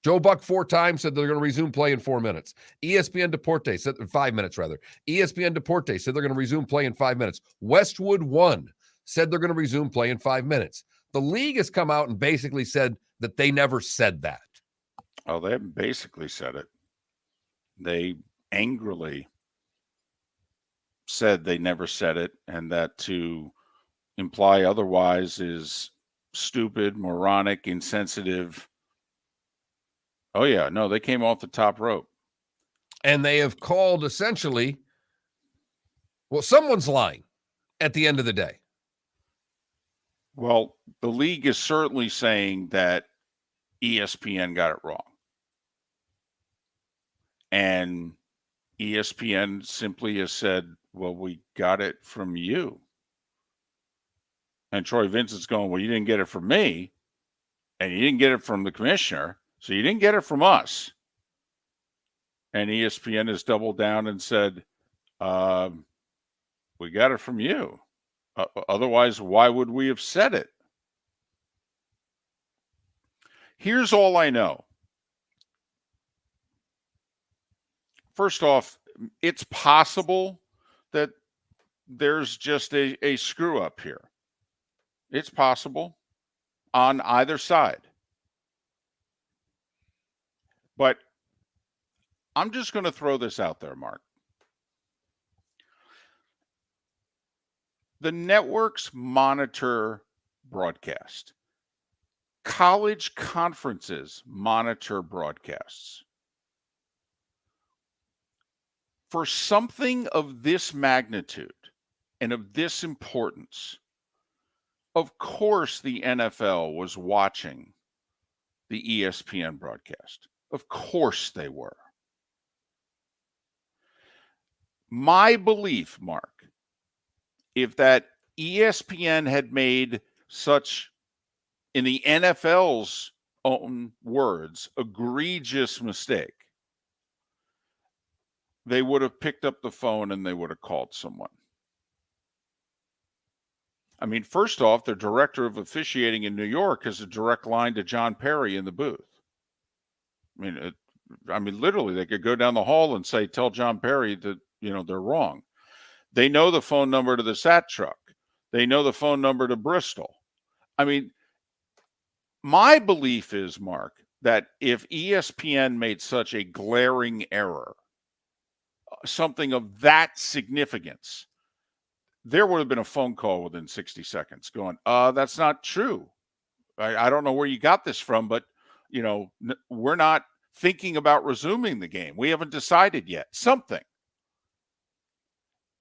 Joe Buck 4 times said they're going to resume play in 4 minutes. ESPN Deportes said 5 minutes rather. ESPN Deportes said they're going to resume play in 5 minutes. Westwood 1 said they're going to resume play in 5 minutes. The league has come out and basically said that they never said that. Oh, they haven't basically said it. They angrily said they never said it, and that to imply otherwise is stupid, moronic, insensitive. Oh, yeah. No, they came off the top rope. And they have called essentially, well, someone's lying at the end of the day. Well, the league is certainly saying that ESPN got it wrong. And ESPN simply has said, well, we got it from you. And Troy Vincent's going, well, you didn't get it from me, and you didn't get it from the commissioner, so you didn't get it from us. And ESPN has doubled down and said, we got it from you. Otherwise, why would we have said it? Here's all I know. First off, it's possible that there's just a screw up here. It's possible on either side. But I'm just going to throw this out there, Mark. The networks monitor broadcast. College conferences monitor broadcasts. For something of this magnitude and of this importance, of course the NFL was watching the ESPN broadcast. Of course they were. My belief, Mark, if that ESPN had made such, in the NFL's own words, egregious mistake, they would have picked up the phone and they would have called someone. I mean, first off, the director of officiating in New York has a direct line to John Perry in the booth. I mean, literally, they could go down the hall and say, tell John Perry that, they're wrong. They know the phone number to the SAT truck. They know the phone number to Bristol. I mean, my belief is, Mark, that if ESPN made such a glaring error, something of that significance, there would have been a phone call within 60 seconds going, that's not true. I don't know where you got this from, but, we're not thinking about resuming the game. We haven't decided yet. Something.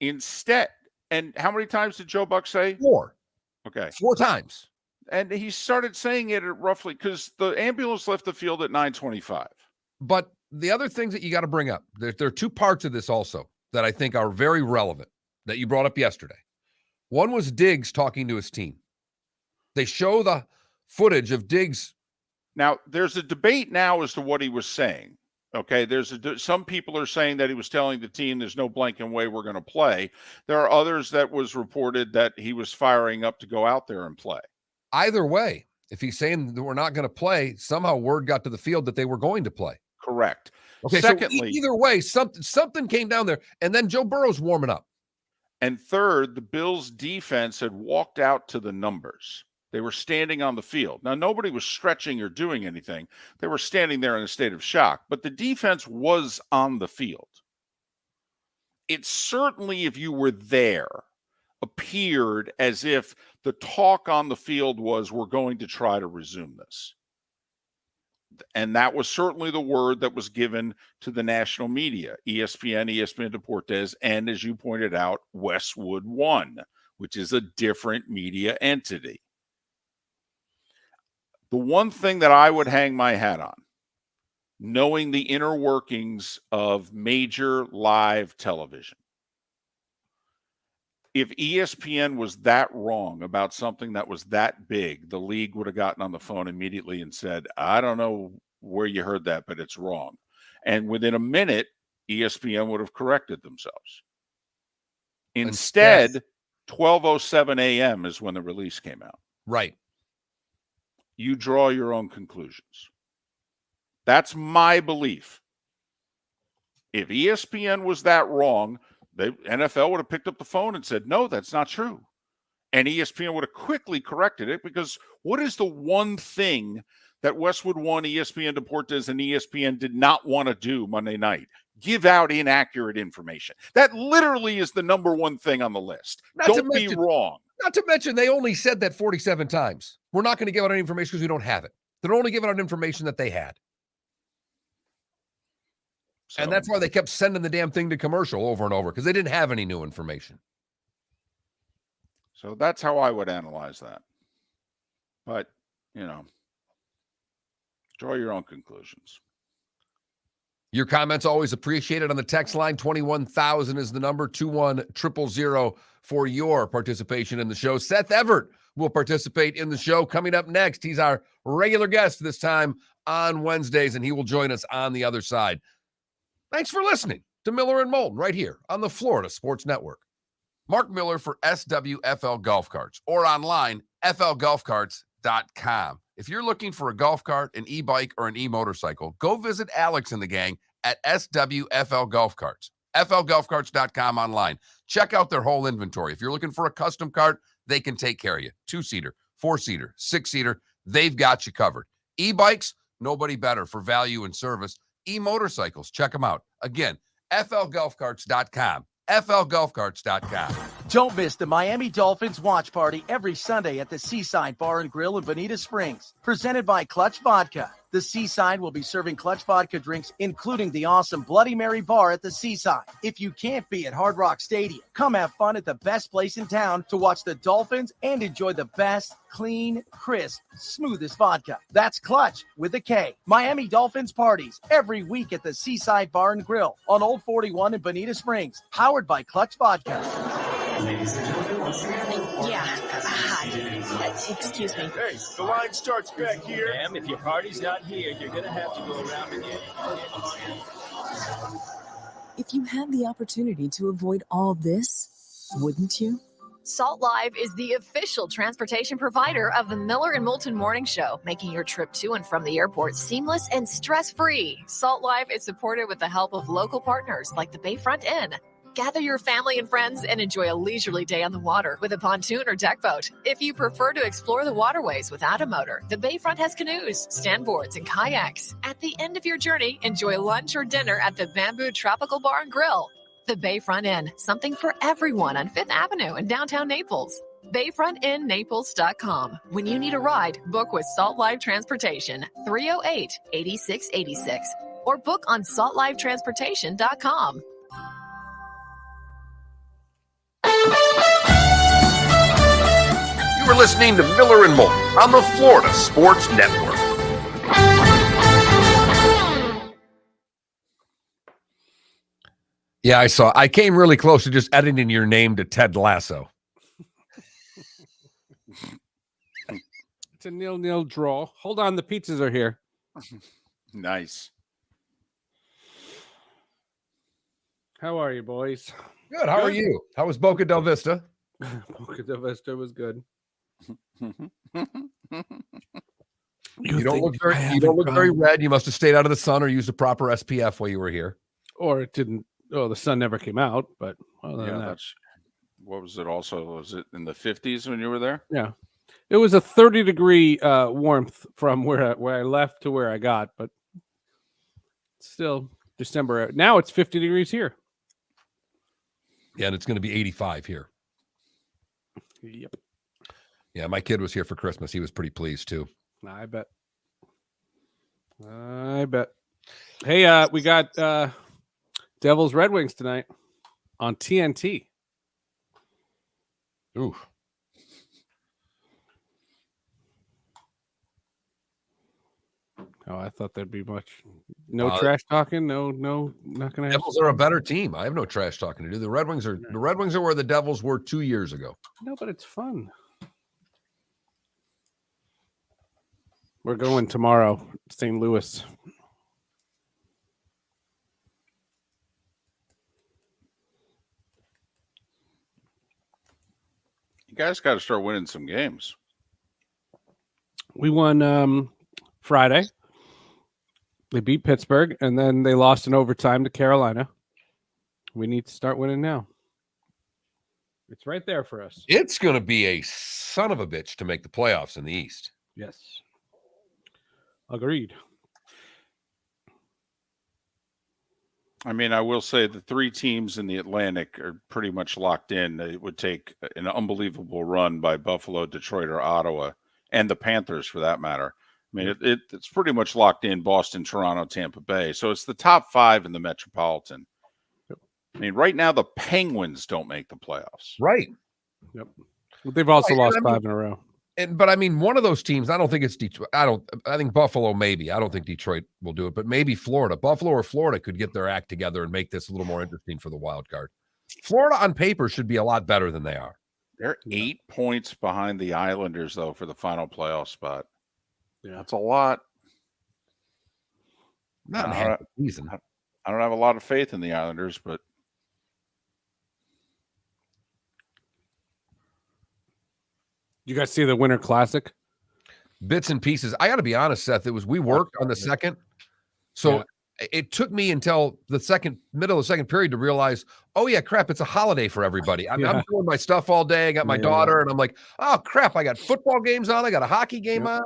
Instead, and how many times did Joe Buck say? 4. Okay. 4 times. And he started saying it at roughly, because the ambulance left the field at 9:25. But the other things that you got to bring up, there are two parts of this also that I think are very relevant that you brought up yesterday. One was Diggs talking to his team. They show the footage of Diggs. Now, there's a debate now as to what he was saying. Okay, some people are saying that he was telling the team there's no blanking way we're going to play. There are others that was reported that he was firing up to go out there and play. Either way, if he's saying that we're not going to play, somehow word got to the field that they were going to play. Correct. Okay, secondly, so either way, something came down there, and then Joe Burrow's warming up. And third, the Bills' defense had walked out to the numbers. They were standing on the field. Now, nobody was stretching or doing anything. They were standing there in a state of shock, but the defense was on the field. It certainly, if you were there, appeared as if the talk on the field was, we're going to try to resume this. And that was certainly the word that was given to the national media, ESPN Deportes, and as you pointed out, Westwood One, which is a different media entity. The one thing that I would hang my hat on, knowing the inner workings of major live television, if ESPN was that wrong about something that was that big, the league would have gotten on the phone immediately and said, I don't know where you heard that, but it's wrong. And within a minute, ESPN would have corrected themselves. Instead, 12:07 a.m. is when the release came out. Right. You draw your own conclusions. That's my belief. If ESPN was that wrong, the NFL would have picked up the phone and said, no, that's not true. And ESPN would have quickly corrected it, because what is the one thing that Westwood One, ESPN Deportes, and ESPN did not want to do Monday night? Give out inaccurate information. That literally is the number one thing on the list. Don't be wrong. Not to mention, they only said that 47 times. We're not going to give out any information because we don't have it. They're only giving out information that they had. So, and that's why they kept sending the damn thing to commercial over and over, because they didn't have any new information. So that's how I would analyze that. But, draw your own conclusions. Your comments always appreciated on the text line. 21,000 is the number, 21-000 for your participation in the show. Seth Everett will participate in the show coming up next. He's our regular guest this time on Wednesdays, and he will join us on the other side. Thanks for listening to Miller and Moulton right here on the Florida Sports Network. Mark Miller for SWFL Golf Carts, or online, flgolfcarts.com. If you're looking for a golf cart, an e-bike, or an e-motorcycle, go visit Alex and the gang at SWFL Golf Carts. flgolfcarts.com online. Check out their whole inventory. If you're looking for a custom cart, they can take care of you. 2-seater, 4-seater, 6-seater, they've got you covered. E-bikes, nobody better for value and service. E-motorcycles, check them out. Again, flgolfcarts.com. flgolfcarts.com. Don't miss the Miami Dolphins watch party every Sunday at the Seaside Bar and Grill in Bonita Springs. Presented by Clutch Vodka. The Seaside will be serving Clutch Vodka drinks, including the awesome Bloody Mary bar at the Seaside. If you can't be at Hard Rock Stadium, come have fun at the best place in town to watch the Dolphins and enjoy the best, clean, crisp, smoothest vodka. That's Clutch with a K. Miami Dolphins parties every week at the Seaside Bar and Grill on Old 41 in Bonita Springs. Powered by Clutch Vodka. Ladies and gentlemen, once again. Yeah. Hi. Excuse me. Hey, the line starts back here. Ma'am, if your party's not here, you're going to have to go around again. If you had the opportunity to avoid all this, wouldn't you? Salt Live is the official transportation provider of the Miller and Moulton Morning Show, making your trip to and from the airport seamless and stress-free. Salt Live is supported with the help of local partners like the Bayfront Inn. Gather your family and friends and enjoy a leisurely day on the water with a pontoon or deck boat. If you prefer to explore the waterways without a motor, the Bayfront has canoes, standboards, and kayaks. At the end of your journey, enjoy lunch or dinner at the Bamboo Tropical Bar and Grill. The Bayfront Inn, something for everyone on 5th Avenue in downtown Naples. BayfrontInNaples.com. When you need a ride, book with Salt Live Transportation, 308-8686, or book on saltlivetransportation.com. You are listening to Miller and Moulton on the Florida Sports Network. Yeah, I saw. I came really close to just editing your name to Ted Lasso. It's a 0-0 draw. Hold on, the pizzas are here. Nice. How are you, boys? Good. How are you? How was Boca del Vista? Boca del Vista was good. You don't look very red. You must have stayed out of the sun or used a proper SPF while you were here. Or it didn't. Oh, the sun never came out. But other than that. That's. What was it? Also, was it in the 50s when you were there? Yeah, it was a 30-degree warmth from where I left to where I got, but still December. Now it's 50 degrees here. Yeah, and it's going to be 85 here. Yep. Yeah, my kid was here for Christmas. He was pretty pleased too. I bet. Hey, we got Devils Red Wings tonight on TNT. Ooh. Oh, I thought there'd be no trash talking. No, not gonna. Devils are a better team. I have no trash talking to do. The Red Wings are where the Devils were 2 years ago. No, but it's fun. We're going tomorrow, St. Louis. You guys got to start winning some games. We won Friday. They beat Pittsburgh, and then they lost in overtime to Carolina. We need to start winning now. It's right there for us. It's going to be a son of a bitch to make the playoffs in the East. Yes. Agreed. I mean, I will say the 3 teams in the Atlantic are pretty much locked in. It would take an unbelievable run by Buffalo, Detroit, or Ottawa, and the Panthers for that matter. I mean, it's pretty much locked in: Boston, Toronto, Tampa Bay. So it's the top 5 in the Metropolitan. I mean, right now the Penguins don't make the playoffs. Right. Yep. But they've also lost 5 in a row. But I mean, one of those teams, I don't think it's Detroit. I think Buffalo maybe. I don't think Detroit will do it, but maybe Florida. Buffalo or Florida could get their act together and make this a little more interesting for the wild card. Florida on paper should be a lot better than they are. They're 8 points behind the Islanders, though, for the final playoff spot. Yeah, that's a lot. Not half the season. I don't have a lot of faith in the Islanders, but You guys see the Winter Classic? Bits and pieces. I got to be honest, Seth. We worked on the second, so it took me until the middle of the second period to realize, oh yeah, crap, it's a holiday for everybody. I'm doing my stuff all day. I got my daughter, and I'm like, oh crap, I got football games on. I got a hockey game on.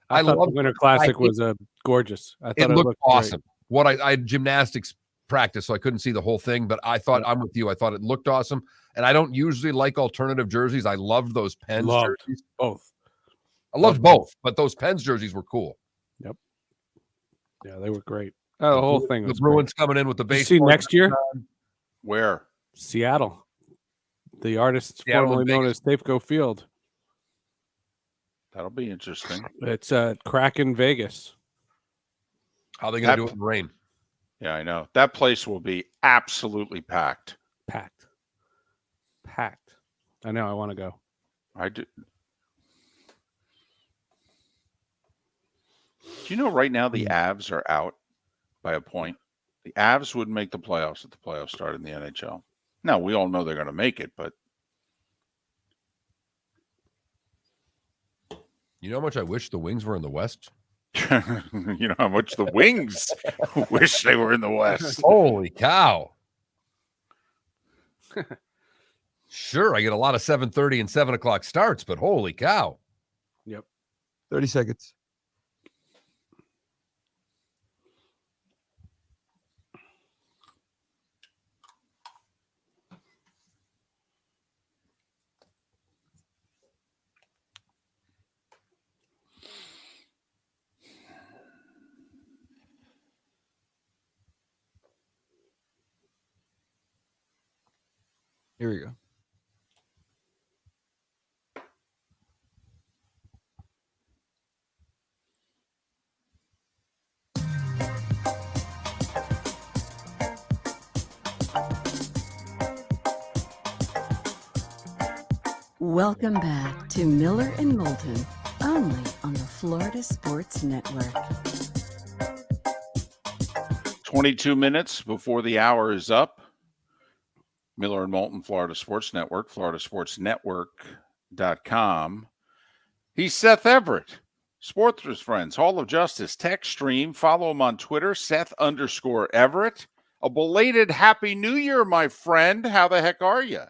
I thought the Winter Classic was gorgeous. I thought it looked awesome. Great. I had gymnastics practice, so I couldn't see the whole thing, but I thought I'm with you. I thought it looked awesome, and I don't usually like alternative jerseys. I loved those Pens jerseys. Both. I loved both, but those Pens jerseys were cool. Yep. Yeah, they were great. The whole thing was the Bruins coming in with the base. See next year? Where? Seattle. The artist formerly known as Safeco Field. That'll be interesting. It's Kraken Vegas. How are they going to do it in rain? Yeah, I know. That place will be absolutely packed. Packed. I know. I want to go. I do. Do you know right now the Avs are out by a point? The Avs would make the playoffs if the playoffs started in the NHL. Now, we all know they're going to make it, but you know how much I wish the Wings were in the West? you know how much the Wings wish they were in the West. Holy cow. Sure, I get a lot of 7:30 and 7 o'clock starts, but holy cow. Yep. 30 seconds. Here we go. Welcome back to Miller and Moulton, only on the Florida Sports Network. 22 minutes before the hour is up. Miller and Moulton, Florida Sports Network, floridasportsnetwork.com. He's Seth Everett, Sports with Friends, Hall of Justice, text stream. Follow him on Twitter, Seth_Everett. A belated Happy New Year, my friend. How the heck are you?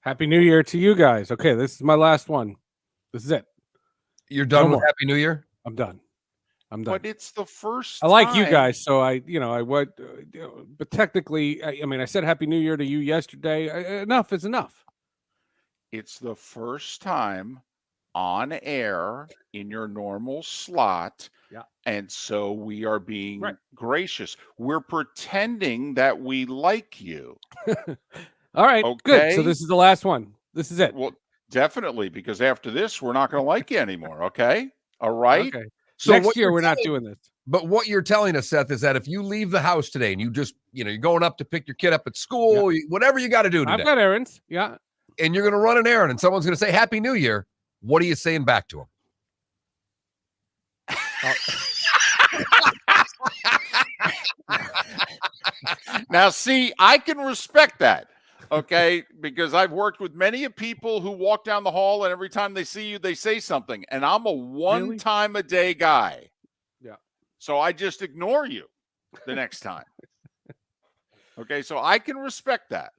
Happy New Year to you guys. Okay, this is my last one. This is it. You're done No with more. Happy New Year? I'm done. But it's the first I like you time- guys, so I would, but technically, I said Happy New Year to you yesterday. Enough is enough. It's the first time on air in your normal slot. Yeah. And so we are being gracious. We're pretending that we like you. All right, good. So Okay? this is the last one. This is it. Well, definitely, because after this, we're not going to like you anymore. Okay. All right. Okay. So Next what year, you're we're not telling- doing this. But what you're telling us, Seth, is that if you leave the house today and you just, you're going up to pick your kid up at school, whatever you got to do today. I've got errands. Yeah. And you're going to run an errand and someone's going to say Happy New Year. What are you saying back to them? Now, see, I can respect that. Okay, because I've worked with many people who walk down the hall and every time they see you, they say something. And I'm a one-time-a-day guy. Yeah. So I just ignore you the next time. Okay, so I can respect that.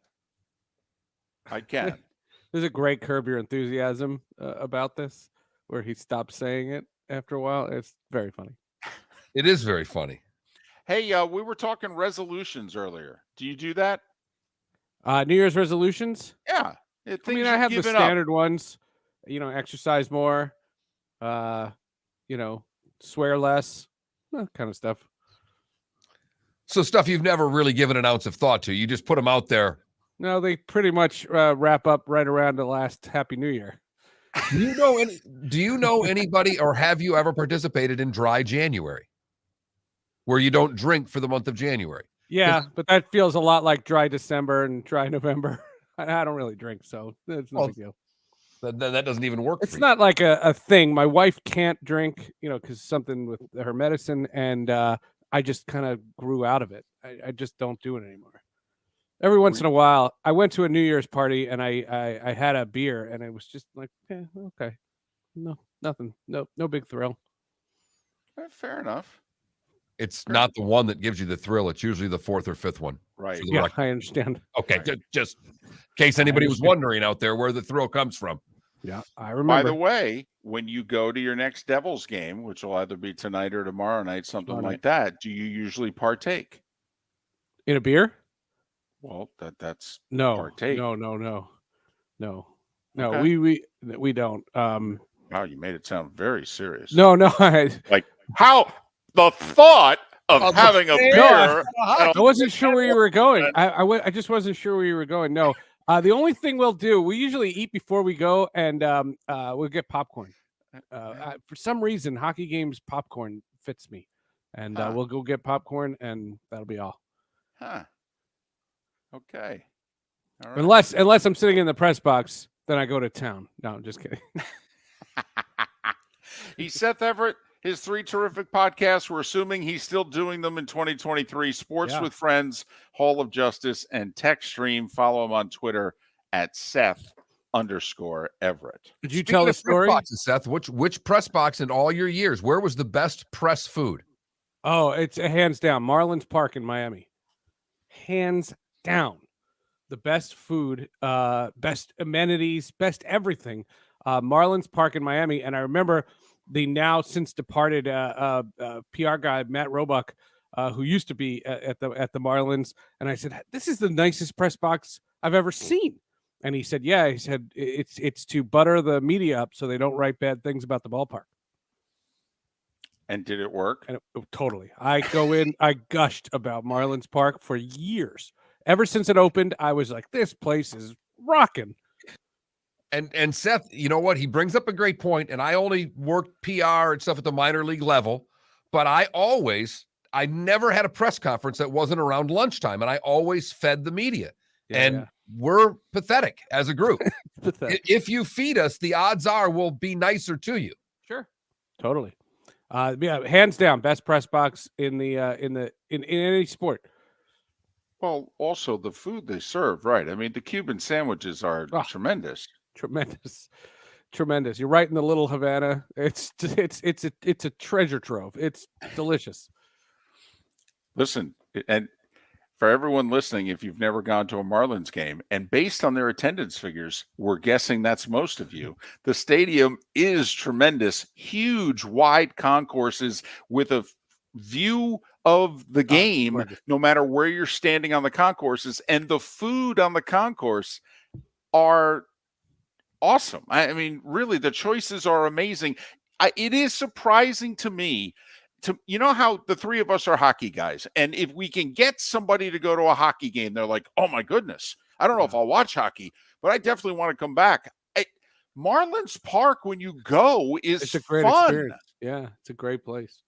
I can. There's a great Curb Your Enthusiasm about this, where he stopped saying it after a while. It's very funny. It is very funny. Hey, we were talking resolutions earlier. Do you do that? New Year's resolutions? Yeah. I mean, I have the standard ones. Exercise more. Swear less. That kind of stuff. So stuff you've never really given an ounce of thought to. You just put them out there. No, they pretty much wrap up right around the last Happy New Year. Do you know anybody, or have you ever participated in Dry January, where you don't drink for the month of January? Yeah, but that feels a lot like Dry December and Dry November. I don't really drink, so it's no big deal. That doesn't even work. It's not like a thing. My wife can't drink, because something with her medicine, and I just kind of grew out of it. I just don't do it anymore. Every once in a while, I went to a New Year's party and I had a beer, and it was just like, okay, no, nothing, no big thrill. Fair enough. It's not the one that gives you the thrill. It's usually the fourth or fifth one. Right. Yeah, I understand. Okay, just in case anybody was wondering out there where the thrill comes from. Yeah, I remember. By the way, when you go to your next Devils game, which will either be tonight or tomorrow night, something like that, do you usually partake in a beer? Well, that's no, partake. No. Okay. We don't. Wow, you made it sound very serious. No. Like how the thought of having a beer. No, I wasn't sure where you were going. I just wasn't sure where you were going. No. The only thing we'll do, we usually eat before we go, and we'll get popcorn. For some reason, hockey games popcorn fits me, and we'll go get popcorn, and that'll be all. Huh. Okay. All right. Unless I'm sitting in the press box, then I go to town. No, I'm just kidding. He's Seth Everett. His 3 terrific podcasts. We're assuming he's still doing them in 2023. Sports with Friends, Hall of Justice, and Tech Stream. Follow him on Twitter at Seth_Everett. Did you tell the story? Boxes, Seth, which press box in all your years, where was the best press food? Oh, it's a hands down. Marlins Park in Miami. Hands down. The best food, best amenities, best everything. Marlins Park in Miami. And I remember the now since departed PR guy, Matt Roebuck, who used to be at the Marlins. And I said, this is the nicest press box I've ever seen. And he said, yeah, he said, it's to butter the media up so they don't write bad things about the ballpark. And did it work? And totally. I go in, I gushed about Marlins Park for years. Ever since it opened, I was like, this place is rocking. And Seth, you know what? He brings up a great point, and I only worked PR and stuff at the minor league level, but I never had a press conference that wasn't around lunchtime, and I always fed the media. And we're pathetic as a group. Pathetic. If you feed us, the odds are we'll be nicer to you. Sure. Totally. Yeah, hands down, best press box in any sport. Well, also the food they serve, right? I mean, the Cuban sandwiches are tremendous. Tremendous. You're right in the little Havana. It's a treasure trove. It's delicious. Listen, and for everyone listening, if you've never gone to a Marlins game, and based on their attendance figures, we're guessing that's most of you. The stadium is tremendous, huge, wide concourses with a view of the game, no matter where you're standing on the concourses, and the food on the concourse are awesome. I mean, really, the choices are amazing. It is surprising to me. You know how the three of us are hockey guys, and if we can get somebody to go to a hockey game, they're like, "Oh my goodness, I don't know if I'll watch hockey, but I definitely want to come back." Marlins Park, when you go, it's a great experience. Yeah, it's a great place.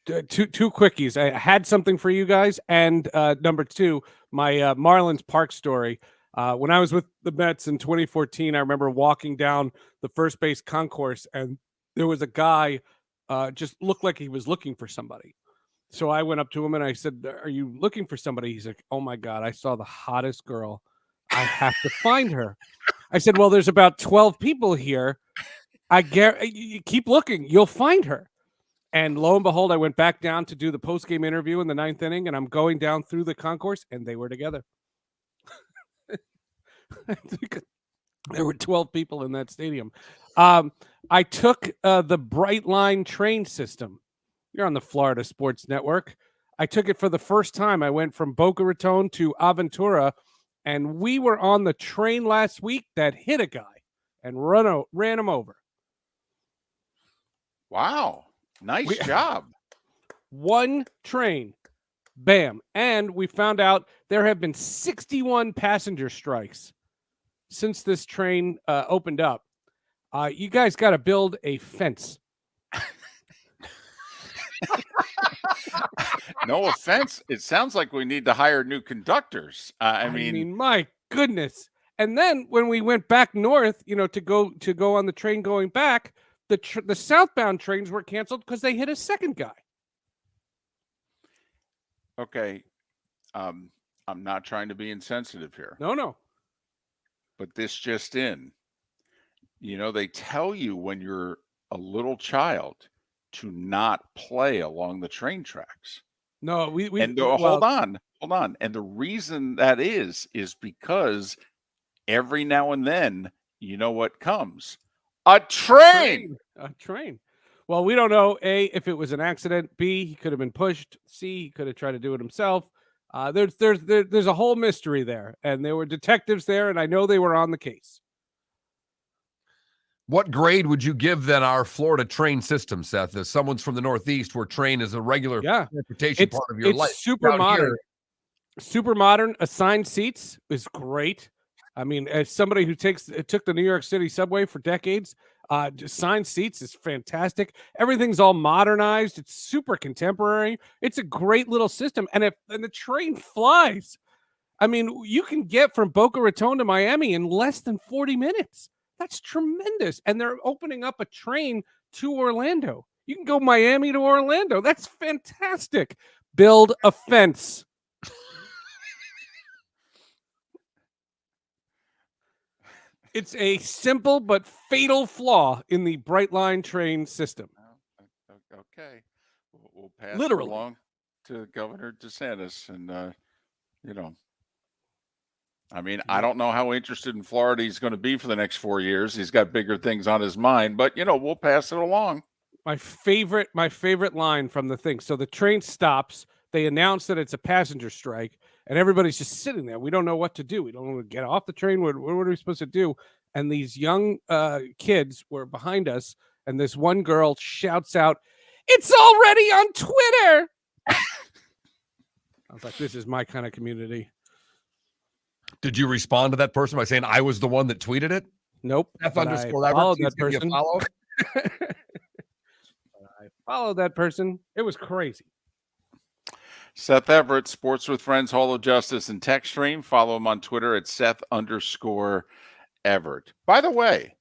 Two quickies. I had something for you guys, and number two, my Marlins Park story. When I was with the Mets in 2014, I remember walking down the first base concourse, and there was a guy just looked like he was looking for somebody. So I went up to him and I said, "Are you looking for somebody?" He's like, "Oh my God, I saw the hottest girl. I have to find her." I said, "Well, there's about 12 people here. I guarantee you keep looking, you'll find her." And lo and behold, I went back down to do the post-game interview in the 9th inning, and I'm going down through the concourse, and they were together. There were 12 people in that stadium. I took the Bright Line train system. You're on the Florida Sports Network. I took it for the first time. I went from Boca Raton to Aventura, and we were on the train last week that hit a guy and ran him over. Wow. Nice job. One train. Bam. And we found out there have been 61 passenger strikes since this train opened up. You guys got to build a fence. No offense. It sounds like we need to hire new conductors. I mean, my goodness. And then when we went back north, to go on the train going back, the southbound trains were canceled because they hit a second guy. Okay. I'm not trying to be insensitive here. No. But this just in. They tell you when you're a little child to not play along the train tracks. No, hold on. And the reason that is because every now and then, you know what comes? A train. Well, we don't know, A, if it was an accident. B, he could have been pushed. C, he could have tried to do it himself. There's a whole mystery there, and there were detectives there, and I know they were on the case. What grade would you give then our Florida train system, Seth? As someone's from the Northeast, where train is a regular transportation part of your life. Super modern. Super modern. Assigned seats is great. I mean, as somebody who took the New York City subway for decades, assigned seats is fantastic. Everything's all modernized. It's super contemporary. It's a great little system. And the train flies. I mean, you can get from Boca Raton to Miami in less than 40 minutes. That's tremendous. And they're opening up a train to Orlando. You can go Miami to Orlando. That's fantastic. Build a fence. It's a simple but fatal flaw in the Bright Line train system. Okay. We'll pass Literally. it along to Governor DeSantis. And, I mean, I don't know how interested in Florida he's going to be for the next 4 years. He's got bigger things on his mind, but we'll pass it along. My favorite line from the thing. So the train stops. They announce that it's a passenger strike, and everybody's just sitting there. We don't know what to do. We don't want to get off the train. What are we supposed to do? And these young kids were behind us, and this one girl shouts out, "It's already on Twitter!" I was like, this is my kind of community. Did you respond to that person by saying I was the one that tweeted it? Nope. F underscore Everett. That person. Follow. I followed that person. It was crazy. Seth Everett, Sports with Friends, Hall of Justice, and text stream. Follow him on Twitter at Seth_Everett. By the way,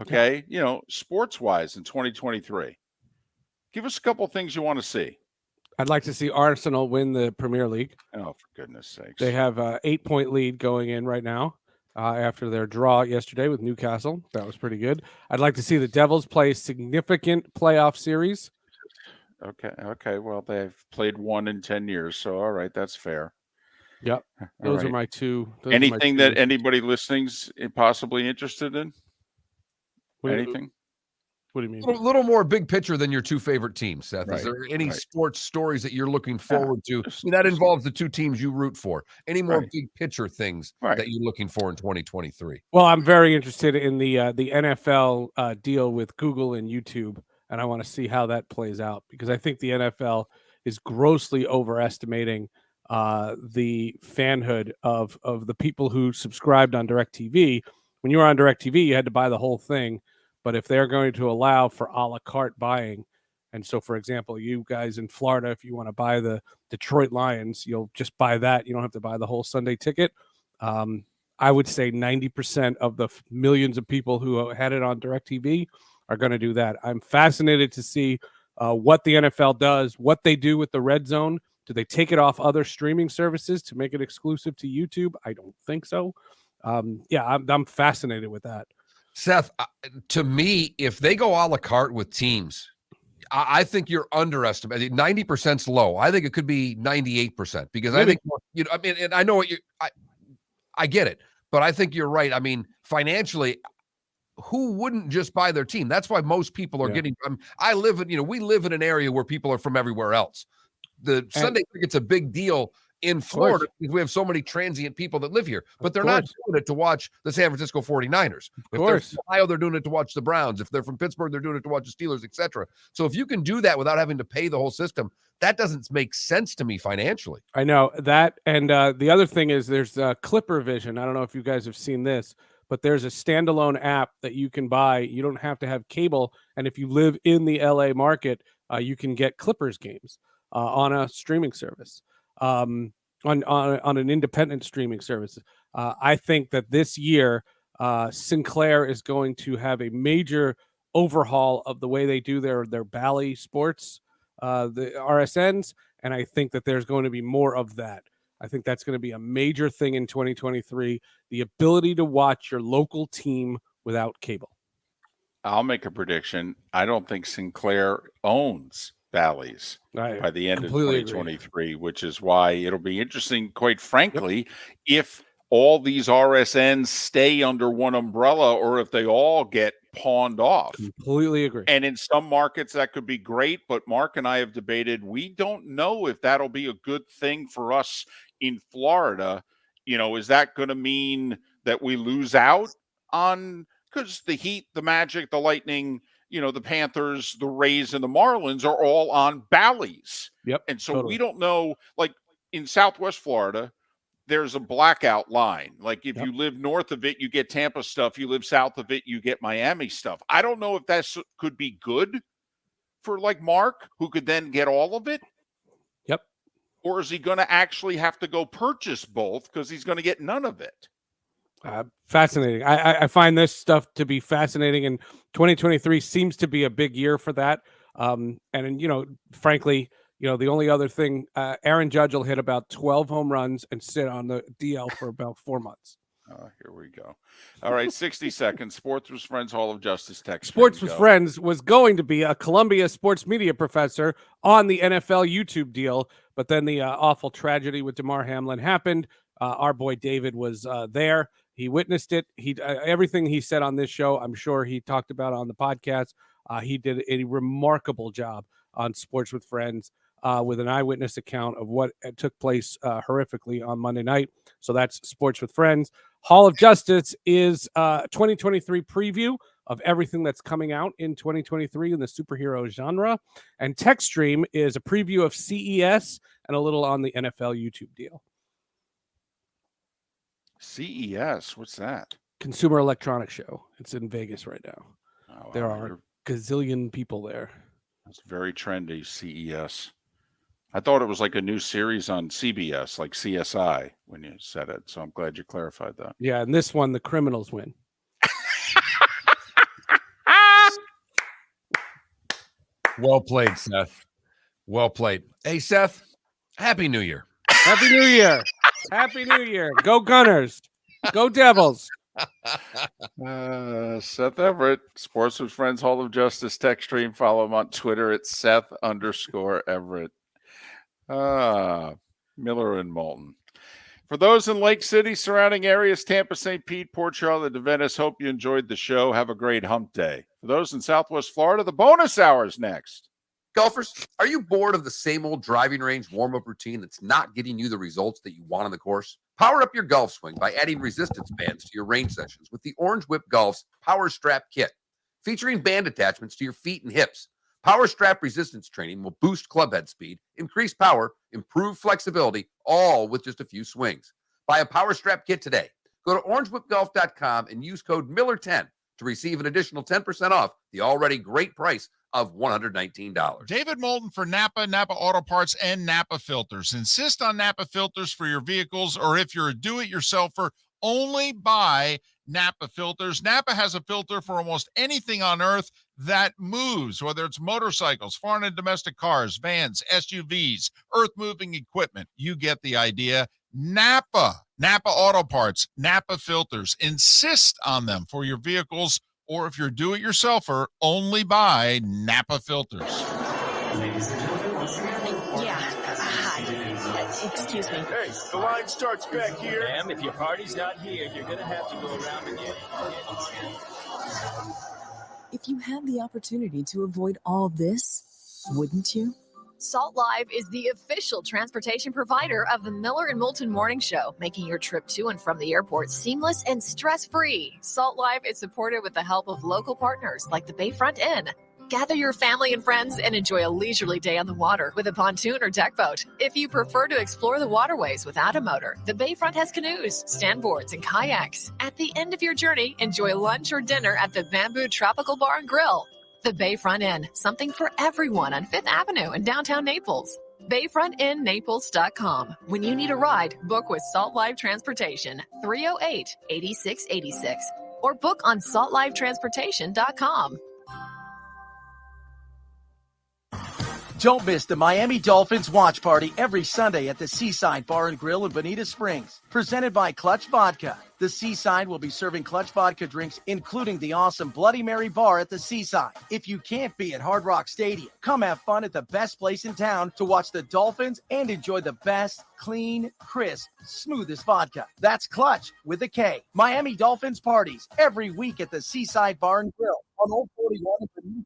okay, sports-wise in 2023, give us a couple things you want to see. I'd like to see Arsenal win the Premier League. Oh, for goodness sakes. They have an 8-point lead going in right now after their draw yesterday with Newcastle. That was pretty good. I'd like to see the Devils play a significant playoff series. Okay. Well, they've played 1 in 10 years, so all right, that's fair. Yep. Those are my two. Anything that anybody listening's possibly interested in? Anything? What do you mean? A little more big picture than your two favorite teams, Seth. Right, Is there any right. sports stories that you're looking forward to? I mean, that involves the two teams you root for. Any more big picture things that you're looking for in 2023? Well, I'm very interested in the NFL deal with Google and YouTube, and I want to see how that plays out because I think the NFL is grossly overestimating the fanhood of the people who subscribed on DirecTV. When you were on DirecTV, you had to buy the whole thing. But if they're going to allow for a la carte buying, and so, for example, you guys in Florida, if you want to buy the Detroit Lions, you'll just buy that. You don't have to buy the whole Sunday ticket. I would say 90% of the millions of people who had it on DirecTV are going to do that. I'm fascinated to see what the NFL does, what they do with the red zone. Do they take it off other streaming services to make it exclusive to YouTube? I don't think so. I'm fascinated with that. Seth, to me, if they go a la carte with teams, I think you're underestimating. 90%'s low. I think it could be 98% because I think, and I know what I get it, but I think you're right. I mean, financially, who wouldn't just buy their team? That's why most people are getting. We live in an area where people are from everywhere else. The Sunday ticket's a big deal in Florida because we have so many transient people that live here, but they're not doing it to watch the San Francisco 49ers. If they're from Ohio, they're doing it to watch the Browns. If they're from Pittsburgh, they're doing it to watch the Steelers, etc. So if you can do that without having to pay the whole system, that doesn't make sense to me financially. I know that. And the other thing is there's Clipper Vision. I don't know if you guys have seen this, but there's a standalone app that you can buy. You don't have to have cable. And if you live in the LA market, you can get Clippers games on a streaming service. On an independent streaming service. I think that this year, Sinclair is going to have a major overhaul of the way they do their Bally Sports, the RSNs, and I think that there's going to be more of that. I think that's going to be a major thing in 2023, the ability to watch your local team without cable. I'll make a prediction. I don't think Sinclair owns Bally's by the end of 2023, which is why it'll be interesting, quite frankly, if all these RSNs stay under one umbrella or if they all get pawned off. Completely agree. And in some markets that could be great, but Mark and I have debated, we don't know if that'll be a good thing for us in Florida. Is that going to mean that we lose out on, because the Heat, the Magic, the Lightning, the Panthers, the Rays, and the Marlins are all on Bally's. Yep. And so we don't know, like in Southwest Florida, there's a blackout line. Like if you live north of it, you get Tampa stuff. You live south of it, you get Miami stuff. I don't know if that could be good for like Mark, who could then get all of it. Yep. Or is he going to actually have to go purchase both because he's going to get none of it? Fascinating. I find this stuff to be fascinating, and 2023 seems to be a big year for that. And frankly, the only other thing, Aaron Judge will hit about 12 home runs and sit on the DL for about 4 months. Here we go. All right, 60 seconds. Sports with Friends, Hall of Justice text. Sports with Friends was going to be a Columbia sports media professor on the NFL YouTube deal, but then the awful tragedy with Damar Hamlin happened. Our boy David was there. He witnessed it. Everything he said on this show, I'm sure he talked about on the podcast. He did a remarkable job on Sports with Friends with an eyewitness account of what took place horrifically on Monday night. So that's Sports with Friends. Hall of Justice is 2023 preview of everything that's coming out in 2023 in the superhero genre. And TechStream is a preview of CES and a little on the NFL YouTube deal. CES, what's that? Consumer Electronics Show. It's in Vegas right now. Oh, there are a gazillion people there. It's very trendy, CES. I thought it was like a new series on CBS, like CSI, when you said it. So I'm glad you clarified that. Yeah, and this one, the criminals win. Well played, Seth. Well played. Hey, Seth, Happy New Year. Happy New Year. Happy New Year. Go Gunners. Go Devils. Seth Everett, Sports with Friends Hall of Justice text stream. Follow him on Twitter at Seth_Everett. Miller and Moulton. For those in Lake City, surrounding areas, Tampa, St. Pete, Port Charlotte, and Venice, hope you enjoyed the show. Have a great hump day. For those in Southwest Florida, the bonus hour is next. Golfers, are you bored of the same old driving range warm-up routine that's not getting you the results that you want on the course? Power up your golf swing by adding resistance bands to your range sessions with the Orange Whip Golf's Power Strap Kit. Featuring band attachments to your feet and hips, Power Strap resistance training will boost club head speed, increase power, improve flexibility, all with just a few swings. Buy a Power Strap Kit today. Go to orangewhipgolf.com and use code Miller10 to receive an additional 10% off the already great price of $119. David Moulton for Napa Auto Parts, and Napa Filters. Insist on Napa filters for your vehicles, or if you're a do-it-yourselfer, only buy Napa filters. Napa has a filter for almost anything on earth that moves, whether it's motorcycles, foreign and domestic cars, vans, SUVs, earth-moving equipment. You get the idea. Napa Auto Parts, Napa filters. Insist on them for your vehicles, or if you're do-it-yourselfer, only buy Napa filters. Yeah. Hi. Excuse me. Hey, the line starts back here. Ma'am, if your party's not here, you're going to have to go around again. If you had the opportunity to avoid all this, wouldn't you? Salt Live is the official transportation provider of the Miller and Moulton Morning Show, making your trip to and from the airport seamless and stress-free. Salt Live is supported with the help of local partners like the Bayfront Inn. Gather your family and friends and enjoy a leisurely day on the water with a pontoon or deck boat. If you prefer to explore the waterways without a motor, the Bayfront has canoes, standboards, and kayaks. At the end of your journey, enjoy lunch or dinner at the Bamboo Tropical Bar and Grill. The Bayfront Inn, something for everyone on 5th Avenue in downtown Naples. BayfrontInNaples.com. When you need a ride, book with Salt Live Transportation, 308-8686, or book on saltlivetransportation.com. Don't miss the Miami Dolphins watch party every Sunday at the Seaside Bar and Grill in Bonita Springs. Presented by Clutch Vodka. The Seaside will be serving Clutch Vodka drinks, including the awesome Bloody Mary bar at the Seaside. If you can't be at Hard Rock Stadium, come have fun at the best place in town to watch the Dolphins and enjoy the best, clean, crisp, smoothest vodka. That's Clutch with a K. Miami Dolphins parties every week at the Seaside Bar and Grill on Old 41 in Bonita Springs.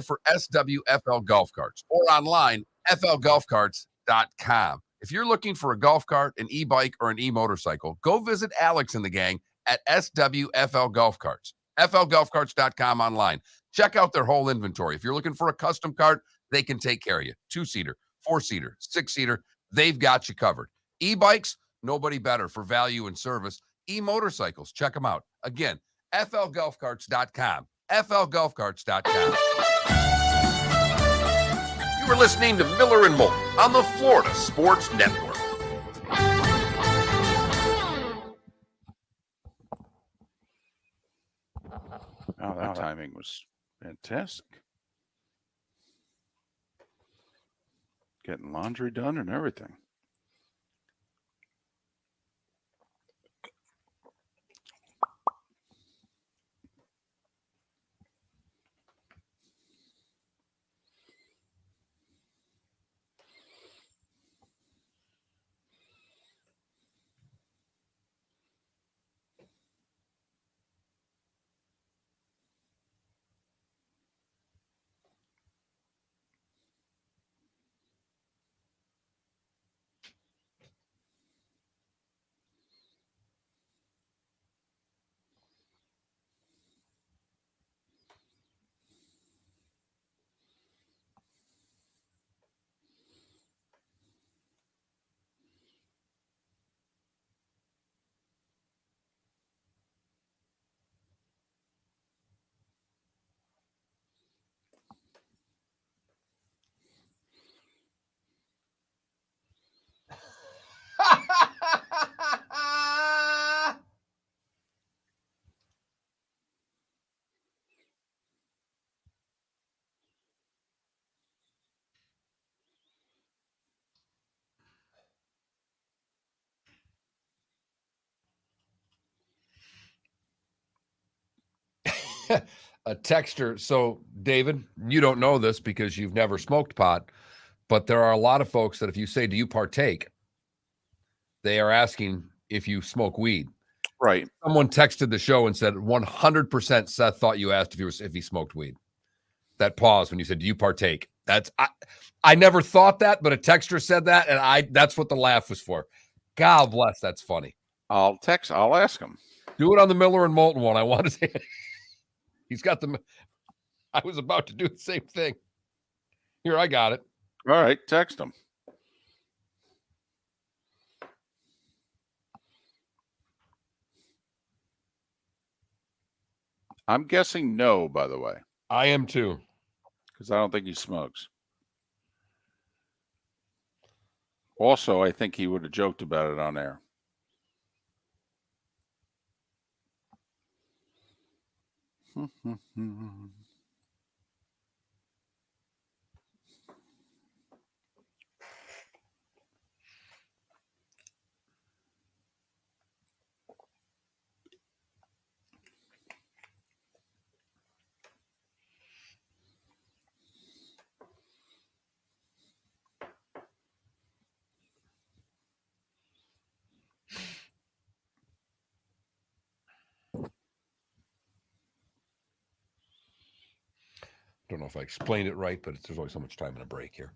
For SWFL golf carts or online, flgolfcarts.com. If you're looking for a golf cart, an e-bike, or an e-motorcycle, go visit Alex and the gang at SWFL Golf Carts. flgolfcarts.com online. Check out their whole inventory. If you're looking for a custom cart, they can take care of you. 2-seater, 4-seater, 6-seater, they've got you covered. E-bikes, nobody better for value and service. E-motorcycles, check them out. Again, flgolfcarts.com. flgolfcarts.com. You were listening to Miller and Moulton on the Florida Sports Network. Oh, that timing was fantastic. Getting laundry done and everything. A texter. So, David, you don't know this because you've never smoked pot, but there are a lot of folks that if you say, do you partake? They are asking if you smoke weed. Right. Someone texted the show and said 100% Seth thought you asked if he smoked weed. That pause when you said, do you partake? I never thought that, but a texter said that, and that's what the laugh was for. God bless, that's funny. I'll ask him. Do it on the Miller and Moulton one. I want to say he's got the. I was about to do the same thing. Here, I got it. All right, text him. I'm guessing no, by the way. I am too. Because I don't think he smokes. Also, I think he would have joked about it on air. Don't know if I explained it right, but there's only so much time in a break here.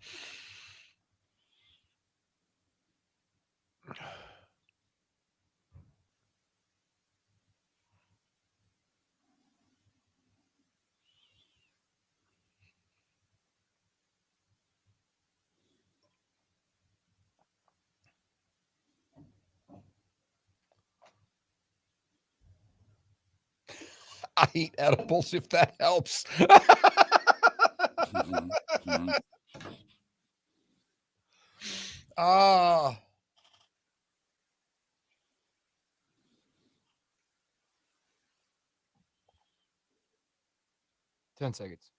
I eat edibles if that helps. Ah. 10 seconds.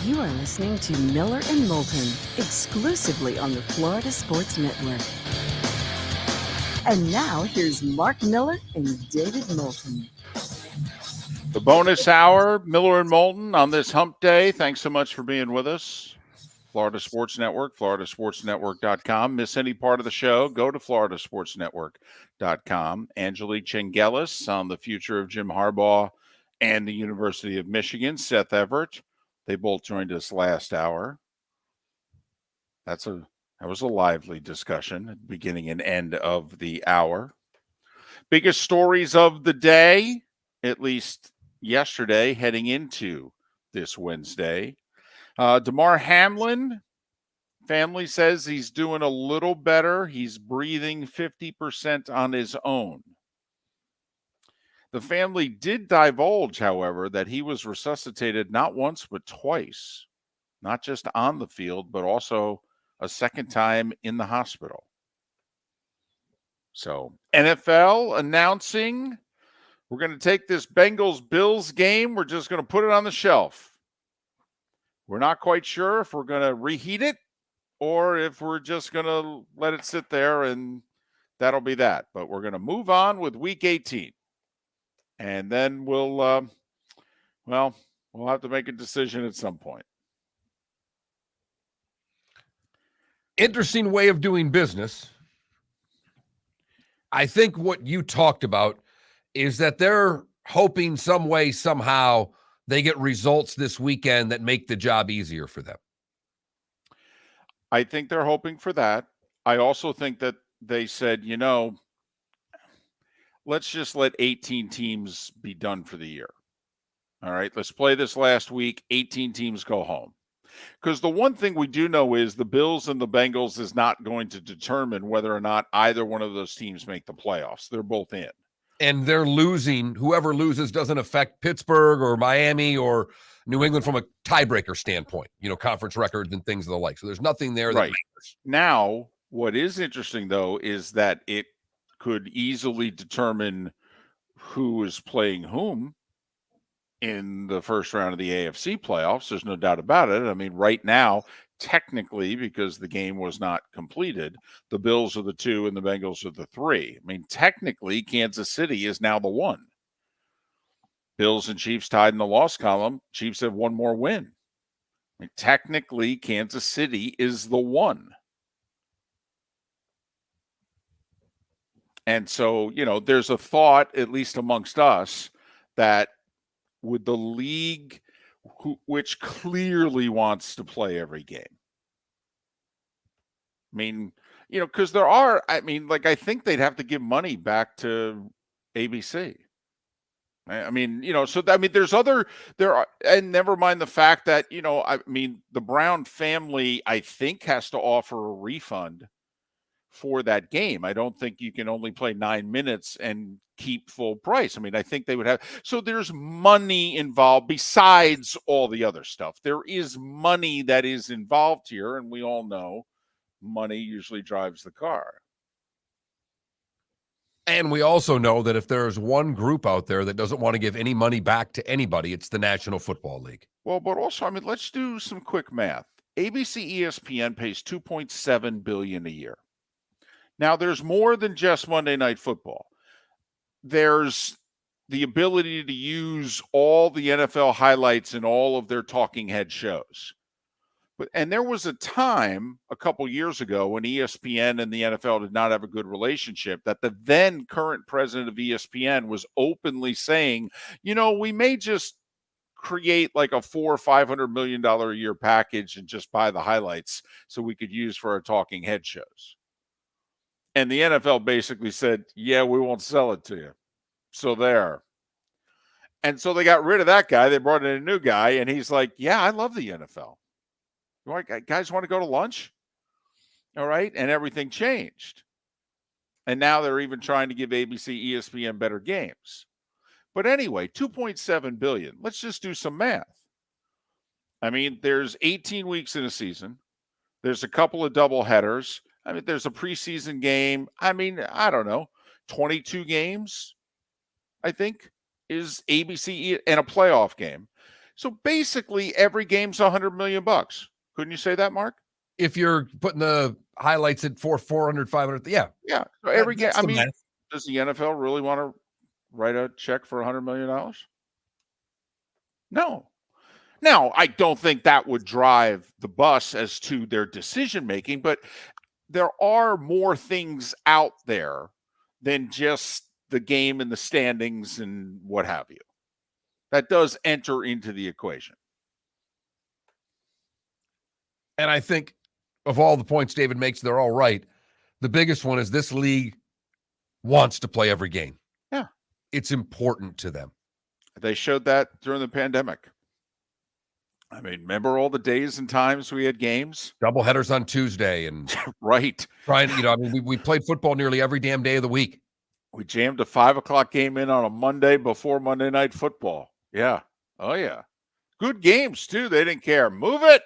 You are listening to Miller and Moulton, exclusively on the Florida Sports Network. And now, here's Mark Miller and David Moulton. The bonus hour, Miller and Moulton on this hump day. Thanks so much for being with us. Florida Sports Network, floridasportsnetwork.com. Miss any part of the show, go to floridasportsnetwork.com. Angelique Chengelis on the future of Jim Harbaugh and the University of Michigan. Seth Everett. They both joined us last hour. That was a lively discussion at the beginning and end of the hour. Biggest stories of the day, at least yesterday, heading into this Wednesday. Damar Hamlin, family says he's doing a little better. He's breathing 50% on his own. The family did divulge, however, that he was resuscitated not once but twice, not just on the field, but also a second time in the hospital. So, NFL announcing we're going to take this Bengals-Bills game. We're just going to put it on the shelf. We're not quite sure if we're going to reheat it or if we're just going to let it sit there and that'll be that. But we're going to move on with Week 18. And then we'll have to make a decision at some point. Interesting way of doing business. I think what you talked about is that they're hoping some way, somehow, they get results this weekend that make the job easier for them. I think they're hoping for that. I also think that they said, let's just let 18 teams be done for the year. All right, let's play this last week. 18 teams go home. Because the one thing we do know is the Bills and the Bengals is not going to determine whether or not either one of those teams make the playoffs. They're both in. And they're losing. Whoever loses doesn't affect Pittsburgh or Miami or New England from a tiebreaker standpoint, conference records and things of the like. So there's nothing there that matters. Now, what is interesting, though, is that it could easily determine who is playing whom in the first round of the AFC playoffs. There's no doubt about it. I mean, right now, technically, because the game was not completed, the Bills are the 2 and the Bengals are the 3. I mean, technically, Kansas City is now the 1. Bills and Chiefs tied in the loss column. Chiefs have one more win. I mean, technically, Kansas City is the 1. And so, there's a thought, at least amongst us, that with the league, which clearly wants to play every game. I mean, because I think they'd have to give money back to ABC. I mean, and never mind the fact that, the Brown family, I think, has to offer a refund for that game. I don't think you can only play 9 minutes and keep full price. I mean, I think they would have. So there's money involved besides all the other stuff. There is money that is involved here, and we all know money usually drives the car. And we also know that if there's one group out there that doesn't want to give any money back to anybody, it's the National Football League. Well, but also, let's do some quick math. ABC ESPN pays $2.7 billion a year. Now, there's more than just Monday Night Football. There's the ability to use all the NFL highlights in all of their talking head shows. And there was a time a couple years ago when ESPN and the NFL did not have a good relationship, that the then current president of ESPN was openly saying, we may just create like a $400 or $500 million a year package and just buy the highlights so we could use for our talking head shows. And the NFL basically said, yeah, we won't sell it to you. So there. And so they got rid of that guy. They brought in a new guy, and he's like, yeah, I love the NFL. Guys want to go to lunch? All right. And everything changed. And now they're even trying to give ABC, ESPN better games. But anyway, $2.7 billion. Let's just do some math. I mean, there's 18 weeks in a season. There's a couple of double headers. I mean, there's a preseason game. I mean, I don't know, 22 games, I think, is ABC and a playoff game. So basically, every game's $100 million. Couldn't you say that, Mark? If you're putting the highlights at 400, 500, yeah. Yeah. So every game. I mean, does the NFL really want to write a check for $100 million? No. Now, I don't think that would drive the bus as to their decision making, but there are more things out there than just the game and the standings and what have you. That does enter into the equation. And I think of all the points David makes, they're all right. The biggest one is this league wants to play every game. Yeah. It's important to them. They showed that during the pandemic. I mean, remember all the days and times we had games? Double headers on Tuesday and right. We played football nearly every damn day of the week. We jammed a 5:00 game in on a Monday before Monday Night Football. Yeah. Oh, yeah. Good games, too. They didn't care. Move it.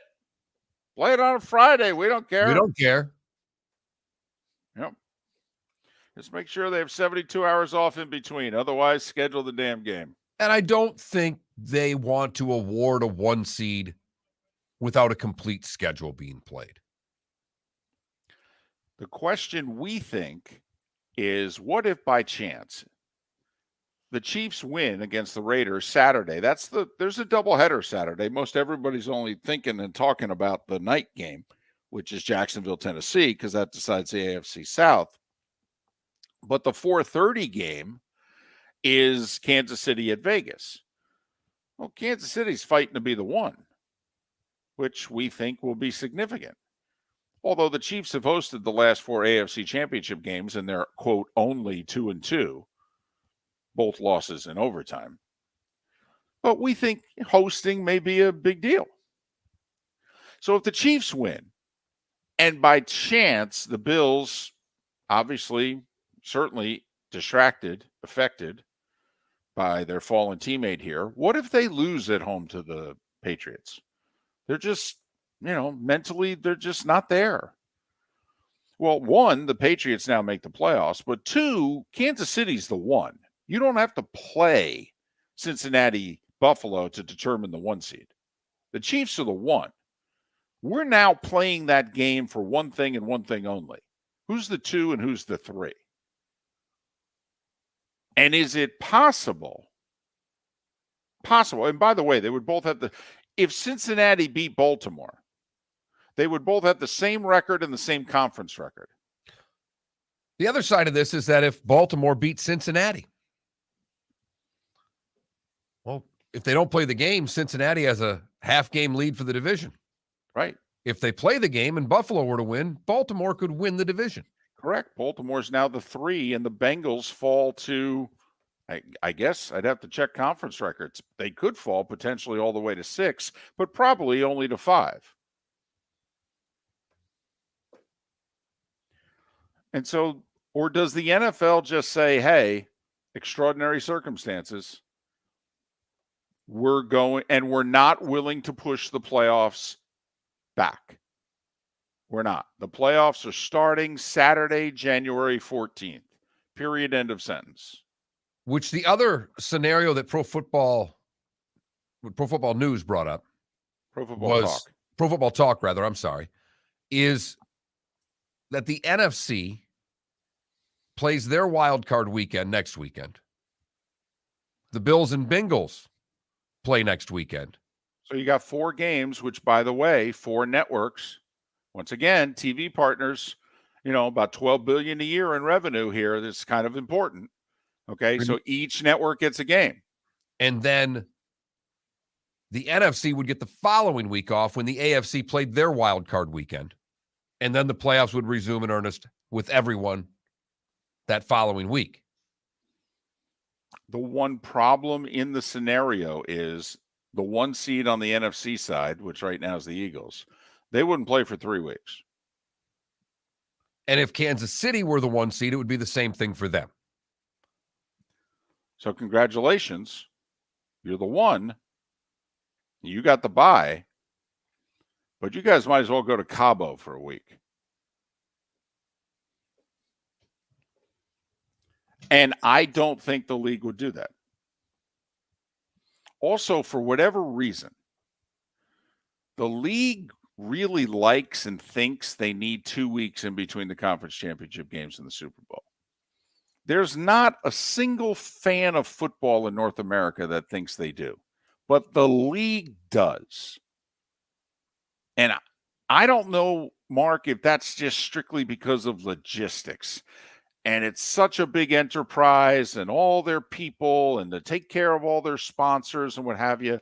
Play it on a Friday. We don't care. We don't care. Yep. Just make sure they have 72 hours off in between. Otherwise, schedule the damn game. And I don't think they want to award a 1 seed without a complete schedule being played. The question we think is, what if by chance the Chiefs win against the Raiders Saturday? There's a doubleheader Saturday. Most everybody's only thinking and talking about the night game, which is Jacksonville, Tennessee, because that decides the AFC South. But the 4:30 game is Kansas City at Vegas. Well, Kansas City's fighting to be the 1, which we think will be significant. Although the Chiefs have hosted the last 4 AFC championship games and they're, quote, only 2-2, both losses in overtime. But we think hosting may be a big deal. So if the Chiefs win, and by chance the Bills, obviously, certainly affected by their fallen teammate here, what if they lose at home to the Patriots? They're just, mentally, they're just not there. Well, 1, the Patriots now make the playoffs, but 2, Kansas City's the 1. You don't have to play Cincinnati, Buffalo to determine the 1 seed. The Chiefs are the 1. We're now playing that game for one thing and one thing only. Who's the 2 and who's the 3? And is it possible? And by the way, they would both have if Cincinnati beat Baltimore, they would both have the same record and the same conference record. The other side of this is that if Baltimore beats Cincinnati, well, if they don't play the game, Cincinnati has a half-game lead for the division. Right. If they play the game and Buffalo were to win, Baltimore could win the division. Correct. Baltimore's now the 3, and the Bengals fall to, I guess I'd have to check conference records. They could fall potentially all the way to 6, but probably only to 5. And so, or does the NFL just say, hey, extraordinary circumstances, we're going, and we're not willing to push the playoffs back? We're not. The playoffs are starting Saturday, January 14th. Period. End of sentence. Which the other scenario that Pro Football News brought up, Pro Football Talk, is that the NFC plays their wild card weekend next weekend. The Bills and Bengals play next weekend. So you got 4 games, which, by the way, 4 networks. Once again, TV partners, about $12 billion a year in revenue here. That's kind of important. Okay, so each network gets a game. And then the NFC would get the following week off when the AFC played their wild card weekend. And then the playoffs would resume in earnest with everyone that following week. The one problem in the scenario is the 1 seed on the NFC side, which right now is the Eagles. They wouldn't play for 3 weeks. And if Kansas City were the 1 seed, it would be the same thing for them. So congratulations. You're the 1. You got the bye. But you guys might as well go to Cabo for a week. And I don't think the league would do that. Also, for whatever reason, the league really likes and thinks they need 2 weeks in between the conference championship games and the Super Bowl. There's not a single fan of football in North America that thinks they do, but the league does. And I don't know, Mark, if that's just strictly because of logistics. And it's such a big enterprise and all their people and to take care of all their sponsors and what have you.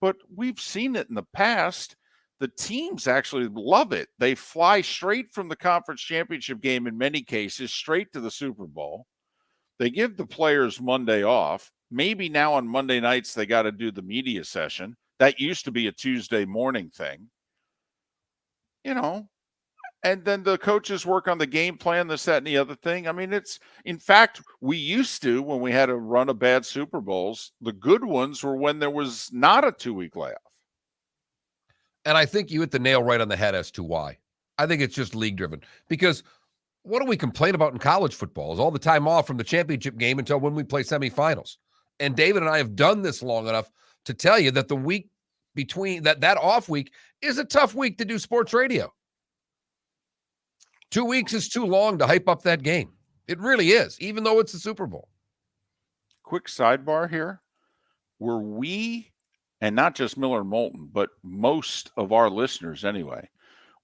But we've seen it in the past. The teams actually love it. They fly straight from the conference championship game in many cases, straight to the Super Bowl. They give the players Monday off. Maybe now on Monday nights, they got to do the media session. That used to be a Tuesday morning thing. And then the coaches work on the game plan, this, that, and the other thing. I mean, in fact, we used to, when we had a run of bad Super Bowls, the good ones were when there was not a 2-week layoff. And I think you hit the nail right on the head as to why. I think it's just league driven. Because what do we complain about in college football is all the time off from the championship game until when we play semifinals. And David and I have done this long enough to tell you that the week between that off week is a tough week to do sports radio. 2 weeks is too long to hype up that game. It really is, even though it's the Super Bowl. Quick sidebar here. Were we, and not just Miller and Moulton, but most of our listeners anyway,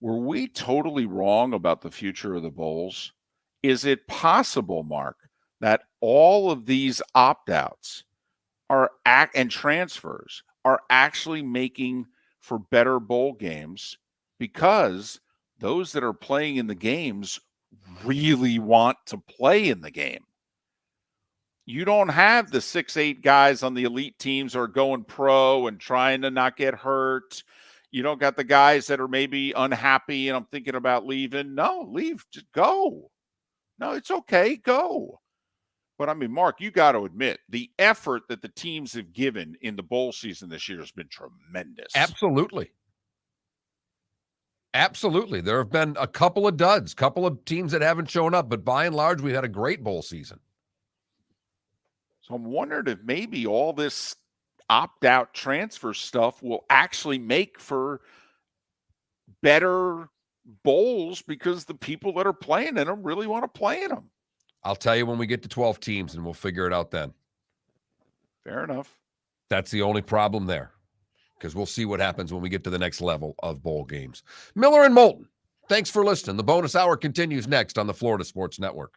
were we totally wrong about the future of the bowls? Is it possible, Mark, that all of these opt-outs and transfers are actually making for better bowl games because those that are playing in the games really want to play in the game? You don't have the 6'8" guys on the elite teams who are going pro and trying to not get hurt. You don't got the guys that are maybe unhappy and I'm thinking about leaving. No, leave. Just go. No, it's okay. Go. But I mean, Mark, you got to admit the effort that the teams have given in the bowl season this year has been tremendous. Absolutely. Absolutely. There have been a couple of duds, couple of teams that haven't shown up, but by and large, we've had a great bowl season. So I'm wondering if maybe all this opt-out transfer stuff will actually make for better bowls because the people that are playing in them really want to play in them. I'll tell you when we get to 12 teams, and we'll figure it out then. Fair enough. That's the only problem there, because we'll see what happens when we get to the next level of bowl games. Miller and Moulton, thanks for listening. The bonus hour continues next on the Florida Sports Network.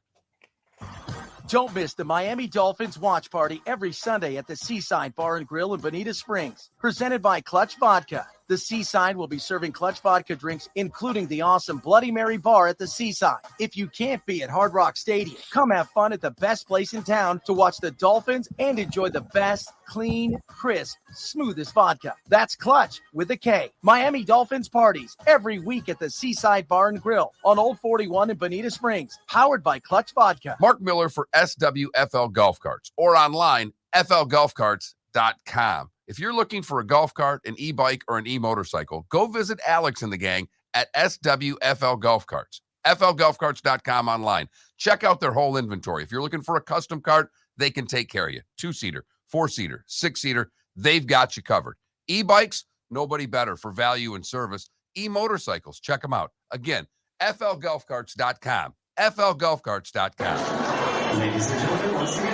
Don't miss the Miami Dolphins watch party every Sunday at the Seaside Bar and Grill in Bonita Springs. Presented by Clutch Vodka. The Seaside will be serving Clutch Vodka drinks, including the awesome Bloody Mary bar at the Seaside. If you can't be at Hard Rock Stadium, come have fun at the best place in town to watch the Dolphins and enjoy the best, clean, crisp, smoothest vodka. That's Clutch with a K. Miami Dolphins parties every week at the Seaside Bar and Grill on Old 41 in Bonita Springs. Powered by Clutch Vodka. Mark Miller for SWFL Golf Carts, or online, flgolfcarts.com. If you're looking for a golf cart, an e-bike, or an e-motorcycle, go visit Alex and the gang at SWFL Golf Carts. flgolfcarts.com online. Check out their whole inventory. If you're looking for a custom cart, they can take care of you. 2-seater, 4-seater, 6-seater, they've got you covered. E-bikes, nobody better for value and service. E-motorcycles, check them out. Again, flgolfcarts.com. flgolfcarts.com. Ladies and gentlemen, once again.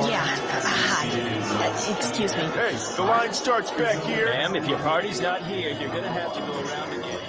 Yeah. Hi. Excuse me. Hey, the line starts back here. Ma'am, if your party's not here, you're going to have to go around and get it.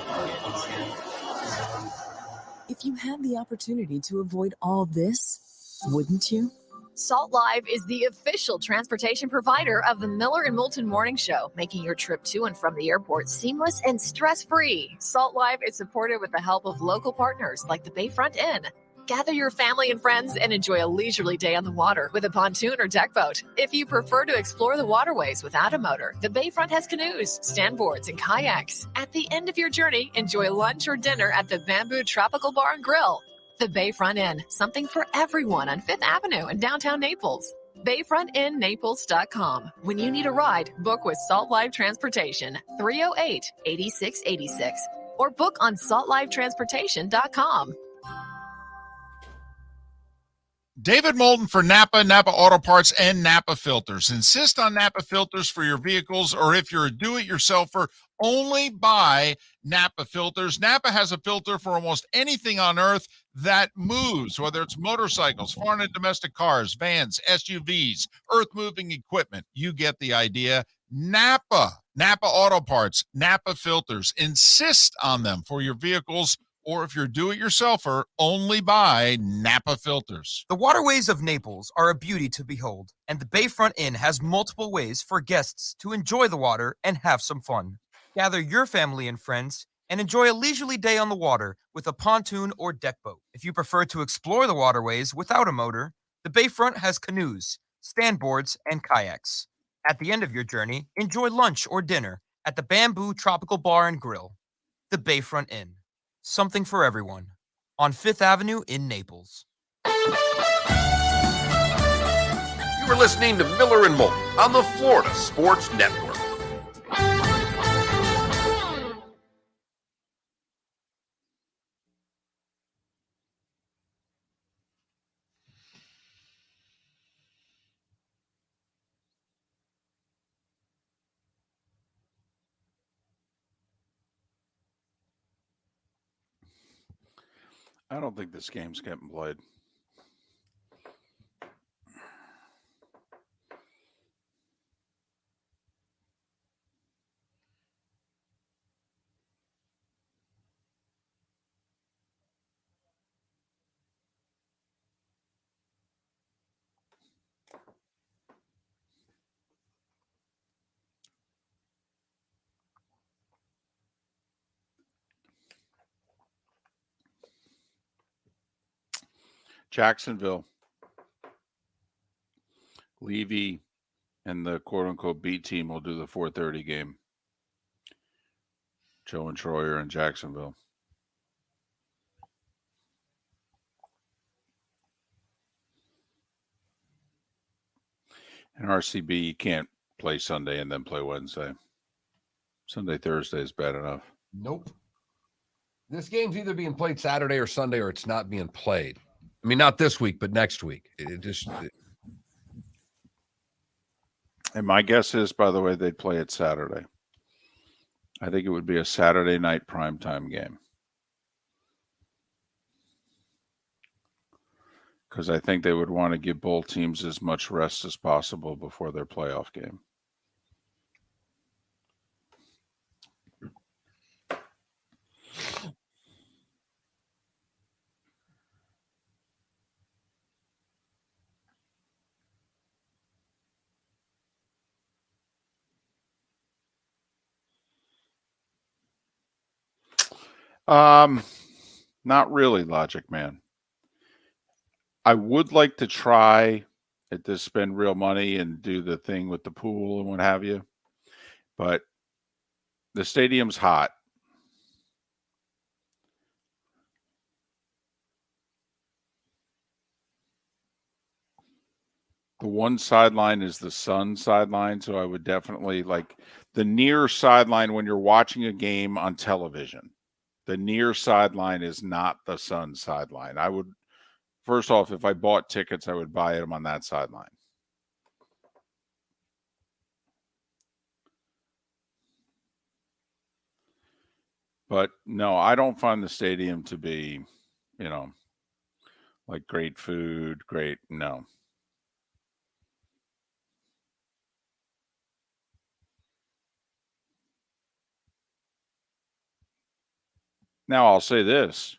If you had the opportunity to avoid all this, wouldn't you? Salt Live is the official transportation provider of the Miller and Moulton Morning Show, making your trip to and from the airport seamless and stress-free. Salt Live is supported with the help of local partners like the Bayfront Inn. Gather your family and friends and enjoy a leisurely day on the water with a pontoon or deck boat. If you prefer to explore the waterways without a motor, the Bayfront has canoes, standboards, and kayaks. At the end of your journey, enjoy lunch or dinner at the Bamboo Tropical Bar and Grill. The Bayfront Inn, something for everyone on 5th Avenue in downtown Naples. BayfrontInNaples.com. When you need a ride, book with Salt Live Transportation, 308-8686, or book on saltlivetransportation.com. David Moulton for Napa Auto Parts, and Napa Filters. Insist on Napa filters for your vehicles, or if you're a do-it-yourselfer, only buy Napa filters. Napa has a filter for almost anything on earth that moves, whether it's motorcycles, foreign and domestic cars, vans, SUVs, earth-moving equipment. You get the idea. Napa Auto Parts, Napa filters. Insist on them for your vehicles, or if you're do-it-yourselfer, only buy Napa filters. The waterways of Naples are a beauty to behold, and the Bayfront Inn has multiple ways for guests to enjoy the water and have some fun. Gather your family and friends and enjoy a leisurely day on the water with a pontoon or deck boat. If you prefer to explore the waterways without a motor, the Bayfront has canoes, standboards, and kayaks. At the end of your journey, enjoy lunch or dinner at the Bamboo Tropical Bar and Grill. The Bayfront Inn. Something for everyone. On 5th Avenue in Naples. You were listening to Miller and Moulton on the Florida Sports Network. I don't think this game's getting played. Jacksonville, Levy, and the quote-unquote B team will do the 4:30 game. Joe and Troy are in Jacksonville. And RCB, you can't play Sunday and then play Wednesday. Sunday, Thursday is bad enough. Nope. This game's either being played Saturday or Sunday, or it's not being played. I mean, not this week, but next week. And my guess is, by the way, they'd play it Saturday. I think it would be a Saturday night primetime game. Because I think they would want to give both teams as much rest as possible before their playoff game. Not really, Logic Man. I would like to try at this spend real money and do the thing with the pool and what have you, but the stadium's hot. The one sideline is the Sun sideline, so I would definitely like the near sideline when you're watching a game on television. The near sideline is not the Sun sideline. I would, first off, if I bought tickets, I would buy them on that sideline. But no, I don't find the stadium to be, like great food, no. Now, I'll say this,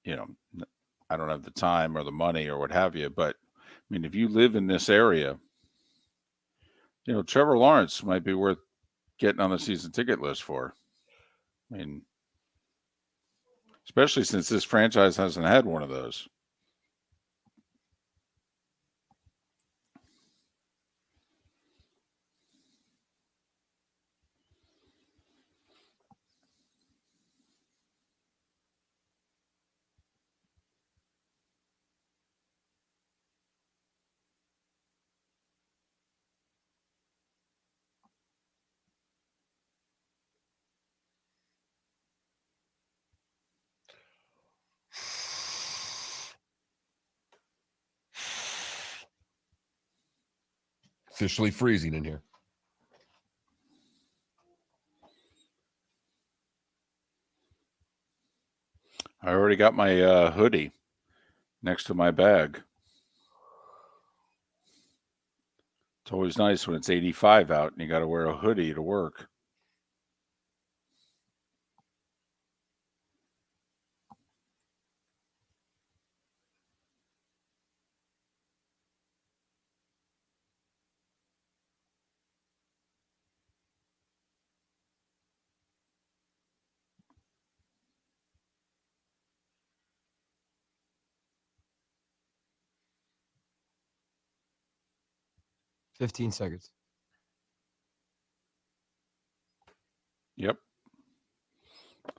I don't have the time or the money or what have you, but I mean, if you live in this area, Trevor Lawrence might be worth getting on the season ticket list for. I mean, especially since this franchise hasn't had one of those. Officially freezing in here. I already got my hoodie next to my bag. It's always nice when it's 85 out and you got to wear a hoodie to work. $15 seconds. Yep.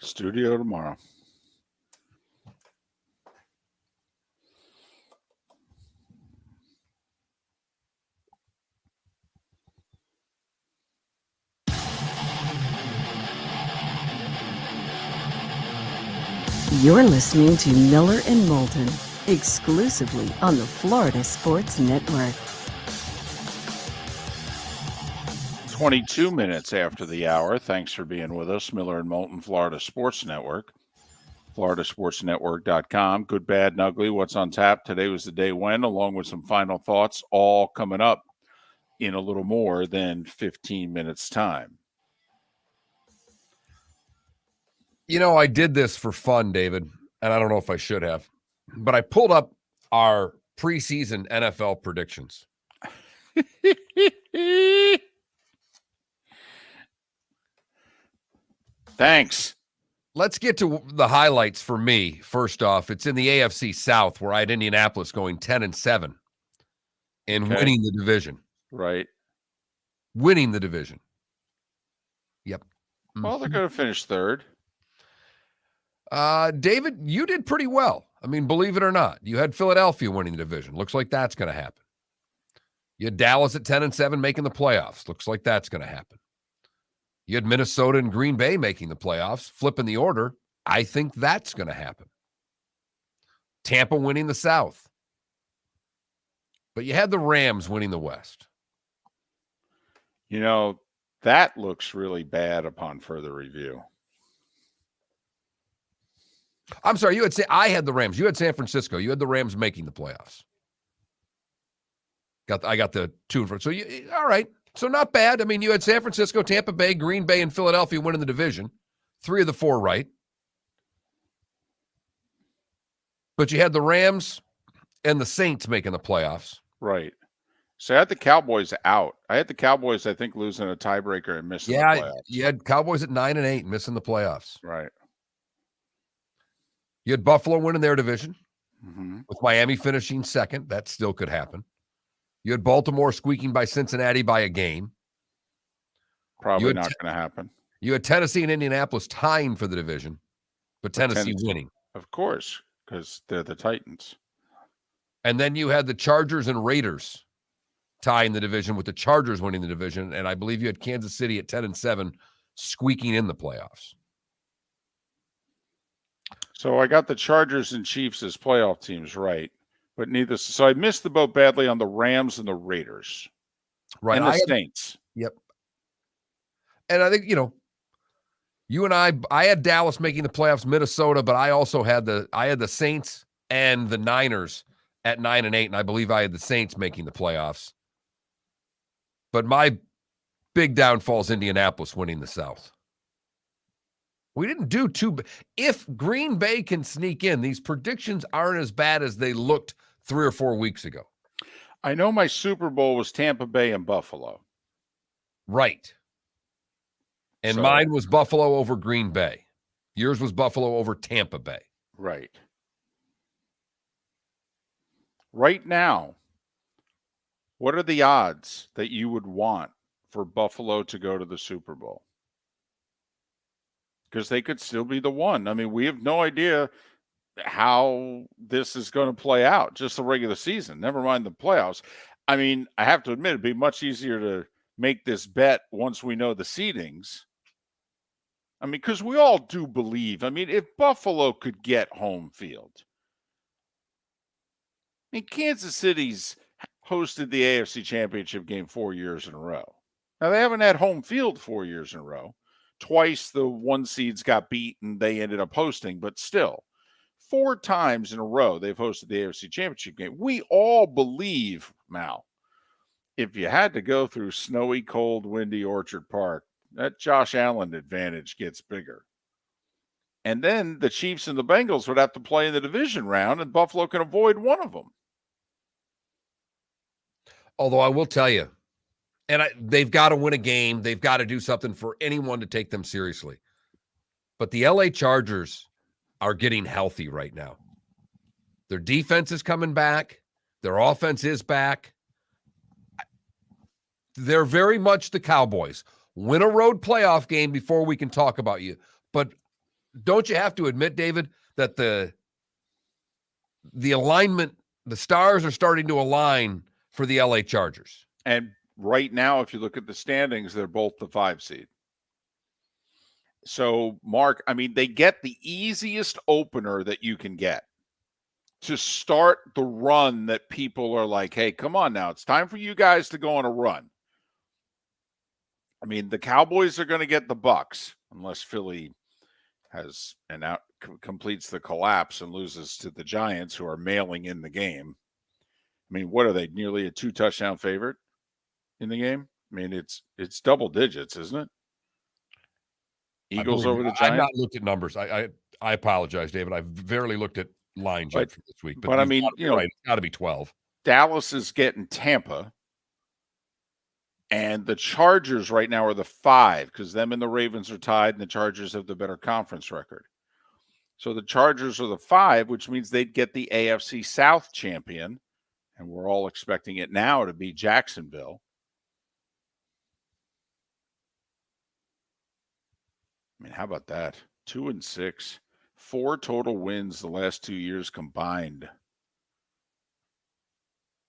Studio tomorrow. You're listening to Miller and Moulton, exclusively on the Florida Sports Network. 22 minutes after the hour. Thanks for being with us. Miller and Moulton, Florida Sports Network. FloridaSportsNetwork.com. Good, bad, and ugly. What's on tap? Today was the day when, along with some final thoughts, all coming up in a little more than 15 minutes' time. I did this for fun, David, and I don't know if I should have, but I pulled up our preseason NFL predictions. Thanks. Let's get to the highlights for me. First off, it's in the AFC South where I had Indianapolis going 10-7 and winning the division. Right. Winning the division. Yep. Well, they're going to finish third. David, you did pretty well. I mean, believe it or not, you had Philadelphia winning the division. Looks like that's going to happen. You had Dallas at 10-7 making the playoffs. Looks like that's going to happen. You had Minnesota and Green Bay making the playoffs, flipping the order. I think that's going to happen. Tampa winning the South. but you had the Rams winning the West. You know, that looks really bad upon further review. I'm sorry, I had the Rams. You had San Francisco. You had the Rams making the playoffs. I got the 2 in front. So all right. So not bad. I mean, you had San Francisco, Tampa Bay, Green Bay, and Philadelphia winning the division. 3 of the 4 right. But you had the Rams and the Saints making the playoffs. Right. So I had the Cowboys out. I had the Cowboys, I think, losing a tiebreaker and missing the playoffs. You had Cowboys at 9-8 missing the playoffs. Right. You had Buffalo winning their division Mm-hmm. with Miami finishing second. That still could happen. You had Baltimore squeaking by Cincinnati by a game. Probably not going to happen. You had Tennessee and Indianapolis tying for the division, but Tennessee winning. Of course, because they're the Titans. And then you had the Chargers and Raiders tying the division with the Chargers winning the division. And I believe you had Kansas City at 10-7 squeaking in the playoffs. So I got the Chargers and Chiefs as playoff teams right, but neither. So I missed the boat badly on the Rams and the Raiders. Right. And the Saints. Yep. And I think, you and I had Dallas making the playoffs, Minnesota, but I also had the Saints and the Niners at 9-8, and I believe I had the Saints making the playoffs. But my big downfall is Indianapolis winning the South. We didn't do too bad. If Green Bay can sneak in, these predictions aren't as bad as they looked 3 or 4 weeks ago. I know my Super Bowl was Tampa Bay and Buffalo. Right. And mine was Buffalo over Green Bay. Yours was Buffalo over Tampa Bay. Right. Right now, what are the odds that you would want for Buffalo to go to the Super Bowl? Because they could still be the one. I mean, we have no idea how this is going to play out, just the regular season, never mind the playoffs. I mean, I have to admit, it'd be much easier to make this bet once we know the seedings. I mean, because we all do believe. I mean, if Buffalo could get home field. I mean, Kansas City's hosted the AFC Championship game 4 years in a row. Now, they haven't had home field 4 years in a row. Twice the 1 seeds got beat and they ended up hosting, but still, 4 times in a row they've hosted the AFC Championship game. We all believe, Mal, if you had to go through snowy, cold, windy Orchard Park, that Josh Allen advantage gets bigger. And then the Chiefs and the Bengals would have to play in the division round, and Buffalo can avoid one of them. Although I will tell you, and they've got to win a game. They've got to do something for anyone to take them seriously. But the LA Chargers are getting healthy right now. Their defense is coming back. Their offense is back. They're very much the Cowboys. Win a road playoff game before we can talk about you. But don't you have to admit, David, that the alignment, the stars are starting to align for the LA Chargers? And right now, if you look at the standings, they're both the 5 seed. So, Mark, I mean, they get the easiest opener that you can get to start the run that people are like, hey, come on now. It's time for you guys to go on a run. I mean, the Cowboys are going to get the Bucks unless Philly has completes the collapse and loses to the Giants, who are mailing in the game. I mean, what are they? Nearly a 2-touchdown favorite in the game? I mean, it's double digits, isn't it? Eagles over the Giants. I've not looked at numbers. I apologize, David. I've barely looked at lines yet for this week. But I mean, it's got to be 12. Dallas is getting Tampa. And the Chargers right now are the 5 because them and the Ravens are tied, and the Chargers have the better conference record. So the Chargers are the 5, which means they'd get the AFC South champion, and we're all expecting it now to be Jacksonville. I mean, how about that? 2-6, 4 total wins the last 2 years combined.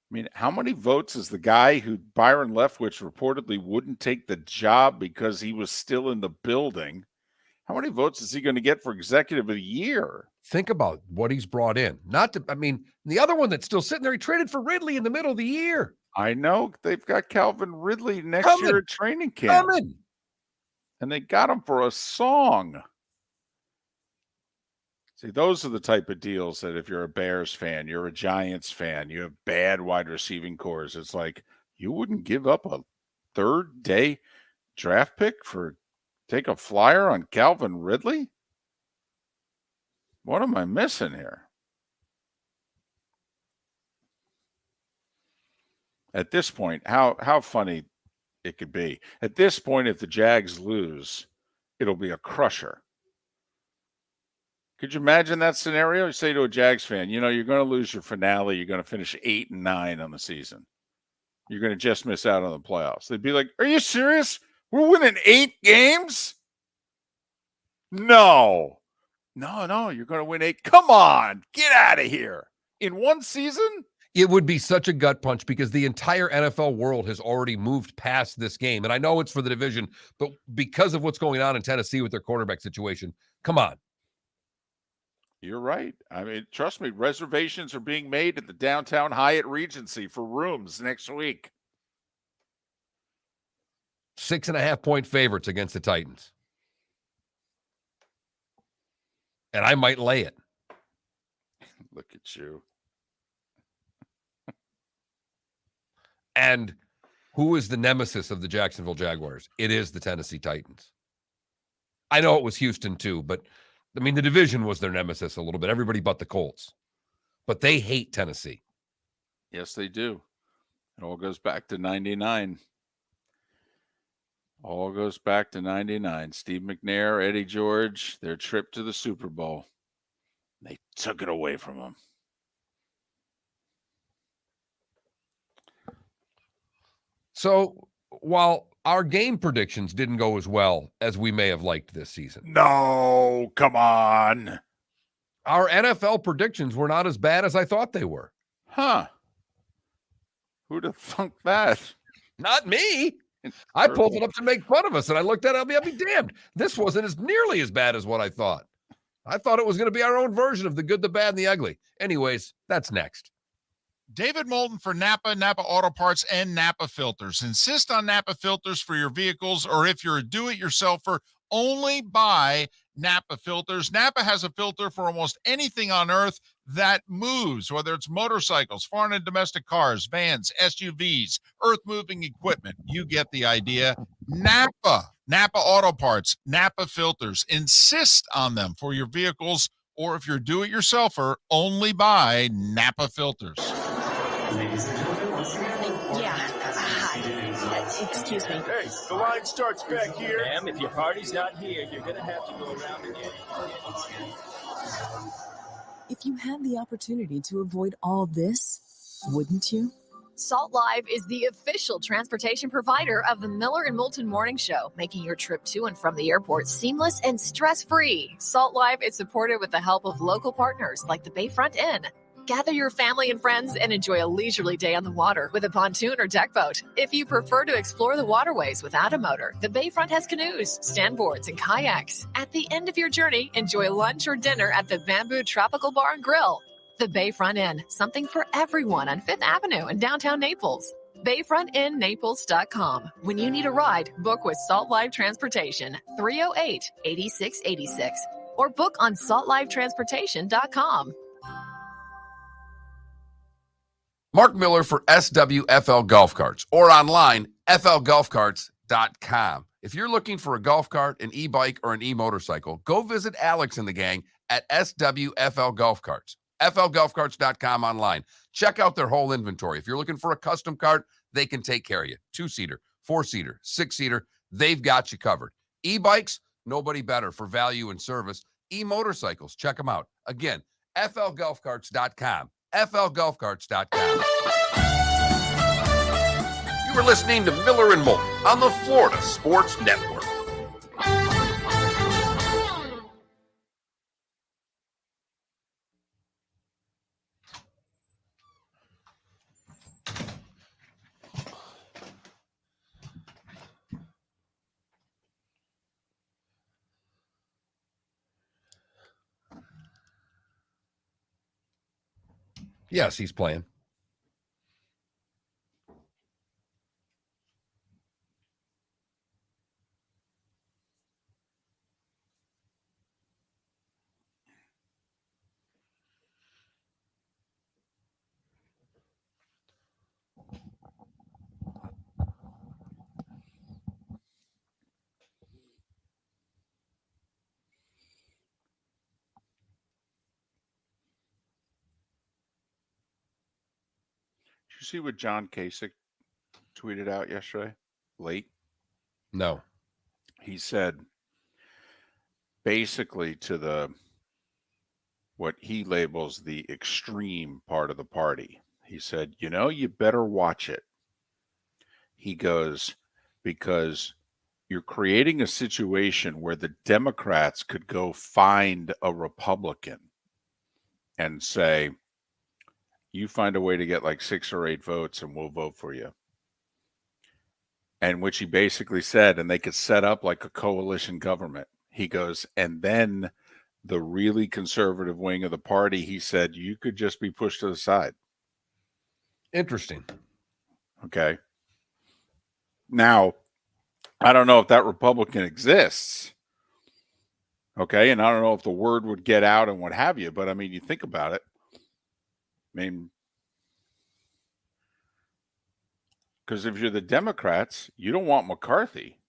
I mean, how many votes is the guy who Byron Leftwich reportedly wouldn't take the job because he was still in the building? How many votes is he going to get for executive of the year? Think about what he's brought in. The other one that's still sitting there, he traded for Ridley in the middle of the year. I know they've got Calvin Ridley next year at training camp. And they got him for a song. See, those are the type of deals that if you're a Bears fan, you're a Giants fan, you have bad wide receiving cores. It's like you wouldn't give up a third-day draft pick take a flyer on Calvin Ridley? What am I missing here? At this point, how funny it could be. At this point, if the Jags lose, it'll be a crusher. Could you imagine that scenario? You say to a Jags fan, you're going to lose your finale. You're going to finish 8-9 on the season. You're going to just miss out on the playoffs. They'd be like, are you serious? We're winning 8 games? No, you're going to win 8. Come on, get out of here. In one season? It would be such a gut punch because the entire NFL world has already moved past this game. And I know it's for the division, but because of what's going on in Tennessee with their quarterback situation, come on. You're right. I mean, trust me, reservations are being made at the downtown Hyatt Regency for rooms next week. 6.5-point favorites against the Titans. And I might lay it. Look at you. And who is the nemesis of the Jacksonville Jaguars? It is the Tennessee Titans. I know it was Houston too, but the division was their nemesis a little bit. Everybody but the Colts. But they hate Tennessee. Yes, they do. It all goes back to 99. All goes back to 99. Steve McNair, Eddie George, their trip to the Super Bowl. They took it away from them. So while our game predictions didn't go as well as we may have liked this season. No, come on. Our NFL predictions were not as bad as I thought they were. Huh. Who'd have thunk that? Not me. I pulled it up to make fun of us, and I looked at it, I'll be damned. This wasn't nearly as bad as what I thought. I thought it was going to be our own version of the good, the bad, and the ugly. Anyways, that's next. David Moulton for Napa, Napa Auto Parts, and Napa Filters. Insist on Napa filters for your vehicles, or if you're a do-it-yourselfer, only buy Napa filters. Napa has a filter for almost anything on earth that moves, whether it's motorcycles, foreign and domestic cars, vans, SUVs, earth-moving equipment. You get the idea. Napa Auto Parts, Napa filters. Insist on them for your vehicles, or if you're a do-it-yourselfer, only buy Napa filters. Ladies and gentlemen, once again. Yeah. Hi. Excuse me. Hey, the line starts back here. Ma'am, if your party's not here, you're going to have to go around again. If you had the opportunity to avoid all this, wouldn't you? Salt Live is the official transportation provider of the Miller and Moulton Morning Show, making your trip to and from the airport seamless and stress-free. Salt Live is supported with the help of local partners like the Bayfront Inn. Gather your family and friends and enjoy a leisurely day on the water with a pontoon or deck boat. If you prefer to explore the waterways without a motor, the Bayfront has canoes, standboards, and kayaks. At the end of your journey, enjoy lunch or dinner at the Bamboo Tropical Bar and Grill. The Bayfront Inn, something for everyone on 5th Avenue in downtown Naples. BayfrontInNaples.com. When you need a ride, book with Salt Live Transportation, 308-8686, or book on saltlivetransportation.com. Mark Miller for SWFL Golf Carts, or online, flgolfcarts.com. If you're looking for a golf cart, an e-bike, or an e-motorcycle, go visit Alex and the gang at SWFL Golf Carts. flgolfcarts.com online. Check out their whole inventory. If you're looking for a custom cart, they can take care of you. 2-seater, 4-seater, 6-seater, they've got you covered. E-bikes, nobody better for value and service. E-motorcycles, check them out. Again, flgolfcarts.com. flgolfcarts.com. You were listening to Miller and Moulton on the Florida Sports Network. Yes, he's playing. Did you see what John Kasich tweeted out yesterday? Late? No. He said basically to what he labels the extreme part of the party. He said, you better watch it. He goes, because you're creating a situation where the Democrats could go find a Republican and say, you find a way to get like 6 or 8 votes and we'll vote for you. And which he basically said, and they could set up like a coalition government. He goes, and then the really conservative wing of the party, he said, you could just be pushed to the side. Interesting. Okay. Now, I don't know if that Republican exists. Okay. And I don't know if the word would get out and what have you, but I mean, you think about it. I mean, because if you're the Democrats, you don't want McCarthy.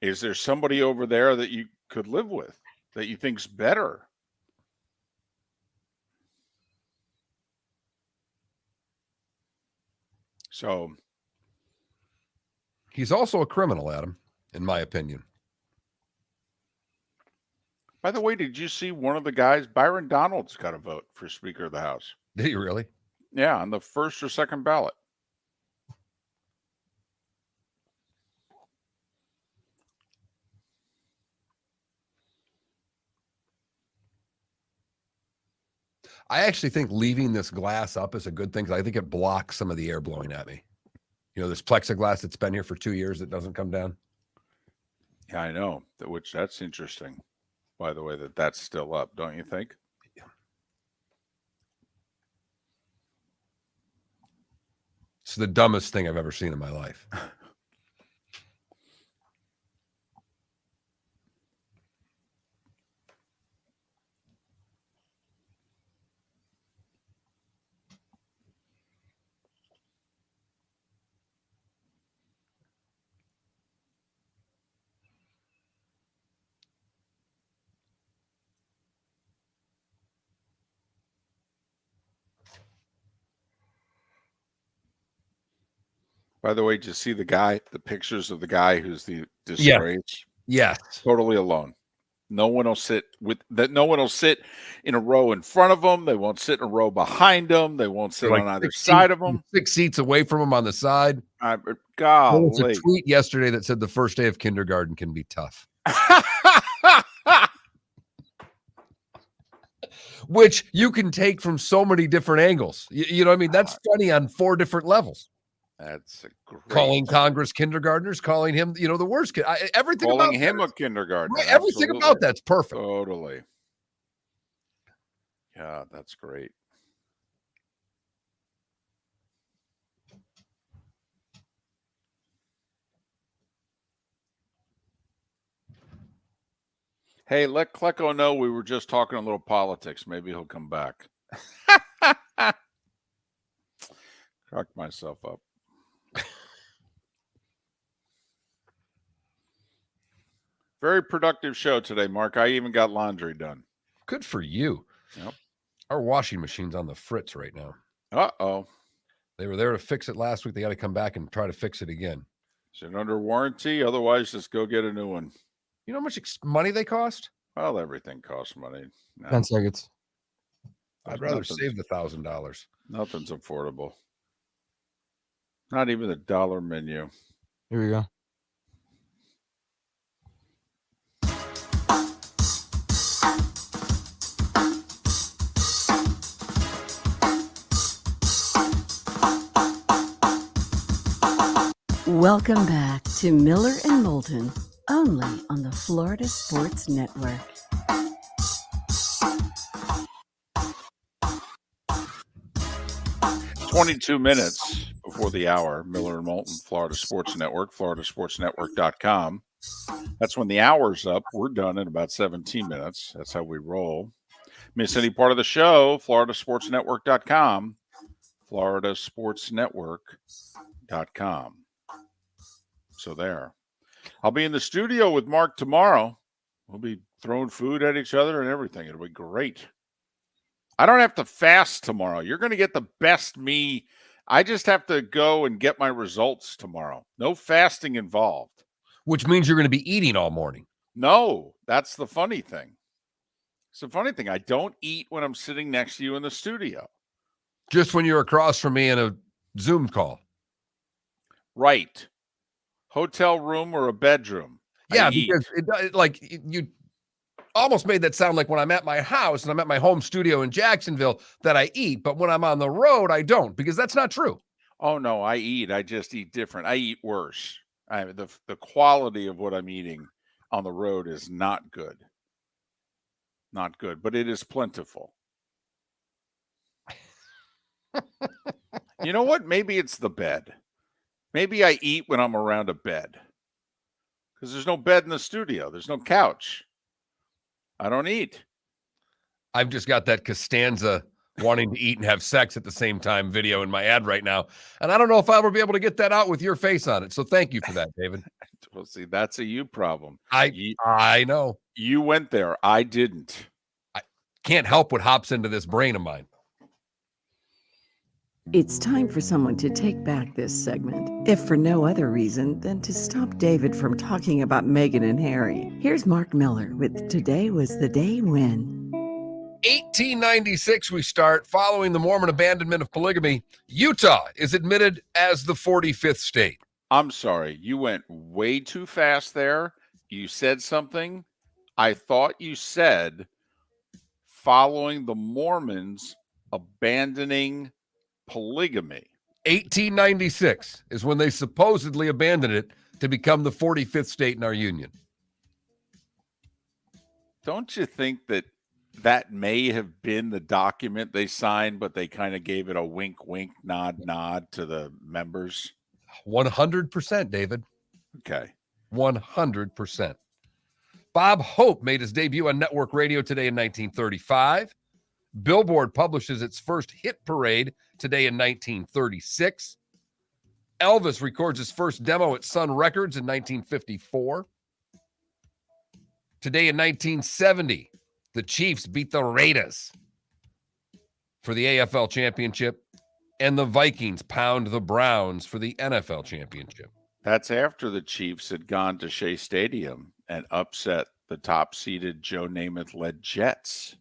Is there somebody over there that you could live with that you think's better? So he's also a criminal, Adam, in my opinion. By the way, did you see one of the guys, Byron Donalds, got a vote for Speaker of the House? Did he really? Yeah, on the first or second ballot. I actually think leaving this glass up is a good thing because I think it blocks some of the air blowing at me. This plexiglass that's been here for 2 years that doesn't come down. Yeah, I know. Which that's interesting, by the way, that's still up, don't you think? Yeah. It's the dumbest thing I've ever seen in my life. By the way, did you see the pictures of the guy who's the disgrace? Yes. Totally alone. No one will sit in a row in front of him. They won't sit in a row behind him. They won't sit on either side of him. 6 seats away from him on the side. Golly. There was a tweet yesterday that said the first day of kindergarten can be tough. Which you can take from so many different angles. You know what I mean? That's funny on 4 different levels. That's a great calling Congress kindergartners, calling him, the worst kid. Everything calling about him a kindergartner. Right, everything about that's perfect. Totally. Yeah, that's great. Hey, let Klecko know we were just talking a little politics. Maybe he'll come back. Cracked myself up. Very productive show today, Mark. I even got laundry done. Good for you. Yep. Our washing machine's on the fritz right now. Uh-oh. They were there to fix it last week. They got to come back and try to fix it again. Is it under warranty? Otherwise, just go get a new one. You know how much money they cost? Well, everything costs money. No. 10 seconds. I'd rather save the $1,000. Nothing's affordable. Not even the dollar menu. Here we go. Welcome back to Miller and Moulton, only on the Florida Sports Network. 22 minutes before the hour. Miller and Moulton, Florida Sports Network, floridasportsnetwork.com. That's when the hour's up. We're done in about 17 minutes. That's how we roll. Miss any part of the show, floridasportsnetwork.com, floridasportsnetwork.com. So there. I'll be in the studio with Mark tomorrow. We'll be throwing food at each other and everything. It'll be great. I don't have to fast tomorrow. You're going to get the best me. I just have to go and get my results tomorrow. No fasting involved. Which means you're going to be eating all morning. No, that's the funny thing. It's the funny thing. I don't eat when I'm sitting next to you in the studio. Just when you're across from me in a Zoom call. Right. Hotel room or a bedroom. Yeah, because you almost made that sound like when I'm at my house and I'm at my home studio in Jacksonville that I eat, but when I'm on the road, I don't, because that's not true. Oh, no, I eat. I just eat different. I eat worse. The quality of what I'm eating on the road is not good. Not good, but it is plentiful. You know what? Maybe it's the bed. Maybe I eat when I'm around a bed. Because there's no bed in the studio. There's no couch. I don't eat. I've just got that Costanza wanting to eat and have sex at the same time video in my ad right now. And I don't know if I'll ever be able to get that out with your face on it. So thank you for that, David. Well, see, that's a you problem. I know. You went there. I didn't. I can't help what hops into this brain of mine. It's time for someone to take back this segment, if for no other reason than to stop David from talking about Meghan and Harry. Here's Mark Miller with Today Was the Day When. 1896 we start. Following the Mormon abandonment of polygamy, Utah is admitted as the 45th state. I'm sorry. You went way too fast there. You said something. I thought you said following the Mormons abandoning polygamy. 1896 is when they supposedly abandoned it to become the 45th state in our union. Don't you think that may have been the document they signed, but they kind of gave it a wink, wink, nod, nod to the members? 100%, David. Okay. 100%. Bob Hope made his debut on network radio today in 1935. Billboard publishes its first hit parade today in 1936. Elvis records his first demo at Sun Records in 1954. Today in 1970, the Chiefs beat the Raiders for the AFL championship, and the Vikings pound the Browns for the NFL championship. That's after the Chiefs had gone to Shea Stadium and upset the top-seeded Joe Namath-led Jets.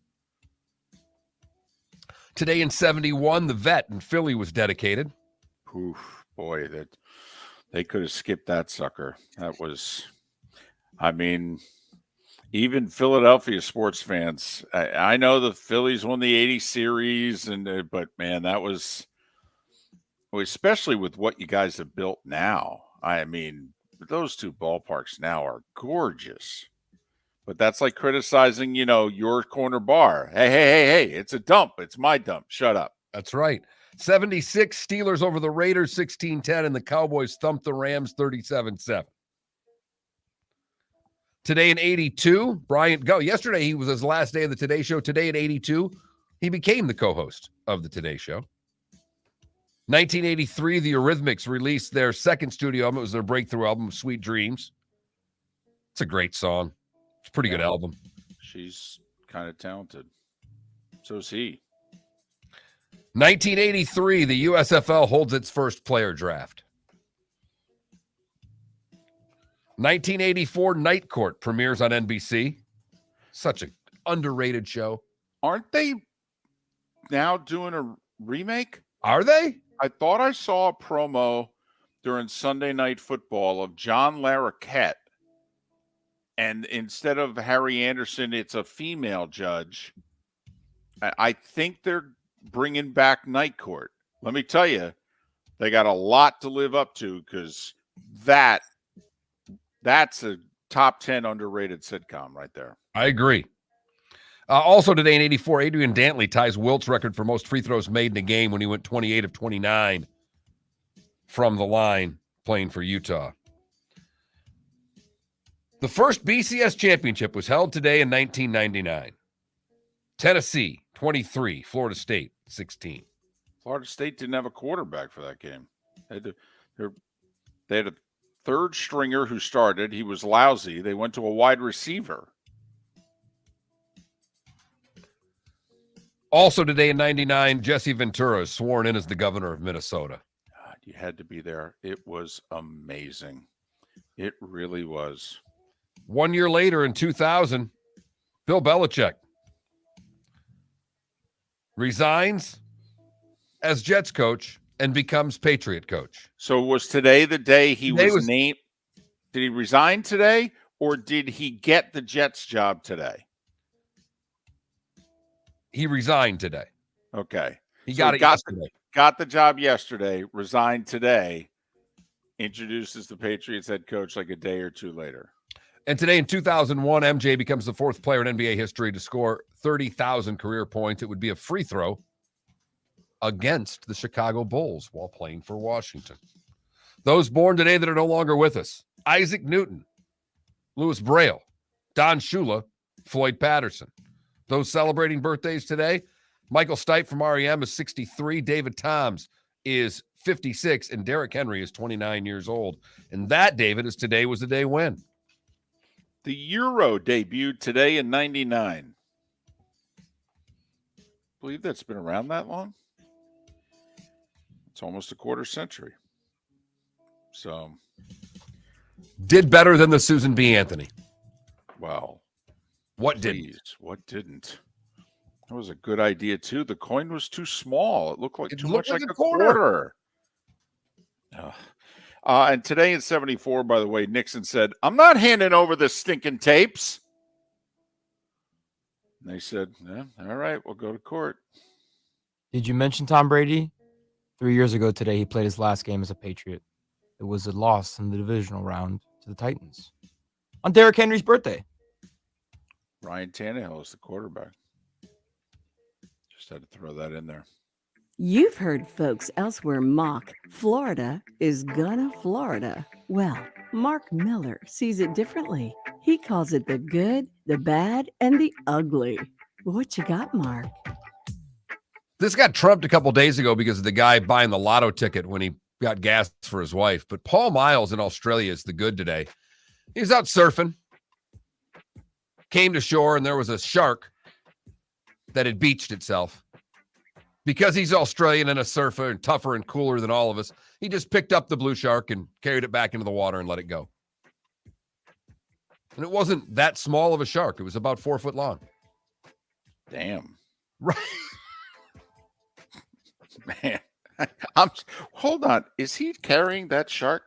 Today in 71, the Vet in Philly was dedicated. Oof, boy, that they could have skipped that sucker. That was, I mean, even Philadelphia sports fans. I know the Phillies won the '80 series, but man, that was, especially with what you guys have built now. I mean, those two ballparks now are gorgeous. But that's like criticizing, your corner bar. Hey, it's a dump. It's my dump. Shut up. That's right. 76 Steelers over the Raiders 16-10, and the Cowboys thumped the Rams 37-7. Today in 82, Bryant Go. Yesterday, he was his last day of the Today Show. Today at 82, he became the co-host of the Today Show. 1983, the Eurythmics released their second studio album. It was their breakthrough album, Sweet Dreams. It's a great song. It's a pretty good album. She's kind of talented. So is he. 1983, the USFL holds its first player draft. 1984, Night Court premieres on NBC. Such an underrated show. Aren't they now doing a remake? Are they? I thought I saw a promo during Sunday Night Football of John Larroquette. And instead of Harry Anderson, it's a female judge. I think they're bringing back Night Court. Let me tell you, they got a lot to live up to, because that's a top 10 underrated sitcom right there. I agree. Also today in 84, Adrian Dantley ties Wilt's record for most free throws made in a game when he went 28 of 29 from the line playing for Utah. The first BCS championship was held today in 1999. Tennessee, 23. Florida State, 16. Florida State didn't have a quarterback for that game. They had a third stringer who started. He was lousy. They went to a wide receiver. Also today in 99, Jesse Ventura is sworn in as the governor of Minnesota. God, you had to be there. It was amazing. It really was. 1 year later in 2000, Bill Belichick resigns as Jets coach and becomes Patriot coach. So was today the day he was named? Did he resign today, or did he get the Jets job today? He resigned today. Okay. He got it yesterday. Got the job yesterday, resigned today, introduces the Patriots head coach like a day or two later. And today in 2001, MJ becomes the fourth player in NBA history to score 30,000 career points. It would be a free throw against the Chicago Bulls while playing for Washington. Those born today that are no longer with us: Isaac Newton, Louis Braille, Don Shula, Floyd Patterson. Those celebrating birthdays today: Michael Stipe from REM is 63, David Toms is 56, and Derrick Henry is 29 years old. And that, David, is today was the day when the Euro debuted today in 99. I believe that's been around that long. It's almost a quarter century. So did better than the Susan B. Anthony. Well, what didn't? What didn't? That was a good idea too. The coin was too small. It looked like too much like a quarter. And today in 74, by the way, Nixon said, "I'm not handing over the stinking tapes." And they said, yeah, all right, we'll go to court. Did you mention Tom Brady? 3 years ago today, he played his last game as a Patriot. It was a loss in the divisional round to the Titans on Derrick Henry's birthday. Ryan Tannehill is the quarterback. Just had to throw that in there. You've heard folks elsewhere mock Florida is gonna Florida. Well, Mark Miller sees it differently. He calls it the good, the bad, and the ugly. What you got, Mark? This got trumped a couple days ago because of the guy buying the lotto ticket when he got gas for his wife. But Paul Miles in Australia is the good today. He was out surfing, came to shore, and there was a shark that had beached itself. Because he's Australian and a surfer and tougher and cooler than all of us, he just picked up the blue shark and carried it back into the water and let it go. And it wasn't that small of a shark. It was about 4 foot long. Damn. Right. Man. Hold on. Is he carrying that shark?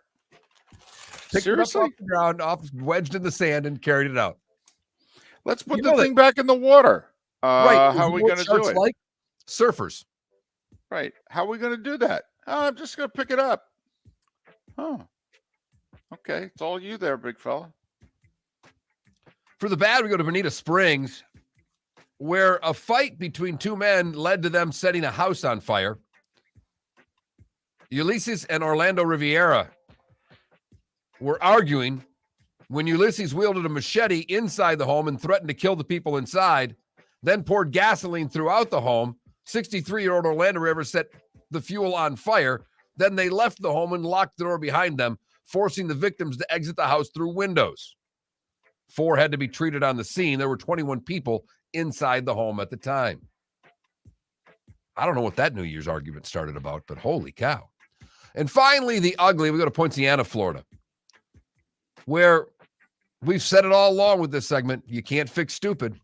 Picked Seriously? it up off the ground, wedged in the sand, and carried it out. Let's put the thing back in the water. Right. How are we going to do it? Like surfers. Right. How are we going to do that? Oh, I'm just going to pick it up. Oh. Okay. It's all you there, big fella. For the bad, we go to Bonita Springs, where a fight between two men led to them setting a house on fire. Ulysses and Orlando Riviera were arguing when Ulysses wielded a machete inside the home and threatened to kill the people inside, then poured gasoline throughout the home. 63-year-old Orlando Riviera set the fuel on fire. Then they left the home and locked the door behind them, forcing the victims to exit the house through windows. 4 had to be treated on the scene. There were 21 people inside the home at the time. I don't know what that New Year's argument started about, but holy cow. And finally, the ugly. We go to Poinciana, Florida, where we've said it all along with this segment. You can't fix stupid.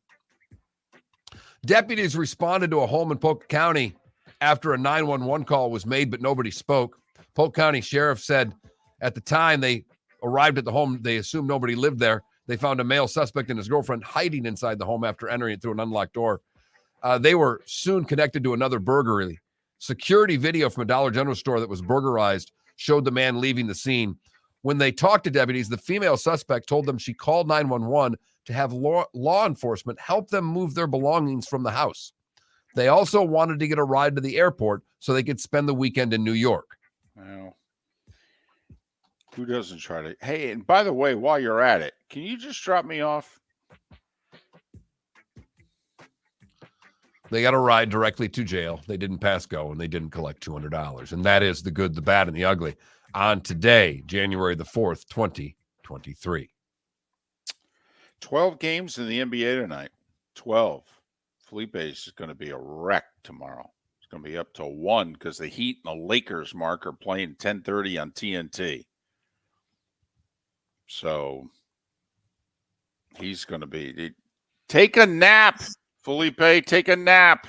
Deputies responded to a home in Polk County after a 911 call was made, but nobody spoke. Polk County Sheriff said at the time they arrived at the home, they assumed nobody lived there. They found a male suspect and his girlfriend hiding inside the home after entering it through an unlocked door. They were soon connected to another burglary. Security video from a Dollar General store that was burglarized showed the man leaving the scene. When they talked to deputies, the female suspect told them she called 911 to have law enforcement help them move their belongings from the house. They also wanted to get a ride to the airport so they could spend the weekend in New York. Well, who doesn't try to? Hey, and by the way, while you're at it, can you just drop me off? They got a ride directly to jail. They didn't pass go, and they didn't collect $200. And that is the good, the bad, and the ugly on today, January the 4th, 2023. 12 games in the NBA tonight. 12. Felipe is going to be a wreck tomorrow. It's going to be up to 1 because the Heat and the Lakers, Mark, are playing 10:30 on TNT. So he's going to be take a nap, Felipe. Take a nap.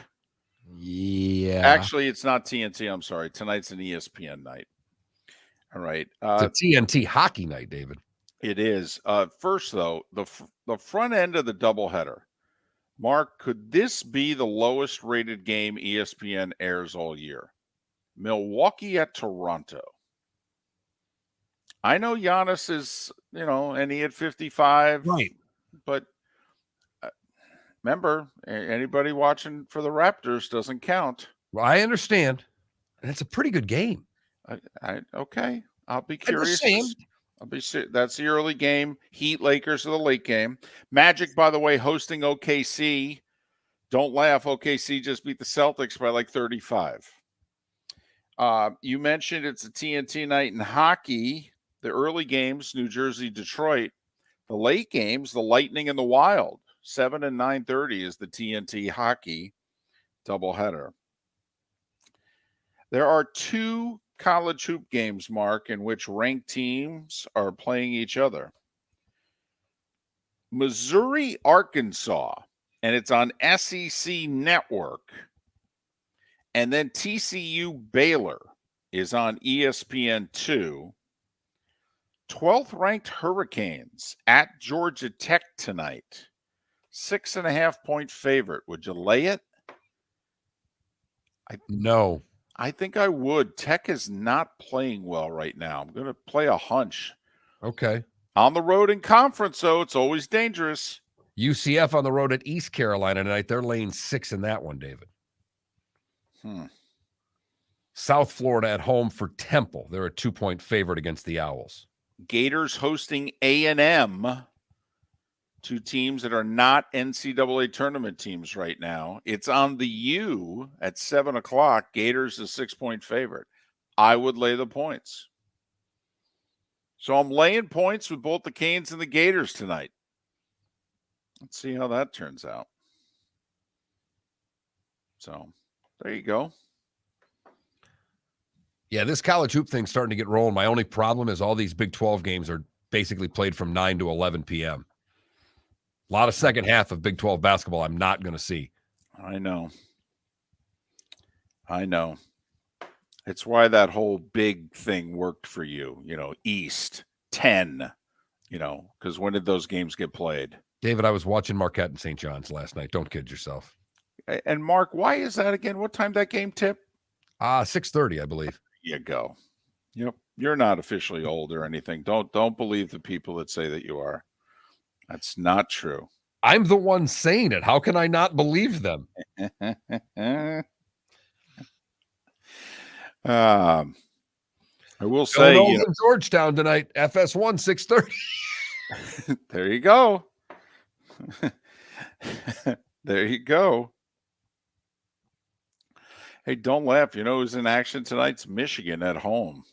Yeah. Actually, it's not TNT. I'm sorry. Tonight's an ESPN night. All right. It's a TNT hockey night, David. It is. First, though, the front end of the doubleheader. Mark, could this be the lowest rated game ESPN airs all year? Milwaukee at Toronto. I know Giannis is, and he had 55. Right. But remember, anybody watching for the Raptors doesn't count. Well, I understand. And it's a pretty good game. Okay. I'll be curious. That's the early game. Heat Lakers are the late game. Magic, by the way, hosting OKC. Don't laugh. OKC just beat the Celtics by like 35. You mentioned it's a TNT night in hockey. The early games, New Jersey, Detroit. The late games, the Lightning and the Wild. 7 and 9:30 is the TNT hockey doubleheader. There are 2 college hoop games, Mark, in which ranked teams are playing each other. Missouri, Arkansas, and it's on SEC Network. And then TCU, Baylor is on ESPN2. 12th ranked Hurricanes at Georgia Tech tonight. 6.5-point favorite. Would you lay it? No. I think I would. Tech is not playing well right now. I'm going to play a hunch. Okay. On the road in conference, though, it's always dangerous. UCF on the road at East Carolina tonight. They're laying 6 in that one, David. South Florida at home for Temple. They're a 2-point favorite against the Owls. Gators hosting A&M. 2 teams that are not NCAA tournament teams right now. It's on the U at 7 o'clock. Gators is 6-point favorite. I would lay the points. So I'm laying points with both the Canes and the Gators tonight. Let's see how that turns out. So there you go. Yeah, this college hoop thing's starting to get rolling. My only problem is all these Big 12 games are basically played from 9 to 11 p.m. A lot of second half of Big 12 basketball I'm not going to see. I know. It's why that whole big thing worked for you. East 10, because when did those games get played? David, I was watching Marquette and St. John's last night. Don't kid yourself. And Mark, why is that again? What time that game tip? 6:30, I believe. You go. Yep. You're not officially old or anything. Don't believe the people that say that you are. That's not true. I'm the one saying it. How can I not believe them? I will say, in Georgetown tonight, FS1 6:30. There you go. There you go. Hey, don't laugh. You know who's in action tonight? It's Michigan at home.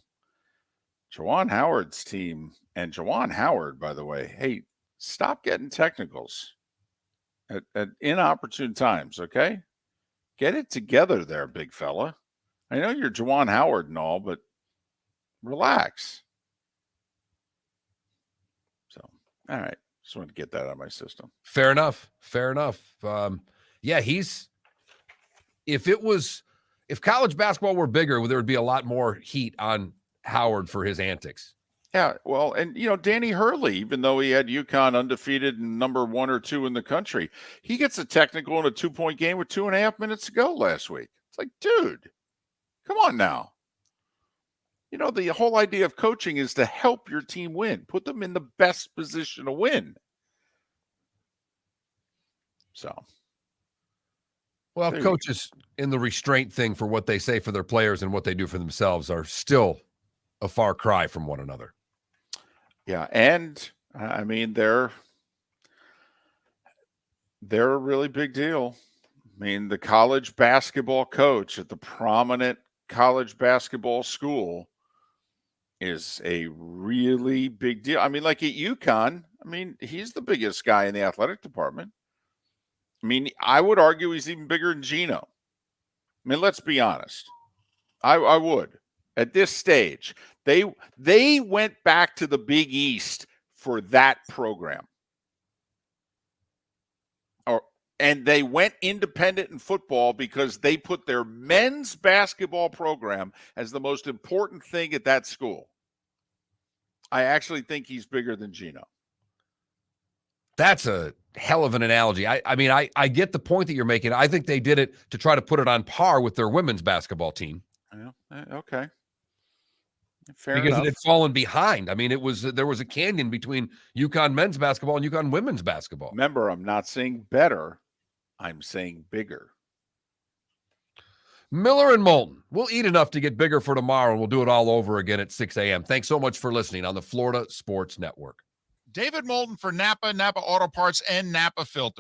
Juwan Howard's team. And Juwan Howard, by the way, hey, stop getting technicals at inopportune times, okay? Get it together there, big fella. I know you're Juwan Howard and all, but relax. So, all right. Just wanted to get that out of my system. Fair enough. Yeah, if college basketball were bigger, there would be a lot more heat on Howard for his antics. Yeah, well, and Danny Hurley, even though he had UConn undefeated and number 1 or 2 in the country, he gets a technical in a 2-point game with 2.5 minutes to go last week. It's like, dude, come on now. You know, the whole idea of coaching is to help your team win, put them in the best position to win. So, well, coaches in the restraint thing for what they say for their players and what they do for themselves are still a far cry from one another. Yeah, and I mean they're a really big deal. I mean, the college basketball coach at the prominent college basketball school is a really big deal. I mean, like at UConn, I mean, he's the biggest guy in the athletic department. I mean, I would argue he's even bigger than Gino. I mean, let's be honest. I would. At this stage, they went back to the Big East for that program. And they went independent in football because they put their men's basketball program as the most important thing at that school. I actually think he's bigger than Gino. That's a hell of an analogy. I mean, I get the point that you're making. I think they did it to try to put it on par with their women's basketball team. Yeah, okay. Fair because enough. it had fallen behind. I mean, there was a canyon between UConn men's basketball and UConn women's basketball. Remember, I'm not saying better. I'm saying bigger. Miller and Moulton. We'll eat enough to get bigger for tomorrow, and we'll do it all over again at 6 a.m. Thanks so much for listening on the Florida Sports Network. David Moulton for Napa Auto Parts, and Napa Filters.